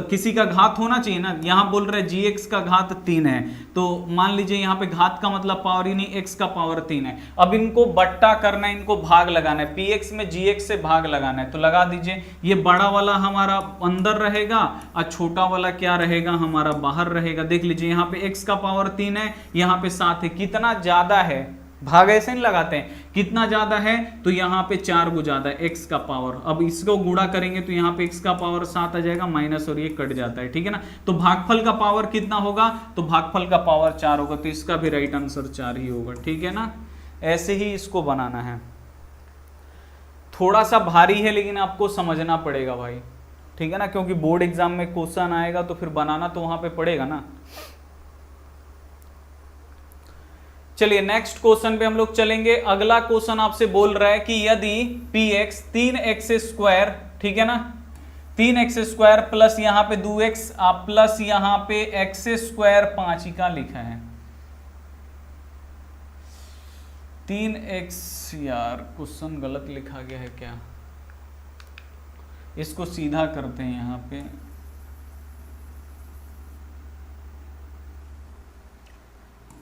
किसी का घात होना चाहिए ना, यहाँ बोल रहे gx का घात 3 है, तो मान लीजिए यहाँ पे घात का मतलब पावर ही नहीं, x का पावर 3 है। अब इनको बट्टा करना है, इनको भाग लगाना है, px में gx से भाग लगाना है, तो लगा दीजिए, ये बड़ा वाला हमारा अंदर रहेगा और छोटा वाला क्या रहेगा, हमारा बाहर रहेगा। देख लीजिए यहाँ पे x का पावर 3 है, यहाँ पे 7 है, कितना ज्यादा है, भाग ऐसे नहीं लगाते हैं, कितना ज्यादा है, तो यहाँ पे 4 को ज्यादा है x का पावर। अब इसको गुणा करेंगे तो यहाँ पे x का पावर 7 आ जाएगा, माइनस और ये कट जाता है, ठीक है ना। तो भागफल का पावर कितना होगा, तो भागफल का पावर 4 होगा, तो इसका भी राइट आंसर 4 ही होगा, ठीक है ना। ऐसे ही इसको बनाना है, थोड़ा सा भारी है लेकिन आपको समझना पड़ेगा भाई, ठीक है ना, क्योंकि बोर्ड एग्जाम में क्वेश्चन आएगा तो फिर बनाना तो वहां पे पड़ेगा ना। चलिए नेक्स्ट क्वेश्चन पे हम लोग चलेंगे। अगला क्वेश्चन आपसे बोल रहा है कि यदि px 3x², ठीक है ना, 3x² प्लस यहाँ पे 2x प्लस यहाँ पे x² 5 का लिखा है, 3x, यार क्वेश्चन गलत लिखा गया है क्या, इसको सीधा करते हैं, यहाँ पे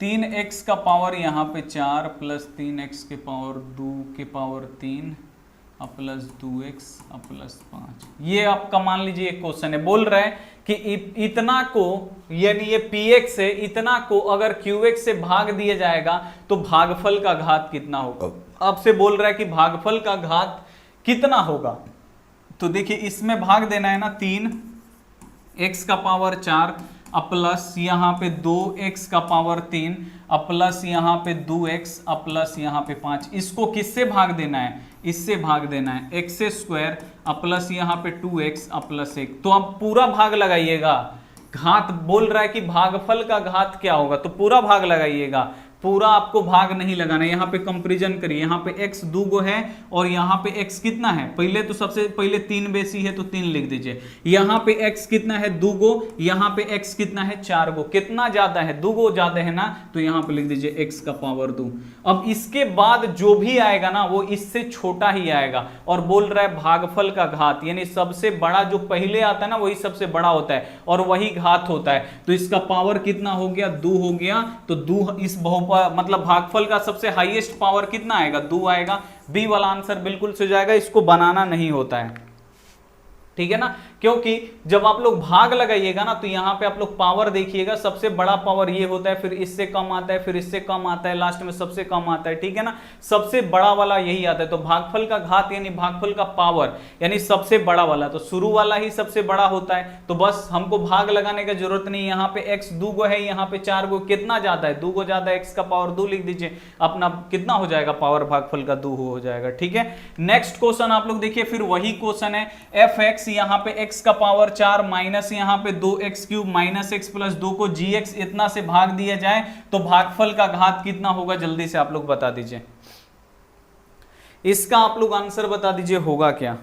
3x का पावर यहाँ पे 4 प्लस 3x के पावर 2 के पावर 3 प्लस 2x प्लस 5, ये आपका मान लीजिए एक क्वेश्चन है, बोल रहा है कि इतना को, यानी ये px है, इतना को अगर qx से भाग दिया जाएगा तो भागफल का घात कितना होगा। आपसे बोल रहा है कि भागफल का घात कितना होगा, तो देखिए इसमें भाग देना है ना, 3x का पावर 4 प्लस यहाँ पे 2x का पावर 3 प्लस यहाँ पे 2x प्लस यहाँ पे 5, इसको किससे भाग देना है, इससे भाग देना है, x² प्लस यहाँ पे 2x प्लस 1, तो आप पूरा भाग लगाइएगा, घात बोल रहा है कि भागफल का घात क्या होगा, तो पूरा भाग लगाइएगा, पूरा आपको भाग नहीं लगाना। यहाँ पे कंपैरिजन करिए, यहाँ पे x 2 गो है और यहाँ पे x कितना है, पहले तो सबसे पहले 3 बेसी है तो 3 लिख दीजिए, यहाँ पे x कितना है 2 गो, यहाँ पे x कितना है 4 गो, कितना ज्यादा है 2 गो ज्यादा है ना, तो यहाँ पे लिख दीजिए x का पावर 2। अब इसके बाद जो भी आएगा ना वो इससे छोटा ही आएगा, और बोल रहा है भागफल का घात, यानी सबसे बड़ा जो पहले आता है ना वही सबसे बड़ा होता है और वही घात होता है, तो इसका पावर कितना हो गया 2 हो गया, तो 2 इस मतलब भागफल का सबसे हाईएस्ट पावर कितना आएगा 2 आएगा, बी वाला आंसर बिल्कुल से जाएगा, इसको बनाना नहीं होता है, ठीक है ना, क्योंकि जब आप लोग भाग लगाइएगा ना तो यहाँ पे आप लोग पावर देखिएगा, सबसे बड़ा पावर ये होता है, फिर इससे कम आता है, फिर इससे कम आता है, लास्ट में सबसे कम आता है, ठीक है ना, सबसे बड़ा वाला यही आता है। तो भागफल का घात यानी भागफल का पावर यानी सबसे बड़ा वाला, तो शुरू वाला ही सबसे बड़ा होता है, तो बस हमको भाग लगाने का जरूरत नहीं। यहाँ पे x 2 गो है, यहाँ पे 4 गो, कितना ज्यादा है 2 गो ज्यादा, x का पावर 2 लिख दीजिए, अपना कितना हो जाएगा पावर भागफल का 2 हो जाएगा, ठीक है। नेक्स्ट क्वेश्चन आप लोग देखिए, फिर वही क्वेश्चन है, fx यहाँ पे x का पावर 4 माइनस यहाँ पे 2x³ माइनस x प्लस 2 को gx इतना से भाग दिया जाए तो भागफल का घात कितना होगा, जल्दी से आप लोग बता दीजिए, इसका आप लोग आंसर बता दीजिए होगा क्या।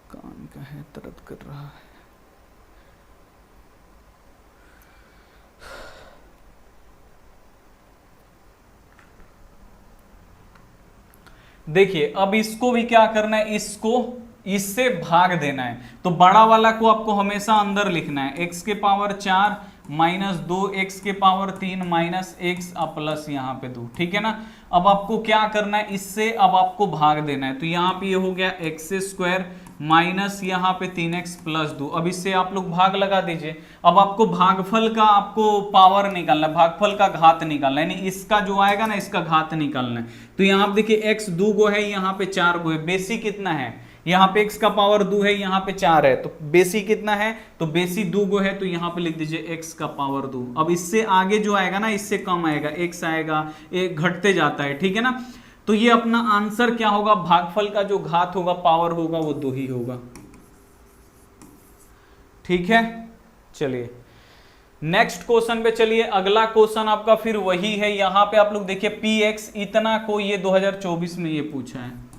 कान का है दर्द कर रहा है। देखिए अब इसको भी क्या करना है, इसको इससे भाग देना है। तो बड़ा वाला को आपको हमेशा अंदर लिखना है, x के पावर 4 माइनस 2x के पावर 3 माइनस x प्लस यहाँ पे 2, ठीक है ना। अब आपको क्या करना है, इससे अब आपको भाग देना है। तो यहाँ पे ये हो गया एक्स स्क्वायर माइनस यहाँ पे 3x प्लस 2। अब इससे आप लोग भाग लगा दीजिए। अब आपको भागफल का आपको पावर निकालना है, भागफल का घात निकालना है, यानी इसका जो आएगा ना इसका घात निकालना है। तो यहाँ पे देखिए x 2 गो है, यहाँ पे 4 गो है। बेसी कितना है, यहाँ पे x का पावर 2 है, यहाँ पे 4 है, तो बेसी कितना है, तो बेसी 2 गो है, तो यहाँ पे लिख दीजिए x का पावर 2। अब इससे आगे जो आएगा ना इससे कम आएगा, x आएगा, एक घटते जाता है, ठीक है ना। तो ये अपना आंसर क्या होगा, भागफल का जो घात होगा पावर होगा वो 2 ही होगा, ठीक है। चलिए नेक्स्ट क्वेश्चन पे चलिए। अगला क्वेश्चन आपका फिर वही है, यहां पे आप लोग देखिए px इतना को ये 2024 में ये पूछा है।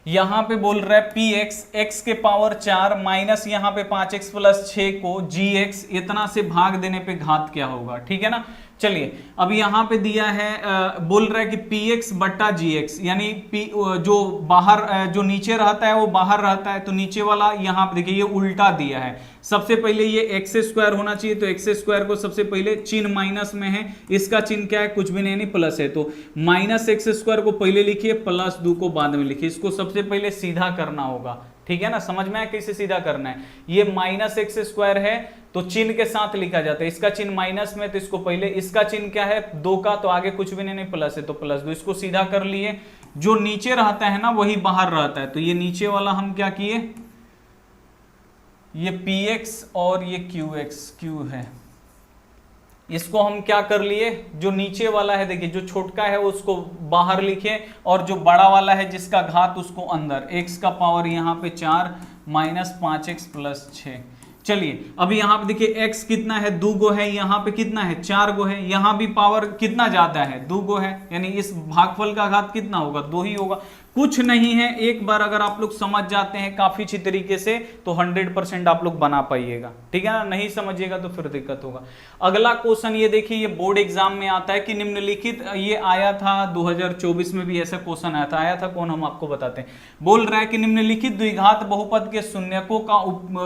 यहां पे बोल रहा है px x के पावर 4 माइनस यहाँ पे 5x प्लस 6 को gx इतना से भाग देने पे घात क्या होगा, ठीक है ना। चलिए अब यहां पे दिया है, बोल रहा है कि px बट्टा gx, यानी p जो बाहर जो नीचे रहता है वो बाहर रहता है, तो नीचे वाला यहाँ पे देखिए ये उल्टा दिया है। सबसे पहले ये एक्स स्क्वायर होना चाहिए, तो एक्स स्क्वायर को सबसे पहले चिन्ह माइनस में है, इसका चिन्ह क्या है, कुछ भी नहीं प्लस है, तो माइनस एक्स स्क्वायर को पहले लिखिए, प्लस 2 को बाद में लिखिए। इसको सबसे पहले सीधा करना होगा, ठीक है ना। समझ में आया कैसे सीधा करना है। ये माइनस एक्स स्क्वायर है तो चिन्ह के साथ लिखा जाता है, इसका चिन्ह माइनस में, तो इसको पहले, इसका चिन्ह क्या है 2 का, तो आगे कुछ भी नहीं प्लस है, तो प्लस 2। इसको सीधा कर लिए। जो नीचे रहता है ना वही बाहर रहता है, तो ये नीचे वाला हम क्या किए, ये px और ये qx, q है, इसको हम क्या कर लिए, जो नीचे वाला है देखिए जो छोटका है उसको बाहर लिखे, और जो बड़ा वाला है जिसका घात उसको अंदर। x का पावर यहाँ पे 4 माइनस 5x प्लस 6। चलिए अब यहाँ पे देखिए x कितना है, 2 गो है, यहाँ पे कितना है 4 गो है, यहाँ भी पावर कितना ज्यादा है 2 गो है, यानी इस भागफल का घात कितना होगा 2 ही होगा। कुछ नहीं है, एक बार अगर आप लोग समझ जाते हैं काफी अच्छी तरीके से तो 100% आप लोग बना पाइएगा, ठीक है ना। नहीं समझिएगा तो फिर दिक्कत होगा। अगला क्वेश्चन ये देखिए, ये बोर्ड एग्जाम में आता है कि निम्नलिखित, ये आया था 2024 में भी ऐसा क्वेश्चन आया था कौन, हम आपको बताते हैं। बोल रहा है कि निम्नलिखित द्विघात बहुपद के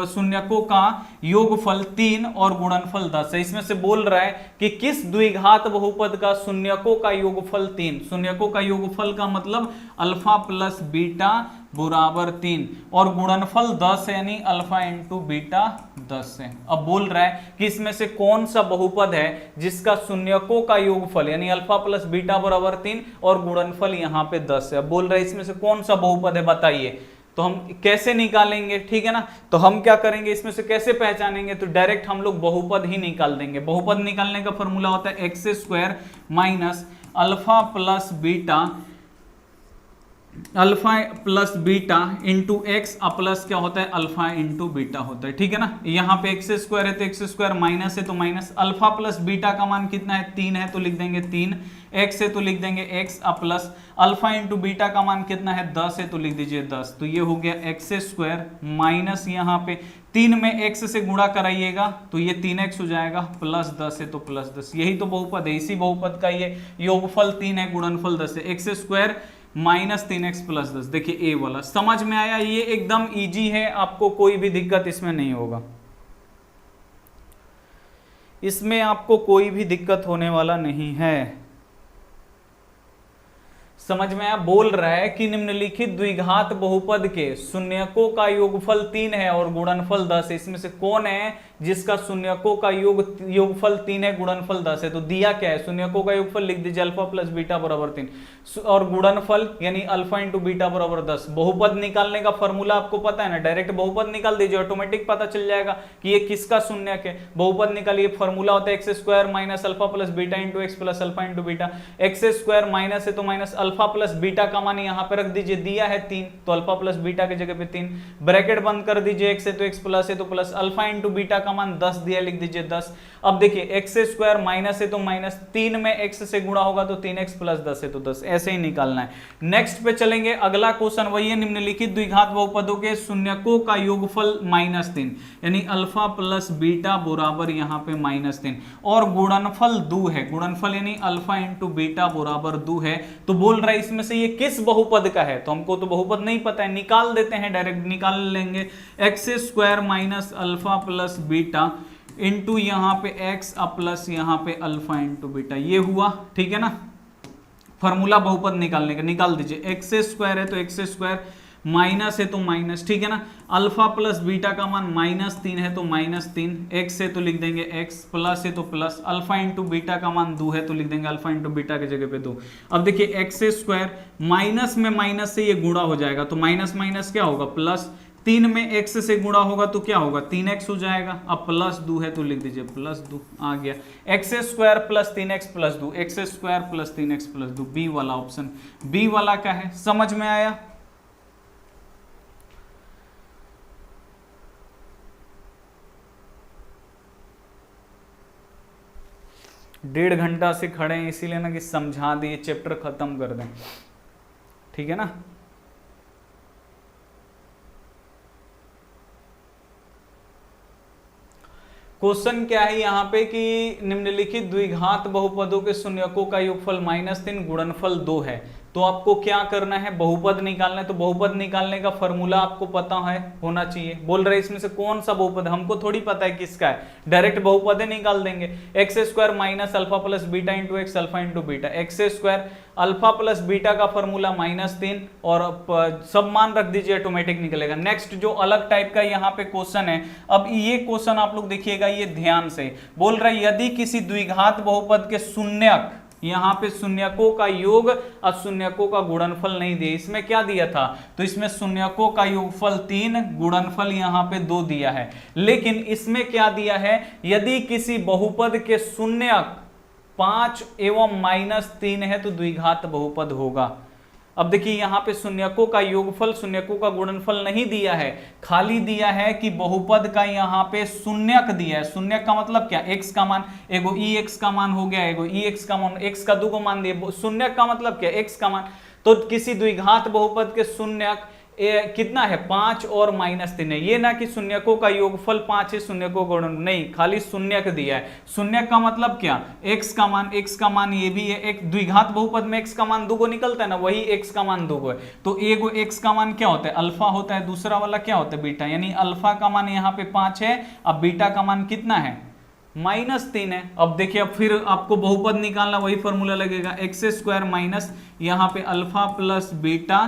शून्यकों का योगफल 3 और गुणनफल 10 है। इसमें से बोल रहा है कि किस द्विघात बहुपद का शून्यकों का योगफल 3, शून्यकों का योगफल का मतलब अल्फा प्लस बीटा बराबर 3 और गुणनफल 10 है, यानी अल्फा इंटू बीटा 10 है। अब बोल रहा है कि इसमें से कौन सा बहुपद है जिसका शून्यकों का योगफल यानी अल्फा प्लस बीटा बराबर 3 और गुणनफल यहाँ पे 10 है। अब बोल रहा है इसमें से कौन सा बहुपद है बताइए। तो हम कैसे निकालेंगे, ठीक है ना। तो हम क्या करेंगे, इसमें से कैसे पहचानेंगे, तो डायरेक्ट हम लोग बहुपद ही निकाल देंगे। बहुपद निकालने का फॉर्मूला होता है x square minus alpha plus beta into x plus क्या होता है अल्फा इंटू बीटा होता है, ठीक है ना। यहाँ पे एक्स स्क्वायर है तो एक्स स्क्वायर माइनस है तो माइनस, अल्फा प्लस बीटा का मान कितना है 3 है तो लिख देंगे 3, एक्स है तो लिख देंगे x plus alpha into beta का मान कितना है 10 है तो लिख दीजिए 10। तो ये हो गया एक्स स्क्वायर माइनस यहाँ पे 3 में एक्स से गुणा कराइएगा तो ये 3x हो जाएगा, प्लस 10 है तो प्लस 10। यही तो बहुपद है, इसी बहुपद का ये योगफल 3 है, गुणनफल 10 है। X square minus 3x plus 10, देखिए a वाला समझ में आया। ये एकदम इजी है, आपको कोई भी दिक्कत इसमें नहीं होगा, इसमें आपको कोई भी दिक्कत होने वाला नहीं है। समझ में आया। बोल रहा है कि निम्नलिखित द्विघात बहुपद के शून्यकों का योगफल 3 है और गुणनफल 10 है। इसमें से कौन है जिसका शून्यकों का योगफल 3 है, गुणनफल 10 है। तो दिया क्या है, शून्यकों का योगफल लिख दीजिए अल्फा प्लस बीटा बराबर 3 और गुणनफल यानी अल्फा इंटू बीटा बराबर 10। बहुपद निकालने का फॉर्मूला आपको पता है ना, डायरेक्ट बहुपद निकाल दीजिए, ऑटोमेटिक पता चल जाएगा कि ये किसका शून्यक है। बहुपद निकालिए, फॉर्मूला होता है x square minus alpha plus beta into x plus alpha into beta. X square minus है तो माइनस अल्फा प्लस बीटा का मान यहाँ पे रख दीजिए, दिया है 3 तो अल्फा प्लस बीटा की जगह पे 3, ब्रैकेट बंद कर दीजिए, x है तो x प्लस है तो प्लस, अल्फा इंटू बीटा का मान 10 दिया, लिख दीजिए 10। अब देखिए एक्स स्क्वायर माइनस है तो माइनस, 3 में x से गुणा होगा तो 3x प्लस 10 है तो 10, ऐसे ही निकालना है। नेक्स्ट पे चलेंगे, अगला क्वेश्चन वही है, निम्नलिखित द्विघात बहुपदों के शून्यकों का योगफल -3 यानी अल्फा प्लस बीटा बराबर यहाँ पे -3 और गुणनफल 2 है, गुणनफल यानी अल्फा इंटू बीटा बराबर 2 है। तो बोल रहा है इसमें से ये किस बहुपद का है, तो हमको तो बहुपद नहीं पता है, निकाल देते हैं, डायरेक्ट निकाल लेंगे। X square minus alpha plus beta into यहाँ पे एक्स प्लस यहाँ पे अल्फा इंटू बीटा, ये हुआ, ठीक है ना। फॉर्मूला बहुपद निकालने का, निकाल दीजिए, एक्स स्क्वायर है तो एक्स स्क्वायर, माइनस है तो माइनस, ठीक है ना। अल्फा प्लस बीटा का मान -3 है तो -3, एक्स है तो लिख देंगे एक्स, प्लस है तो प्लस, अल्फा इंटू बीटा का मान 2 है तो लिख देंगे अल्फा इंटू बीटा की जगह पे 2। अब देखिए एक्स स्क्वायर माइनस में माइनस से ये गुणा हो जाएगा तो माइनस माइनस क्या होगा प्लस, 3 में x से गुणा होगा तो क्या होगा 3x हो जाएगा, अब प्लस 2 है तो लिख दीजिए प्लस 2 आ गया, X square plus 3x plus 2, X square plus 3x plus 2, B वाला ऑप्शन, बी वाला का है। समझ में आया? डेढ़ घंटा से खड़े हैं इसीलिए ना कि समझा दिए, चैप्टर खत्म कर दें, ठीक है ना। क्वेश्चन क्या है यहाँ पे कि निम्नलिखित द्विघात बहुपदों के शून्यकों का योगफल -3 गुणनफल 2 है, तो आपको क्या करना है, बहुपद निकालना है। तो बहुपद निकालने का फॉर्मूला आपको पता है, होना चाहिए। बोल रहे इसमें से कौन सा बहुपद, हमको थोड़ी पता है किसका है, डायरेक्ट बहुपद निकाल देंगे। X square minus alpha plus beta into x alpha into beta, x square alpha plus beta का फॉर्मूला -3 और सब मान रख दीजिए, ऑटोमेटिक निकलेगा। नेक्स्ट जो अलग टाइप का यहाँ पे क्वेश्चन है, अब ये क्वेश्चन आप लोग देखिएगा, ये ध्यान से बोल रहा है, यदि किसी द्विघात बहुपद के शून्यक, यहाँ पे शून्यकों का योग और शून्यकों का गुणनफल नहीं दिया, इसमें क्या दिया था, तो इसमें शून्यकों का योगफल 3, गुणनफल यहाँ पे 2 दिया है। लेकिन इसमें क्या दिया है, यदि किसी बहुपद के शून्यक 5 एवं -3 है तो द्विघात बहुपद होगा। अब देखिए यहाँ पे शून्यकों का योगफल, शून्यकों का गुणनफल नहीं दिया है, खाली दिया है कि बहुपद का यहाँ पे शून्यक दिया है। शून्यक का मतलब क्या, x का मान, एगो x का मान हो गया, एगो x का मान, x का 2 को मान दिए। शून्यक का मतलब क्या, x का मान। तो किसी द्विघात बहुपद के शून्यक कितना है 5 और -3 है, ये ना कि शून्यकों का योगफल 5 है, शून्यकों का गुणन नहीं, खाली शून्यक दिया है। शून्यक का मतलब क्या, x का मान ये भी है, एक द्विघात बहुपद में x का मान 2 को निकलता है ना, वही x का मान 2 को है। तो एगो x का मान क्या होता है, अल्फा होता है, दूसरा वाला क्या होता है बीटा, यानी अल्फा का मान यहाँ पे 5 है, अब बीटा का मान कितना है -3 है। अब देखिए, अब फिर आपको बहुपद निकालना, वही फॉर्मूला लगेगा, एक्स स्क्वायर माइनस यहाँ पे alpha plus beta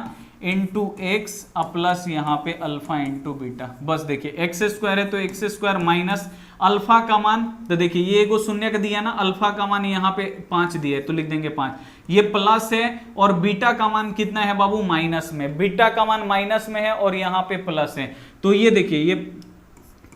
into x plus यहाँ पे अल्फा इंटू बीटा। बस देखिए एक्स स्क्वायर है तो एक्स स्क्वायर माइनस अल्फा का मान, तो देखिए ये एगो शून्य का दिया ना, अल्फा का मान यहाँ पे 5 दिया है तो लिख देंगे 5, ये प्लस है, और बीटा का मान कितना है बाबू माइनस में, बीटा का मान माइनस में है और यहाँ पे प्लस है, तो ये देखिए ये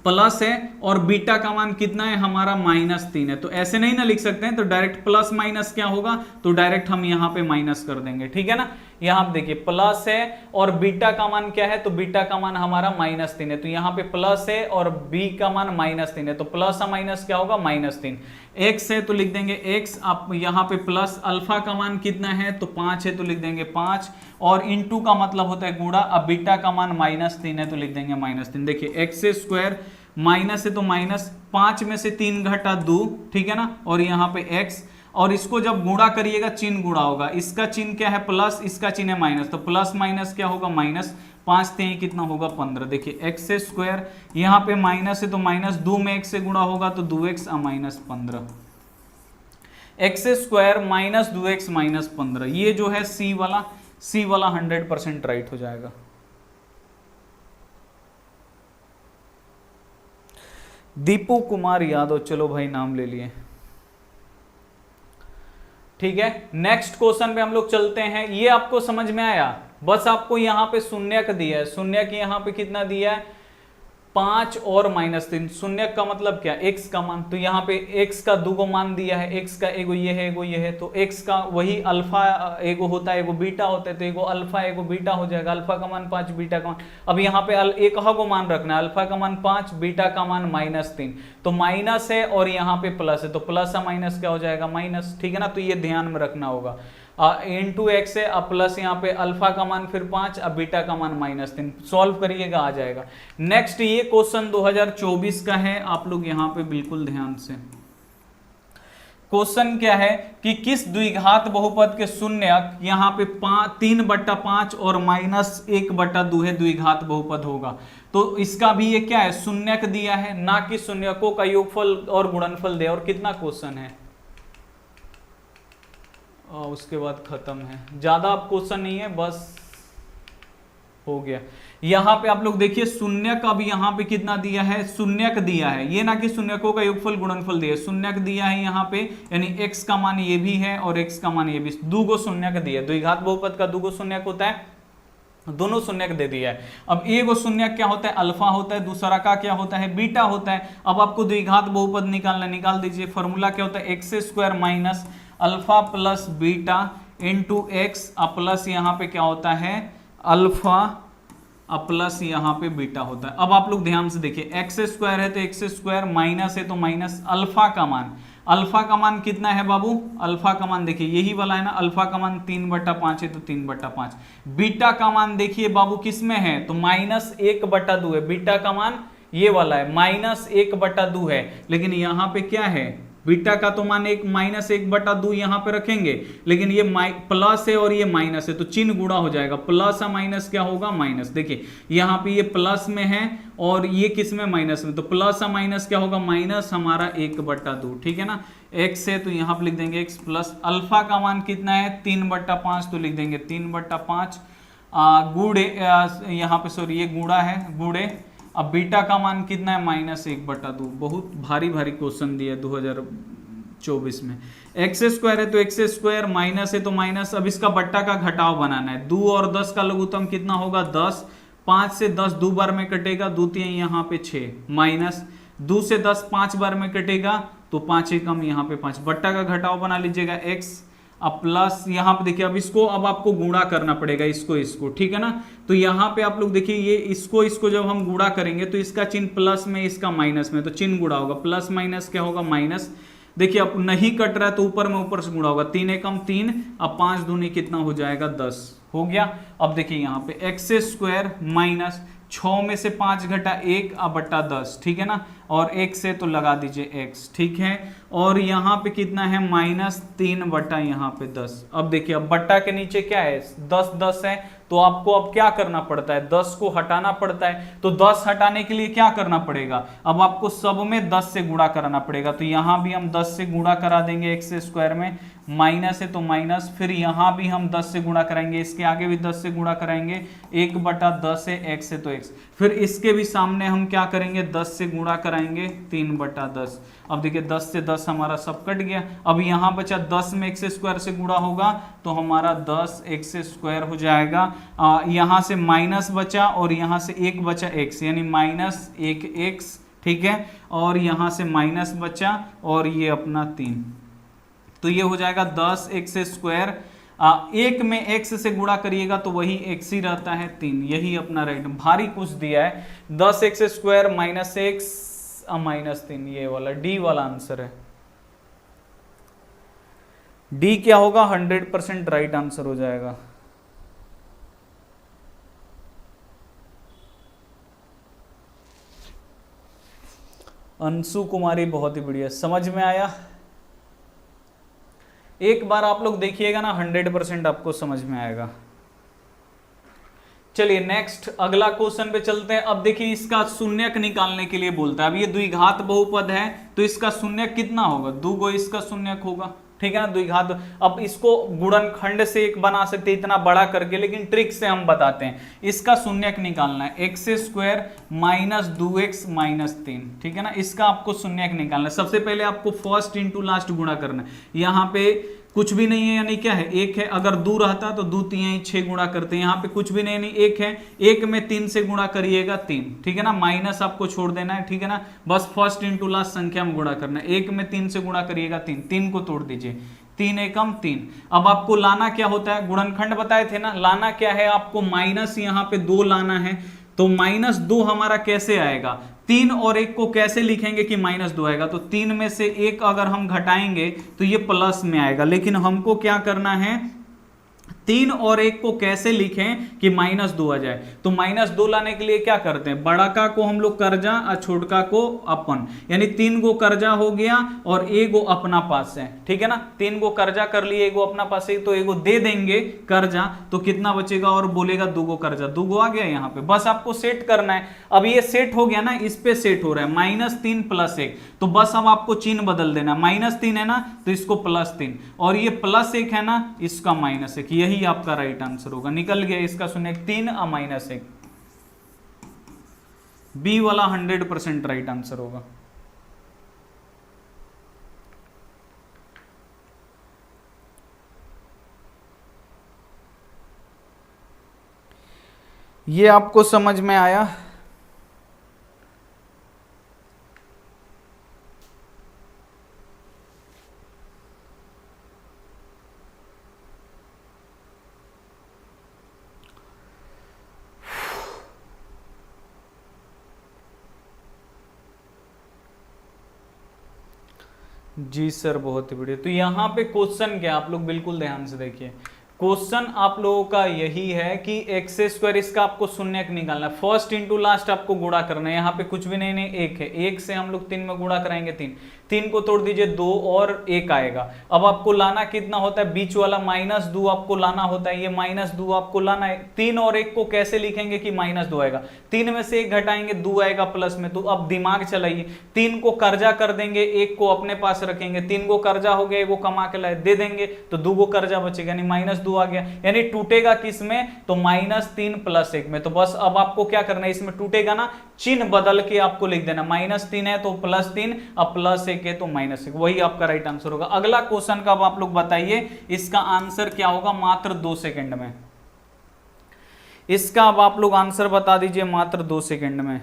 प्लस है और बीटा का मान कितना है हमारा -3 है। तो ऐसे नहीं ना लिख सकते हैं, तो डायरेक्ट प्लस माइनस क्या होगा, तो डायरेक्ट हम यहाँ पे माइनस कर देंगे, ठीक है ना। यहाँ देखिए प्लस है और बीटा का मान क्या है, तो बीटा का मान हमारा -3 है, तो यहाँ पे प्लस है और बी का मान -3 है, तो प्लस और माइनस क्या होगा -3। एक्स है तो लिख देंगे x, आप यहाँ पे प्लस, अल्फा का मान कितना है तो 5 है तो लिख देंगे 5, और इंटू का मतलब होता है गुणा, अब बीटा का मान -3 है तो लिख देंगे -3। देखिए एक्स स्क्वायर माइनस है तो माइनस, 5 में से 3 घटा 2, ठीक है ना, और यहाँ पे x, और इसको जब गुणा करिएगा चिन्ह गुणा होगा, इसका चिन्ह क्या है प्लस, इसका चिन्ह है माइनस, तो प्लस माइनस क्या होगा माइनस, 5 3 कितना होगा 15। देखिए एक्स स्क्वायर यहाँ पे माइनस है तो माइनस, 2 में x से गुणा होगा तो 2x minus 15, x square minus 2x minus 15, ये जो है सी वाला 100% राइट हो जाएगा। दीपू कुमार यादव, चलो भाई नाम ले लिए, ठीक है। नेक्स्ट क्वेश्चन पे हम लोग चलते हैं, ये आपको समझ में आया, बस आपको यहाँ पे शून्यक दिया है, शून्यक यहाँ पे कितना दिया है 5 और -3। शून्य का मतलब क्या, x का मान। तो यहाँ पे x का दो मान दिया है, x का एगो ये है एगो ये है, तो x का वही अल्फा एगो होता है एगो बीटा होता है, तो एगो अल्फा एगो बीटा हो जाएगा। अल्फा का मान 5, बीटा का मान, अब यहाँ पे एक को मान रखना है, अल्फा का मान 5, बीटा का मान -3। तो माइनस है और यहाँ पे प्लस है, तो प्लस या माइनस क्या हो जाएगा, माइनस। ठीक है ना, तो ये ध्यान में रखना होगा। इंटू एक्स है, अब प्लस यहाँ पे अल्फा का मान फिर 5, अब बीटा का मान -3। सॉल्व करिएगा आ जाएगा। नेक्स्ट ये क्वेश्चन 2024 का है, आप लोग यहाँ पे बिल्कुल ध्यान से। क्वेश्चन क्या है कि किस द्विघात बहुपद के शून्यक यहाँ पे 3/5 और -1/2 है द्विघात बहुपद होगा। तो इसका भी ये क्या है, शून्यक दिया है, ना कि शून्यकों का योगफल और गुणनफल दिया। और कितना क्वेश्चन है, उसके बाद खत्म है, ज्यादा अब क्वेश्चन नहीं है, बस हो गया। यहाँ पे आप लोग देखिए शून्यक का भी यहाँ पे कितना दिया है, शून्यक दिया है, ये ना कि शून्यकों का योगफल गुणनफल दिया है, शून्यक दिया है यहाँ पे, यानी x का मान ये भी है और x का मान ये भी, दो शून्यक दिया है। द्विघात बहुपद का दो शून्यक होता है, दोनों शून्यक दे दिया है। अब एक शून्यक क्या होता है, अल्फा होता है, दूसरा का क्या होता है, बीटा होता है। अब आपको द्विघात बहुपद निकालना, निकाल दीजिए। फॉर्मूला क्या होता है, x² minus alpha plus beta into x plus यहाँ पे क्या होता है, अल्फा प्लस यहाँ पे बीटा होता है। अब आप लोग ध्यान से देखिए, x² है तो x² माइनस है तो माइनस अल्फा का मान, अल्फा का मान कितना है बाबू, अल्फा का मान देखिए यही वाला है ना, अल्फा का मान 3/5 है तो 3/5। बीटा का मान देखिए बाबू किस में है, तो -1/2 है। बीटा का मान ये वाला है, -1/2 है, लेकिन यहाँ पे क्या है, बीटा का तो मान -1/2 यहाँ पे रखेंगे, लेकिन ये प्लस है और ये माइनस है, तो चिन्ह गुणा हो जाएगा। प्लस या माइनस क्या होगा, माइनस। देखिए यहाँ पे ये प्लस में है और ये किस में, माइनस में, तो प्लस या माइनस क्या होगा, माइनस हमारा 1/2। ठीक है ना, x है तो यहाँ पे लिख देंगे x प्लस अल्फा का मान कितना है 3/5, तो लिख देंगे 3/5 गुड़े यहाँ पे सॉरी ये गुणा है, गुड़े अब बीटा का मान कितना है, -1/2। बहुत भारी भारी क्वेश्चन दिया 2024 में। x² है तो x² माइनस है तो माइनस, अब इसका बट्टा का घटाव बनाना है। 2 और 10 का लघुत्तम कितना होगा, 10। 5 से 10 2 बार में कटेगा, 2 3 यहाँ पे 6, माइनस 2 से 10 5 बार में कटेगा तो 5 एकम यहाँ पे 5, बट्टा का घटाव बना लीजिएगा x, अब प्लस यहाँ पे देखिए, अब इसको अब आपको गुणा करना पड़ेगा, इसको, ठीक है ना। तो यहाँ पे आप लोग देखिए ये इसको जब हम गुणा करेंगे तो इसका चिन्ह प्लस में, इसका माइनस में, तो चिन्ह गुणा होगा, प्लस माइनस क्या होगा, माइनस। देखिए अब नहीं कट रहा है तो ऊपर में ऊपर से गुणा होगा, 3 एकम 3, अब 5 दूनी कितना हो जाएगा, 10 हो गया। अब देखिए यहाँ पे x² माइनस 6 में से 5 घटा 1 बट्टा 10, ठीक है ना, और 1 से तो लगा दीजिए x, ठीक है। और यहाँ पे कितना है, -3 बट्टा यहाँ पे 10। अब देखिए अब बट्टा के नीचे क्या है, 10 है, तो आपको अब क्या करना पड़ता है, 10 को हटाना पड़ता है। तो 10 हटाने के लिए क्या करना पड़ेगा, अब आपको सब में 10 से गुणा कराना पड़ेगा। तो यहाँ भी हम 10 से गुणा करा देंगे, x² में माइनस है तो माइनस, फिर यहाँ भी हम 10 से गुणा कराएंगे, इसके आगे भी 10 से गुणा कराएंगे, 1/10 है, x है तो x, फिर इसके भी सामने हम क्या करेंगे, 10 से गुणा कराएंगे, 3/10। अब देखिए 10 से 10 हमारा सब कट गया। अब यहाँ बचा 10 में x² से गुणा होगा तो हमारा 10x² हो जाएगा। यहाँ से माइनस बचा और यहाँ से 1 बचा x, यानी -1x, ठीक है। और यहाँ से माइनस बचा और ये अपना 3, तो ये हो जाएगा 10x²। 1 में x से गुणा करिएगा तो वही x ही रहता है, 3, यही अपना राइट। भारी कुछ दिया है, 10x² माइनस x -3, ये वाला डी वाला आंसर है। डी क्या होगा, 100% राइट आंसर हो जाएगा। अंशु कुमारी बहुत ही बढ़िया, समझ में आया। एक बार आप लोग देखिएगा ना, 100% आपको समझ में आएगा। चलिए नेक्स्ट अगला क्वेश्चन पे चलते हैं। अब देखिए इसका शून्यक निकालने के लिए बोलता है। अब ये द्विघात बहुपद है तो इसका शून्यक कितना होगा, 2 गो इसका शून्यक होगा, ठीक है ना, द्विघात। अब इसको गुणनखंड से एक बना सकते हैं इतना बड़ा करके, लेकिन ट्रिक से हम बताते हैं। इसका शून्यक निकालना है, x² माइनस 2x माइनस 3, ठीक है ना, इसका आपको शून्यक निकालना है। सबसे पहले आपको फर्स्ट इंटू लास्ट गुणा करना है। यहाँ पे कुछ भी नहीं है यानी क्या है, एक है। अगर दो रहता तो दो तीन 6 गुणा करते हैं, यहाँ पे कुछ भी नहीं यानी एक है, एक में 3 से गुणा करिएगा 3, ठीक है ना, माइनस आपको छोड़ देना है, ठीक है ना, बस फर्स्ट इंटू लास्ट संख्या में गुणा करना है। एक में 3 से गुणा करिएगा 3, 3 को तोड़ दीजिए, 3 एकम 3। अब आपको लाना क्या होता है, गुणनखंड बताए थे ना, लाना क्या है आपको, माइनस यहाँ पे 2 लाना है। तो -2 हमारा कैसे आएगा, 3 और 1 को कैसे लिखेंगे कि -2 आएगा, तो 3 में से 1 अगर हम घटाएंगे तो ये प्लस में आएगा, लेकिन हमको क्या करना है, 3 और 1 को कैसे लिखें कि -2 आ जाए। तो -2 लाने के लिए क्या करते हैं, बड़ा का को हम लोग कर्जा और छोटका को अपन, यानी 3 गो कर्जा हो गया और एगो अपना पास है, ठीक है ना, 3 गो कर्जा कर लिए, एगो अपना पास है, तो एगो दे देंगे कर्जा, तो कितना बचेगा, और बोलेगा 2 गो कर्जा, 2 गो आ गया यहाँ पे, बस आपको सेट करना है। अब ये सेट हो गया ना, इस पे सेट हो रहा है -3 + 1, तो बस अब आपको चिन्ह बदल देना, -3 है ना तो इसको +3, और ये +1 है ना इसका -1, यही आपका राइट आंसर होगा। निकल गया इसका सुने 3 और -1, बी वाला 100% राइट आंसर होगा। ये आपको समझ में आया? जी सर बहुत ही बढ़िया। तो यहाँ पे क्वेश्चन क्या, आप लोग बिल्कुल ध्यान से देखिए, क्वेश्चन आप लोगों का यही है कि x² इसका आपको शून्यक निकालना है, फर्स्ट इंटू लास्ट आपको गुणा करना है। यहाँ पे कुछ भी नहीं, एक है, एक से हम लोग 3 में गुणा कराएंगे 3, 3 को तोड़ दीजिए 2 और 1 आएगा। अब आपको लाना कितना होता है, बीच वाला -2 आपको लाना होता है, ये -2 आपको लाना है। 3 और 1 को कैसे लिखेंगे कि -2 आएगा, 3 में से 1 घटाएंगे 2 आएगा प्लस में, तो अब दिमाग चलाइए, 3 को कर्जा कर देंगे, 1 को अपने पास रखेंगे, 3 को कर्जा हो गया, 1 को कमा के लाए दे देंगे, तो 2 को कर्जा बचेगा, यानी -2 आ गया, यानी टूटेगा किस में, तो -3 + 1 में। तो बस अब आपको क्या करना है, इसमें टूटेगा ना, चिन्ह बदल के आपको लिख देना, -3 है तो +3, अब +1 है तो -1, वही आपका राइट आंसर होगा। अगला क्वेश्चन का अब आप लोग बताइए इसका आंसर क्या होगा, मात्र 2 सेकंड में। इसका अब आप लोग आंसर बता दीजिए मात्र 2 सेकंड में।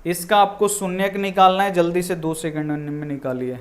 इसका आपको शून्यक निकालना है, जल्दी से 2 सेकंड में निकालिए।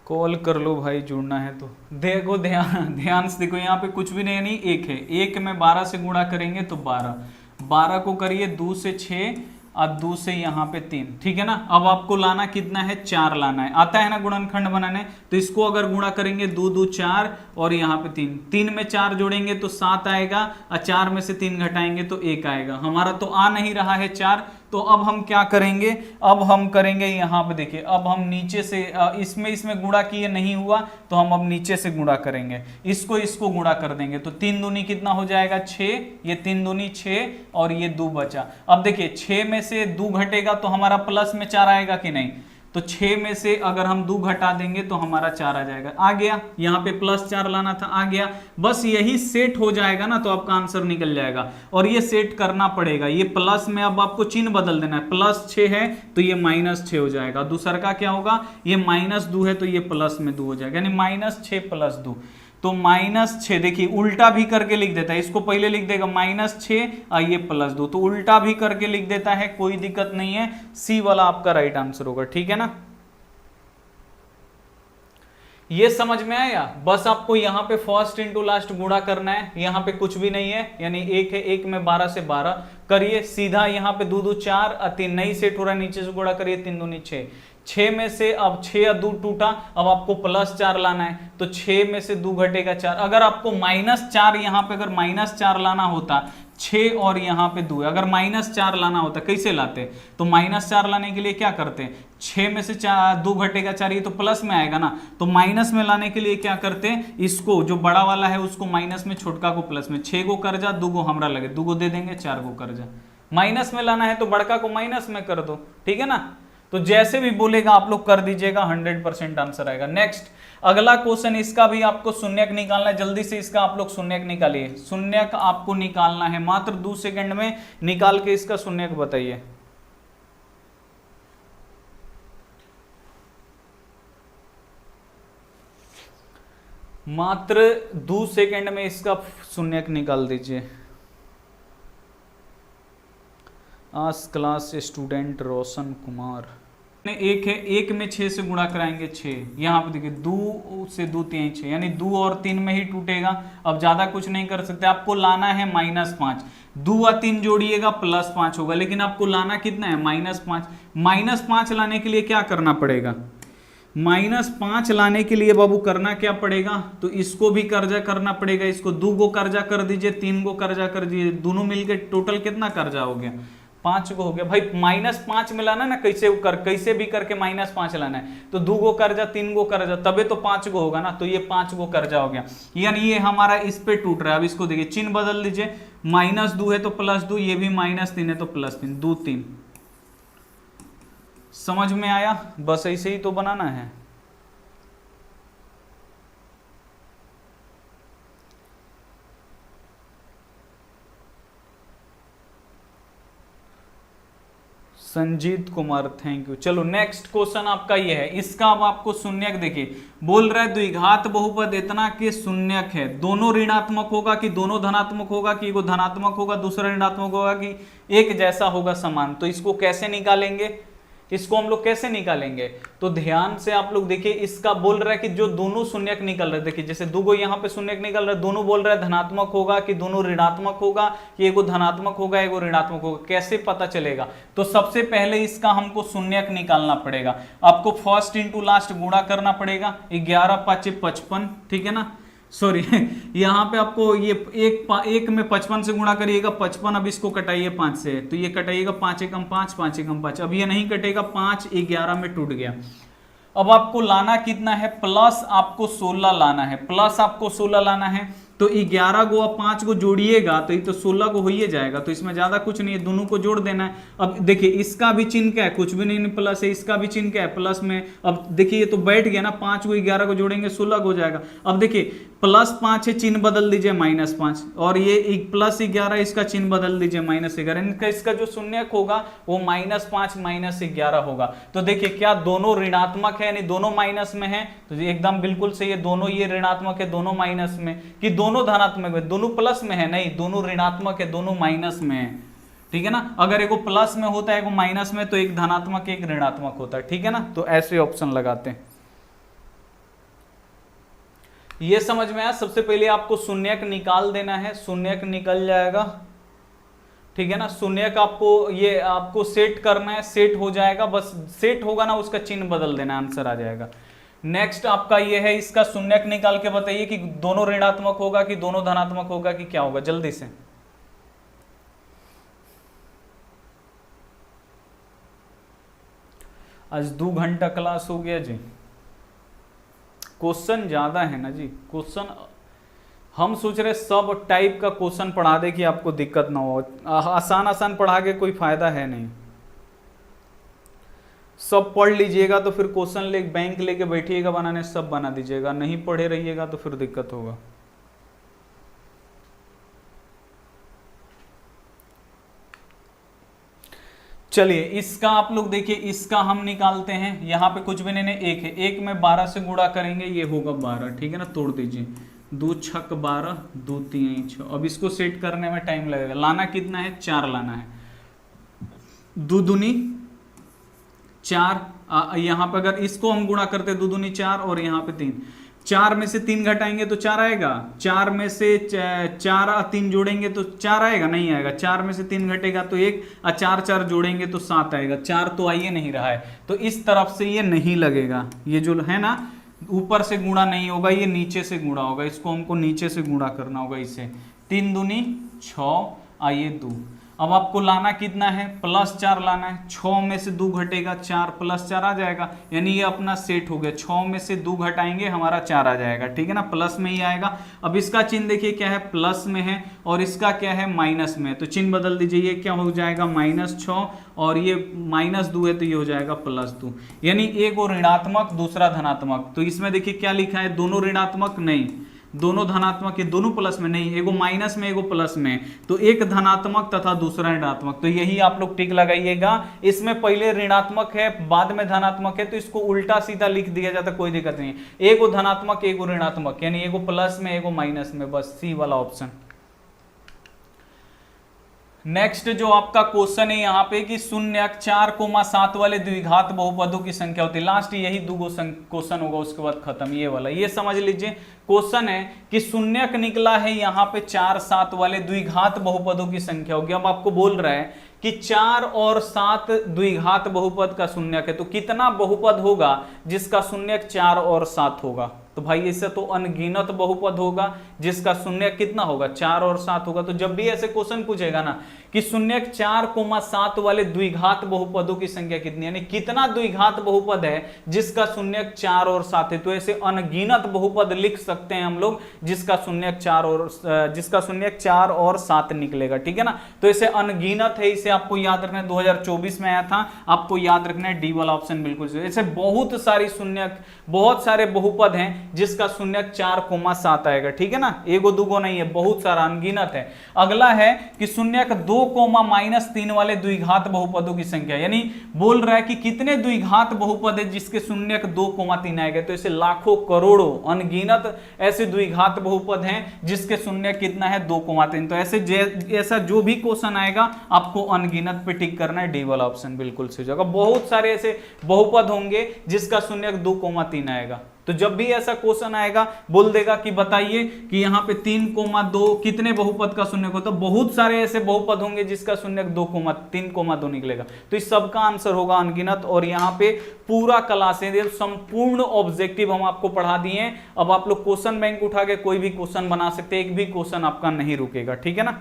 कॉल कर लो भाई, जुड़ना है तो। देखो ध्यान से देखो, यहाँ पे कुछ भी नहीं, एक है, 1 में 12 से गुणा करेंगे तो 12, 12 को करिए 2 से 6 और 2 से यहाँ पे 3, ठीक है ना। अब आपको लाना कितना है, 4 लाना है, आता है ना गुणनखंड बनाने, तो इसको अगर गुणा करेंगे 2 2 4 और यहाँ पे 3, 3 में 4 जोड़ेंगे तो 7 आएगा, और 4 में से 3 घटाएंगे तो 1 आएगा। हमारा तो आ नहीं रहा है 4, तो अब हम क्या करेंगे, अब हम करेंगे यहाँ पे देखिए, अब हम नीचे से इसमें गुणा किए नहीं हुआ, तो हम अब नीचे से गुणा करेंगे, इसको गुणा कर देंगे, तो 3 दूनी कितना हो जाएगा 6, ये 3 दूनी 6 और ये 2 बचा। अब देखिए 6 में से 2 घटेगा तो हमारा प्लस में 4 आएगा कि नहीं, तो 6 में से अगर हम 2 घटा देंगे तो हमारा 4 आ जाएगा, आ गया, यहाँ पे +4 लाना था, आ गया। बस यही सेट हो जाएगा ना तो आपका आंसर निकल जाएगा, और ये सेट करना पड़ेगा, ये प्लस में अब आपको चिन्ह बदल देना है, +6 है तो ये -6 हो जाएगा, दूसरा का क्या होगा, ये -2 है तो ये प्लस में 2 हो जाएगा, यानी -6 + 2, तो -6 देखिए उल्टा भी करके लिख देता है, इसको पहले लिख देगा -6 और ये +2, तो उल्टा भी करके लिख देता है, कोई दिक्कत नहीं है, सी वाला आपका राइट आंसर होगा, ठीक है ना। ये समझ में आया, बस आपको यहाँ पे फर्स्ट इंटू लास्ट गुणा करना है, यहाँ पे कुछ भी नहीं है, यानी 1 है, 1 में 12 से 12 करिए, सीधा यहाँ पे 2 2 4 और 3 नहीं सेट हो रहा है, नीचे से गुणा करिए, 3 दूनी 6, 6 में से अब 6 और 2 टूटा, अब आपको +4 लाना है, तो 6 में से 2 घटेगा 4, अगर आपको -4 यहाँ पे अगर -4 लाना होता, 6 और यहाँ पे 2, अगर -4 लाना होता कैसे लाते, तो -4 लाने के लिए क्या करते हैं, 6 में से 2 घटेगा 4, ये तो प्लस में आएगा ना, तो माइनस में लाने के लिए क्या करते हैं, इसको जो बड़ा वाला है उसको माइनस में, छोटका को प्लस में, 6 को कर्जा 2 को हमरा लगे, 2 को दे देंगे, 4 को कर्जा, माइनस में लाना है तो बड़का को माइनस में कर दो, ठीक है ना। तो जैसे भी बोलेगा आप लोग कर दीजिएगा, 100% आंसर आएगा। नेक्स्ट अगला क्वेश्चन, इसका भी आपको शून्यक निकालना है, जल्दी से इसका आप लोग शून्यक निकालिए। शून्यक आपको निकालना है, मात्र 2 सेकंड में निकाल के इसका शून्यक बताइए। मात्र 2 सेकंड में इसका शून्यक निकाल दीजिए। आज क्लास स्टूडेंट रोशन कुमार एक है, 1 में 6 से गुणा कराएंगे 6, यहाँ पे देखिए 2 से 2 3 6, यानी 2 और 3 में ही टूटेगा। अब ज्यादा कुछ नहीं कर सकते, आपको लाना है -5। 2 और 3 जोड़िएगा +5 होगा, लेकिन आपको लाना कितना है -5। -5 लाने के लिए क्या करना पड़ेगा, -5 लाने के लिए बाबू करना क्या पड़ेगा, तो इसको भी कर्जा करना पड़ेगा, इसको 2 गो कर्जा कर दीजिए, 3 गो कर्जा कर दीजिए, दोनों मिलकर टोटल कितना कर्जा हो गया, 5 गो हो गया। भाई -5 में लाना ना, कैसे भी करके -5 लाना है, तो 2 गो कर्जा 3 गो कर्जा तबे तो 5 गो होगा ना, तो ये 5 गो कर्जा हो गया, यानी ये हमारा इस पे टूट रहा है। अब इसको देखिए, चिन्ह बदल दीजिए, -2 है तो +2, ये भी -3 है तो +3, 2 3। समझ में आया, बस ऐसे ही तो बनाना है। Sanjeet Kumar, thank you. चलो नेक्स्ट क्वेश्चन आपका ये है, इसका अब आपको शून्यक देखिए, बोल रहा है द्विघात बहुपद इतना के शून्यक है, दोनों ऋणात्मक होगा कि दोनों धनात्मक होगा कि एगो धनात्मक होगा दूसरा ऋणात्मक होगा कि एक जैसा होगा समान। तो इसको कैसे निकालेंगे, इसको हम लोग कैसे निकालेंगे, तो ध्यान से आप लोग देखिए, इसका बोल रहा है कि जो दोनों शून्यक निकल रहे, देखिए जैसे 2 गो यहाँ पे शून्यक निकल रहा है, दोनों बोल रहा है धनात्मक होगा कि दोनों ऋणात्मक होगा कि एगो धनात्मक होगा एगो ऋणात्मक होगा, कैसे पता चलेगा। तो सबसे पहले इसका हमको शून्यक निकालना पड़ेगा, आपको फर्स्ट इंटू लास्ट गुणा करना पड़ेगा, 11 5 55, ठीक है ना, सॉरी यहाँ पे आपको ये एक में 55 से गुणा करिएगा 55, अब इसको कटाइए 5 से, तो ये कटाइएगा 5 एकम 5 5 एकम 5, अब ये नहीं कटेगा, 5 11 में टूट गया। अब आपको लाना कितना है, प्लस आपको 16 लाना है, प्लस आपको 16 लाना है, तो 11 गो और 5 को जोड़िएगा तो ये तो 16 को हो ही जाएगा, तो इसमें ज्यादा कुछ नहीं है, दोनों को जोड़ देना है। अब देखिए इसका भी चिन्ह क्या है, कुछ भी नहीं प्लस है, इसका भी चिन्ह क्या है प्लस में। अब देखिए ये तो बैठ गया ना, 5 को 11 को जोड़ेंगे 16 हो जाएगा। अब देखिए +5 है, चिन्ह बदल दीजिए -5, और ये +11 इसका चिन्ह बदल दीजिए -11, इसका जो शून्यक होगा वो -5 -11 होगा। तो देखिए क्या दोनों ऋणात्मक है, यानी दोनों माइनस में है, तो एकदम बिल्कुल सही है, दोनों ये ऋणात्मक है दोनों माइनस में, कि दोनों धनात्मक में, दोनों प्लस में है, नहीं दोनों ऋणात्मक है दोनों माइनस में है, ठीक है ना। अगर एगो प्लस में होता है एगो माइनस में, तो एक धनात्मक एक ऋणात्मक होता है, ठीक है ना। तो ऐसे ऑप्शन लगाते हैं, ये समझ में आया। सबसे पहले आपको शून्यक निकाल देना है, शून्यक निकल जाएगा, ठीक है ना। शून्यक आपको ये आपको सेट करना है, सेट हो जाएगा, बस सेट होगा ना उसका चिन्ह बदल देना, आंसर आ जाएगा। नेक्स्ट आपका ये है, इसका शून्यक निकाल के बताइए कि दोनों ऋणात्मक होगा कि दोनों धनात्मक होगा कि क्या होगा, जल्दी से। आज 2 घंटा क्लास हो गया जी, क्वेश्चन ज्यादा है ना जी, क्वेश्चन हम सोच रहे सब टाइप का क्वेश्चन पढ़ा दे कि आपको दिक्कत ना हो, आसान आसान पढ़ा के कोई फायदा है नहीं। सब पढ़ लीजिएगा तो फिर क्वेश्चन बैंक लेके बैठिएगा बनाने, सब बना दीजिएगा, नहीं पढ़े रहिएगा तो फिर दिक्कत होगा। चलिए इसका आप लोग देखिए, इसका हम निकालते हैं, यहाँ पे कुछ भी नहीं, एक है, 1 में 12 से गुणा करेंगे, ये होगा 12, ठीक है ना, तोड़ दीजिए, 2 छक 12 2 3 6। अब इसको सेट करने में टाइम लगेगा, लाना कितना है, 4 लाना है, 2 दूनी 4, यहाँ पे अगर इसको हम गुणा करते 2 दूनी 4 और यहाँ पे 3, 4 में से 3 घटाएंगे तो 4 आएगा, 4 में से 4 और 3 जोड़ेंगे तो 4 आएगा, नहीं आएगा, 4 में से 3 घटेगा तो 1 और 4 4 जोड़ेंगे तो 7 आएगा, 4 तो आइए नहीं रहा है, तो इस तरफ से ये नहीं लगेगा, ये जो है ना ऊपर से गुणा नहीं होगा, ये नीचे से गुणा होगा, इसको हमको नीचे से गुणा करना होगा, इसे 3 दूनी 6 आइए 2। अब आपको लाना कितना है, +4 लाना है। 6 में से 2 घटेगा 4, +4 आ जाएगा, यानी ये अपना सेट हो गया। 6 में से 2 घटाएंगे हमारा 4 आ जाएगा, ठीक है ना, प्लस में ही आएगा। अब इसका चिन्ह देखिए क्या है, प्लस में है, और इसका क्या है, माइनस में, तो चिन्ह बदल दीजिए, ये क्या हो जाएगा -6, और ये -2 है तो ये हो जाएगा +2, यानी एक और ऋणात्मक दूसरा धनात्मक। तो इसमें देखिए क्या लिखा है, दोनों ऋणात्मक नहीं, दोनों धनात्मक है, दोनों प्लस में नहीं, एगो माइनस में एगो प्लस में, तो एक धनात्मक तथा दूसरा ऋणात्मक। तो यही आप लोग टिक लगाइएगा। इसमें पहले ऋणात्मक है बाद में धनात्मक है, तो इसको उल्टा सीधा लिख दिया जाता, कोई दिक्कत नहीं। एगो धनात्मक एगो ऋणात्मक, यानी एगो प्लस में एगो माइनस में, बस सी वाला ऑप्शन। नेक्स्ट जो आपका क्वेश्चन है यहाँ पे कि 0,4,7 वाले द्विघात बहुपदों की संख्या होती है। लास्ट यही 2 क्वेश्चन होगा, उसके बाद खत्म ये वाला। ये समझ लीजिए क्वेश्चन है कि शून्यक निकला है यहाँ पे 4, 7 वाले द्विघात बहुपदों की संख्या होगी। अब आपको बोल रहा है कि 4 और 7 द्विघात बहुपद का शून्यक है, तो कितना बहुपद होगा जिसका शून्यक 4 और 7 होगा। तो भाई इससे तो अनगिनत बहुपद होगा जिसका शून्यक कितना होगा, 4 और 7 होगा। तो जब भी ऐसे क्वेश्चन पूछेगा ना कि शून्यक 4,7 वाले द्विघात बहुपदों की संख्या कितनी, यानी कितना द्विघात बहुपद है जिसका शून्यक 4 और 7 है, तो ऐसे अनगिनत बहुपद लिख सकते हैं हम लोग जिसका शून्यक 4 और 7 निकलेगा, ठीक है ना। तो ऐसे अनगिनत है, इसे आपको याद रखना है, 2024 में आया था, आपको याद रखना है डी वाला ऑप्शन बिल्कुल। ऐसे बहुत सारी शून्यक, बहुत सारे बहुपद हैं जिसका शून्यक 4,7 आएगा, ठीक है ना, एगो दूगो नहीं है, बहुत सारा अनगिनत है। अगला है कि शून्यक 2,-3 वाले द्विघात बहुपदों की संख्या, यानी बोल रहा है कि कितने द्विघात बहुपद है जिसके शून्यक 2,3 आएगा। तो ऐसे लाखों करोड़ों अनगिनत ऐसे द्विघात बहुपद हैं जिसके शून्यक कितना है, 2,3। तो ऐसा जो भी क्वेश्चन आएगा आपको अनगिनत पे टिक करना है, डी वाला ऑप्शन बिल्कुल सही जगह। बहुत सारे ऐसे बहुपद होंगे जिसका शून्यक 2,3 आएगा। तो जब भी ऐसा क्वेश्चन आएगा बोल देगा कि बताइए कि यहाँ पे 3,2 कितने बहुपद का शून्यक होता है। बहुत सारे ऐसे बहुपद होंगे जिसका शून्यक 3,2 निकलेगा। तो इस सबका आंसर होगा अनगिनत। और यहाँ पे पूरा क्लास है, संपूर्ण ऑब्जेक्टिव हम आपको पढ़ा दिए हैं। अब आप लोग क्वेश्चन बैंक उठा के कोई भी क्वेश्चन बना सकते हैं, एक भी क्वेश्चन आपका नहीं रुकेगा, ठीक है ना।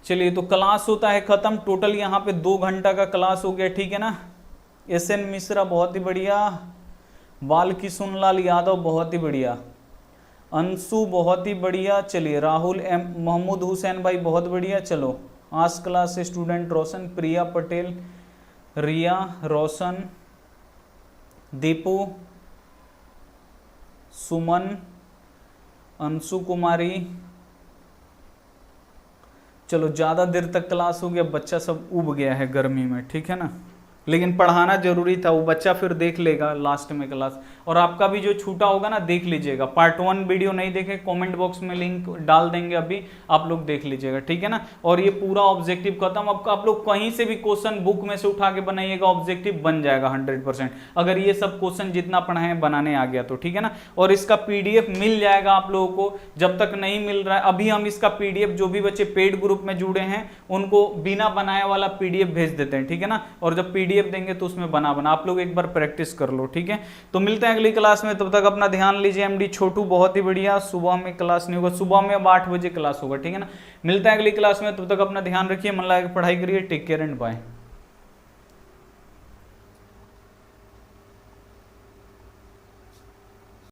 चलिए तो क्लास होता है खत्म। टोटल यहाँ पे 2 घंटा का क्लास हो गया, ठीक है ना। SN मिश्रा बहुत ही बढ़िया, बालकिशुन लाल यादव बहुत ही बढ़िया, अंशु बहुत ही बढ़िया, चलिए राहुल M मोहम्मद हुसैन भाई बहुत बढ़िया। चलो आज क्लास से स्टूडेंट रोशन, प्रिया पटेल, रिया, रोशन, दीपू, सुमन, अंशु कुमारी। चलो ज़्यादा देर तक क्लास हो गया, बच्चा सब उब गया है गर्मी में, ठीक है ना, लेकिन पढ़ाना जरूरी था। वो बच्चा फिर देख लेगा लास्ट में क्लास। और आपका भी जो छूटा होगा ना देख लीजिएगा, पार्ट 1 वीडियो नहीं देखे, कमेंट बॉक्स में लिंक डाल देंगे, अभी आप लोग देख लीजिएगा, ठीक है ना। और ये पूरा ऑब्जेक्टिव खत्म। अब आप लोग कहीं से भी क्वेश्चन बुक में से उठा के बनाइएगा, ऑब्जेक्टिव बन जाएगा 100%, अगर ये सब क्वेश्चन जितना पढ़ाए हैं बनाने आ गया तो, ठीक है ना। और इसका PDF मिल जाएगा आप लोगों को, जब तक नहीं मिल रहा है अभी हम इसका PDF, जो भी बच्चे पेड ग्रुप में जुड़े हैं उनको बिना बनाया वाला PDF भेज देते हैं, ठीक है ना। और जब PDF देंगे तो उसमें बना आप लोग एक बार प्रैक्टिस कर लो, ठीक है। तो मिलते हैं अगली क्लास में, तब तक अपना ध्यान लीजिए। MD छोटू बहुत ही बढ़िया, सुबह में क्लास नहीं होगा, सुबह में अब 8 बजे क्लास होगा, ठीक है ना। मिलते हैं अगली क्लास में, तब तक अपना ध्यान रखिए, मन लगा के पढ़ाई करिए, टेक केयर एंड बाय।